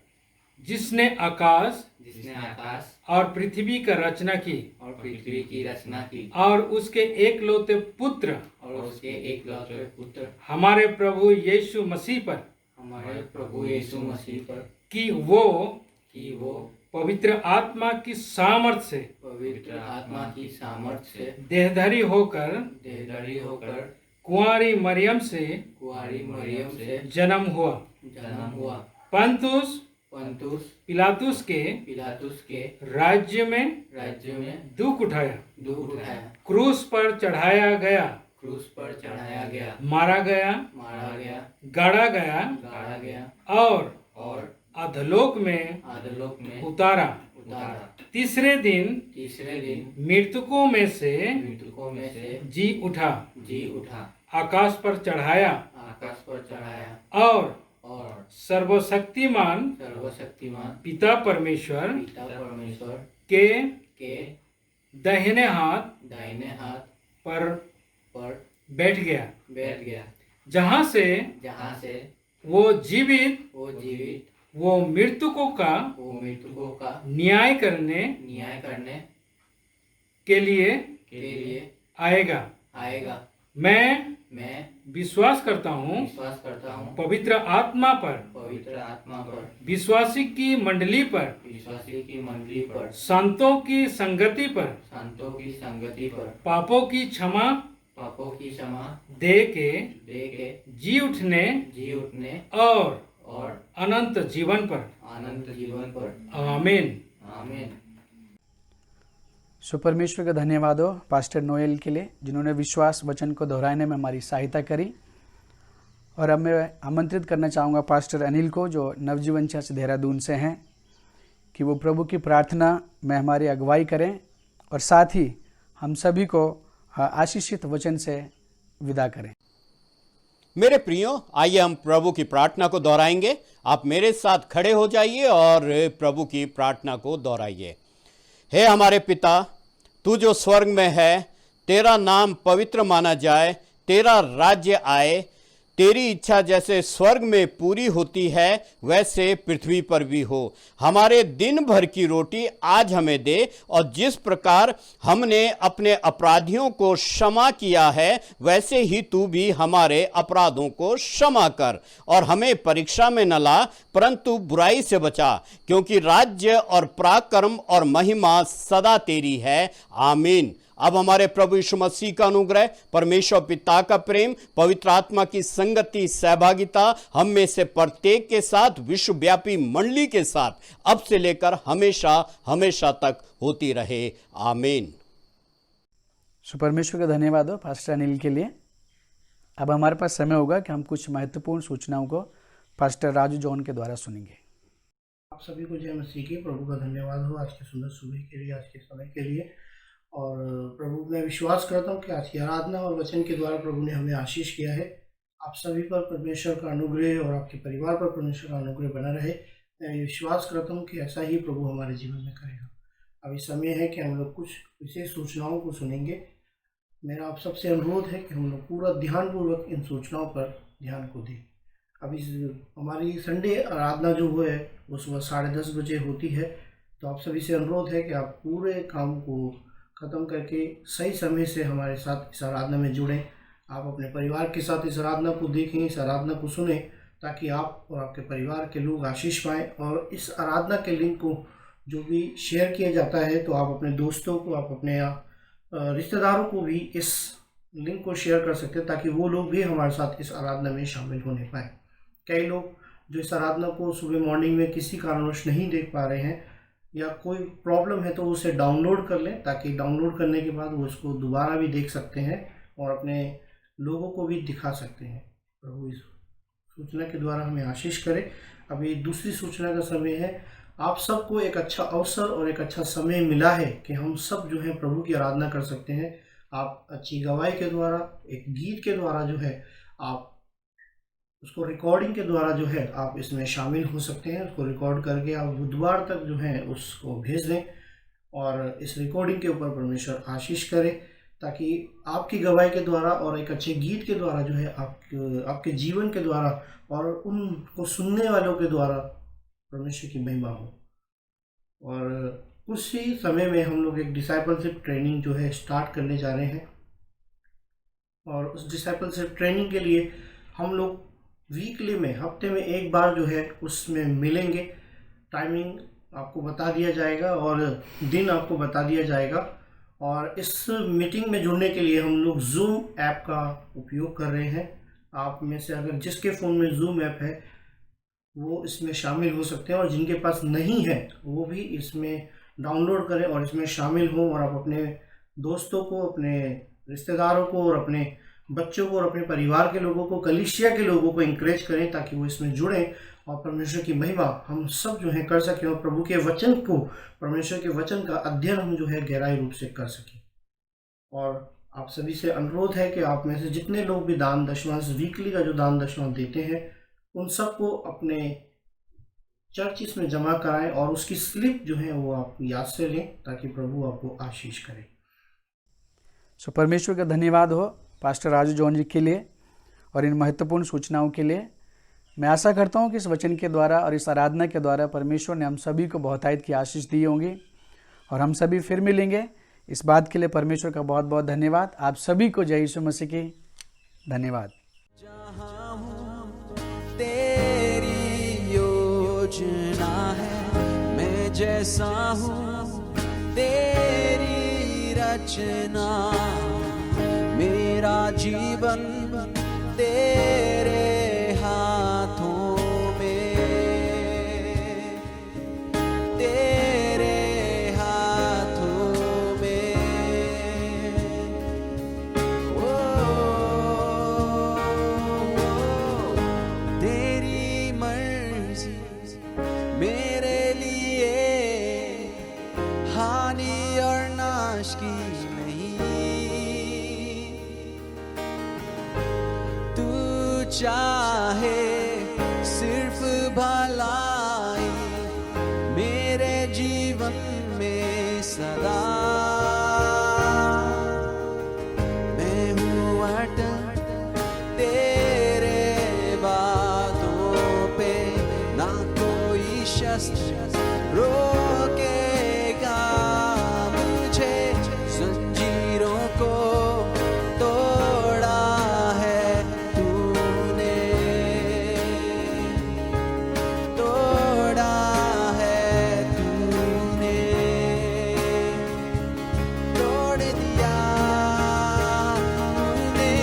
जिसने आकाश जिसने आकाश और पृथ्वी का रचना की और पृथ्वी की रचना की और उसके एकलौते पुत्र और उसके एकलौते पुत्र हमारे प्रभु यीशु मसीह पर हमारे प्रभु यीशु मसीह पर कि वो पवित्र आत्मा की सामर्थ से पवित्र आत्मा की सामर्थ्य से देहधारी होकर देहधारी होकर कुंवारी मरियम से कुंवारी मरियम से जन्म हुआ। जन्म हुआ। पंतुस पिलातुस के राज्य में दुख उठाया, क्रूस पर चढ़ाया गया, मारा गया, गाड़ा गया और अधलोक में उतारा। तीसरे दिन मृतकों में से जी उठा, आकाश पर चढ़ाया और सर्वशक्तिमान पिता परमेश्वर के दाहिने हाथ पर बैठ गया, जहाँ से वो जीवित वो मृतकों का न्याय करने के लिए आएगा। मैं विश्वास करता हूँ पवित्र आत्मा पर, विश्वासी की मंडली पर, संतों की संगति पर, पापों की क्षमा दे के जी उठने और अनंत जीवन पर। आमीन। सो परमेश्वर का धन्यवाद हो पास्टर नोएल के लिए, जिन्होंने विश्वास वचन को दोहराने में हमारी सहायता करी। और अब मैं आमंत्रित करना चाहूँगा पास्टर अनिल को, जो नवजीवन चर्च देहरादून से हैं, कि वो प्रभु की प्रार्थना में हमारी अगुवाई करें और साथ ही हम सभी को आशीषित वचन से विदा करें। मेरे प्रियो, आइए हम प्रभु की प्रार्थना को दोहराएंगे। आप मेरे साथ खड़े हो जाइए और प्रभु की प्रार्थना को दोहराइए। हे हमारे पिता, तू जो स्वर्ग में है, तेरा नाम पवित्र माना जाए, तेरा राज्य आए, तेरी इच्छा जैसे स्वर्ग में पूरी होती है वैसे पृथ्वी पर भी हो। हमारे दिन भर की रोटी आज हमें दे, और जिस प्रकार हमने अपने अपराधियों को क्षमा किया है वैसे ही तू भी हमारे अपराधों को क्षमा कर, और हमें परीक्षा में न ला परंतु बुराई से बचा, क्योंकि राज्य और पराक्रम और महिमा सदा तेरी है। आमीन। अब हमारे प्रभु यीशु मसीह का अनुग्रह, परमेश्वर पिता का प्रेम, पवित्र आत्मा की संगति, सहभागिता हम में से प्रत्येक के साथ, विश्वव्यापी मंडली के साथ अब से लेकर हमेशा हमेशा तक होती रहे। आमीन। परमेश्वर का धन्यवाद हो पास्टर अनिल के लिए। अब हमारे पास समय होगा कि हम कुछ महत्वपूर्ण सूचनाओं को पास्टर राजू जॉन के द्वारा सुनेंगे। आप सभी को जय मसीह की। प्रभु का धन्यवाद हो आज के सुंदर सुबह के लिए, आज के समय के लिए। और प्रभु मैं विश्वास करता हूँ कि आज की आराधना और वचन के द्वारा प्रभु ने हमें आशीष किया है। आप सभी पर परमेश्वर का अनुग्रह और आपके परिवार पर परमेश्वर का अनुग्रह बना रहे। मैं विश्वास करता हूँ कि ऐसा ही प्रभु हमारे जीवन में करेगा। अभी समय है कि हम लोग कुछ विशेष सूचनाओं को सुनेंगे। मेरा आप सबसे अनुरोध है कि हम लोग पूरा ध्यानपूर्वक इन सूचनाओं पर ध्यान को दें। अभी हमारी संडे आराधना जो है वो सुबह 10:30 बजे होती है, तो आप सभी से अनुरोध है कि आप पूरे काम को ख़त्म करके सही समय से हमारे साथ इस आराधना में जुड़ें। आप अपने परिवार के साथ इस आराधना को देखें, इस आराधना को सुने, ताकि आप और आपके परिवार के लोग आशीष पाएँ। और इस आराधना के लिंक को जो भी शेयर किया जाता है, तो आप अपने दोस्तों को, आप अपने रिश्तेदारों को भी इस लिंक को शेयर कर सकते हैं, ताकि वो लोग भी हमारे साथ इस आराधना में शामिल होने पाएँ। कई लोग जो इस आराधना को सुबह मॉर्निंग में किसी कारणवश नहीं देख पा रहे हैं या कोई प्रॉब्लम है, तो उसे डाउनलोड कर लें, ताकि डाउनलोड करने के बाद वो इसको दोबारा भी देख सकते हैं और अपने लोगों को भी दिखा सकते हैं। प्रभु इस सूचना के द्वारा हमें आशीष करे। अभी दूसरी सूचना का समय है। आप सबको एक अच्छा अवसर और एक अच्छा समय मिला है कि हम सब जो है प्रभु की आराधना कर सकते हैं। आप अच्छी गवाही के द्वारा, एक गीत के द्वारा जो है आप उसको रिकॉर्डिंग के द्वारा जो है आप इसमें शामिल हो सकते हैं। उसको रिकॉर्ड करके आप बुधवार तक जो है उसको भेज दें, और इस रिकॉर्डिंग के ऊपर परमेश्वर आशीष करे, ताकि आपकी गवाही के द्वारा और एक अच्छे गीत के द्वारा जो है आपके जीवन के द्वारा और उनको सुनने वालों के द्वारा परमेश्वर की महिमा हो। और कुछ ही समय में हम लोग एक डिसाइपलशिप ट्रेनिंग जो है स्टार्ट करने जा रहे हैं, और उस डिसाइपलशिप ट्रेनिंग के लिए हम लोग वीकली में, हफ्ते में एक बार जो है उसमें मिलेंगे। टाइमिंग आपको बता दिया जाएगा और दिन आपको बता दिया जाएगा। और इस मीटिंग में जुड़ने के लिए हम लोग जूम ऐप का उपयोग कर रहे हैं। आप में से अगर जिसके फ़ोन में जूम ऐप है वो इसमें शामिल हो सकते हैं, और जिनके पास नहीं है वो भी इसमें डाउनलोड करें और इसमें शामिल हों। और आप अपने दोस्तों को, अपने रिश्तेदारों को और अपने बच्चों को और अपने परिवार के लोगों को, कलीसिया के लोगों को इंकरेज करें ताकि वो इसमें जुड़ें और परमेश्वर की महिमा हम सब जो है कर सकें, और प्रभु के वचन को, परमेश्वर के वचन का अध्ययन हम जो है गहराई रूप से कर सकें। और आप सभी से अनुरोध है कि आप में से जितने लोग भी दान दशमांश, वीकली का जो दान दशमांश देते हैं, उन सबको अपने चर्चिस में जमा कराएं और उसकी स्लिप जो है वो आप याद से लें ताकि प्रभु आपको आशीष करे। सो परमेश्वर का धन्यवाद हो पास्टर राजू जॉन जी के लिए और इन महत्वपूर्ण सूचनाओं के लिए। मैं आशा करता हूं कि इस वचन के द्वारा और इस आराधना के द्वारा परमेश्वर ने हम सभी को बहुतायत की आशीष दी होंगी, और हम सभी फिर मिलेंगे। इस बात के लिए परमेश्वर का बहुत बहुत धन्यवाद। आप सभी को जय यीशु मसीह की धन्यवाद। तेरी योजना है, मैं जैसा हूँ तेरी रचना, मेरा जीवन तेरे हाथों में, तेरे हाथों में। तेरी मर्जी मेरे लिए हानि और नाश की नहीं, तू चाहे सिर्फ भलाई मेरे जीवन में सदा। मैं हूँ अटल तेरे बातों पे, ना कोई शस्त्र रोकेगा मुझे। जंजीरों को तोड़ा है तूने, तोड़ा है तूने, तोड़ दिया तूने।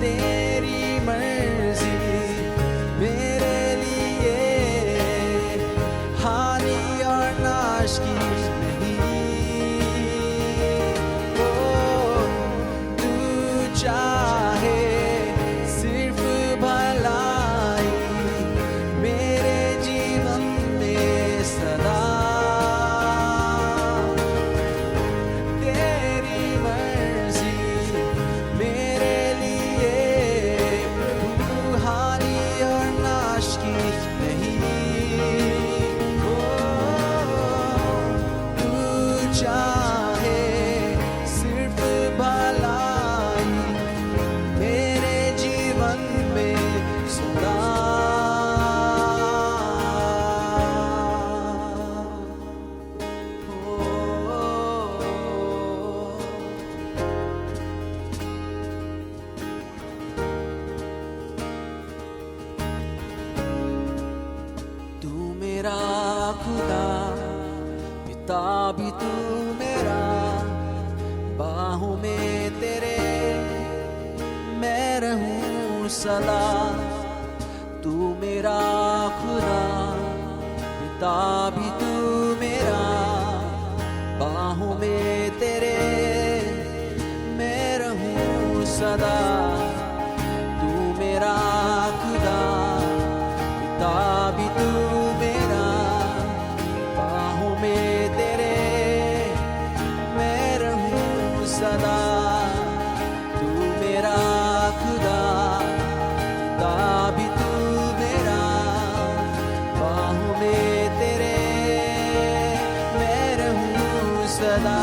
तेरी मर्जी मेरे लिए हानि और नाश की नहीं, तू चाहे सिर्फ भलाई मेरे जीवन में सदा। तेरी मर्जी मेरे लिए प्रभु हानि और नाश की नहीं, तू चाहे सिर्फ भलाई मेरे जीवन में सदा। तू मेरा खुदा, पिता भी तू मेरा, बाहों में तेरे मैं रहूं सदा। तू मेरा खुदा, पिता भी तू मेरा, बाहों में तेरे मैं रहूं सदा। तू मेरा खुदा, पिता भी तू मेरा, बाहों में तेरे मैं रहूं सदा। तू मेरा खुदा, पिता भी तू मेरा, बाहों में तेरे मैं रहूं सदा।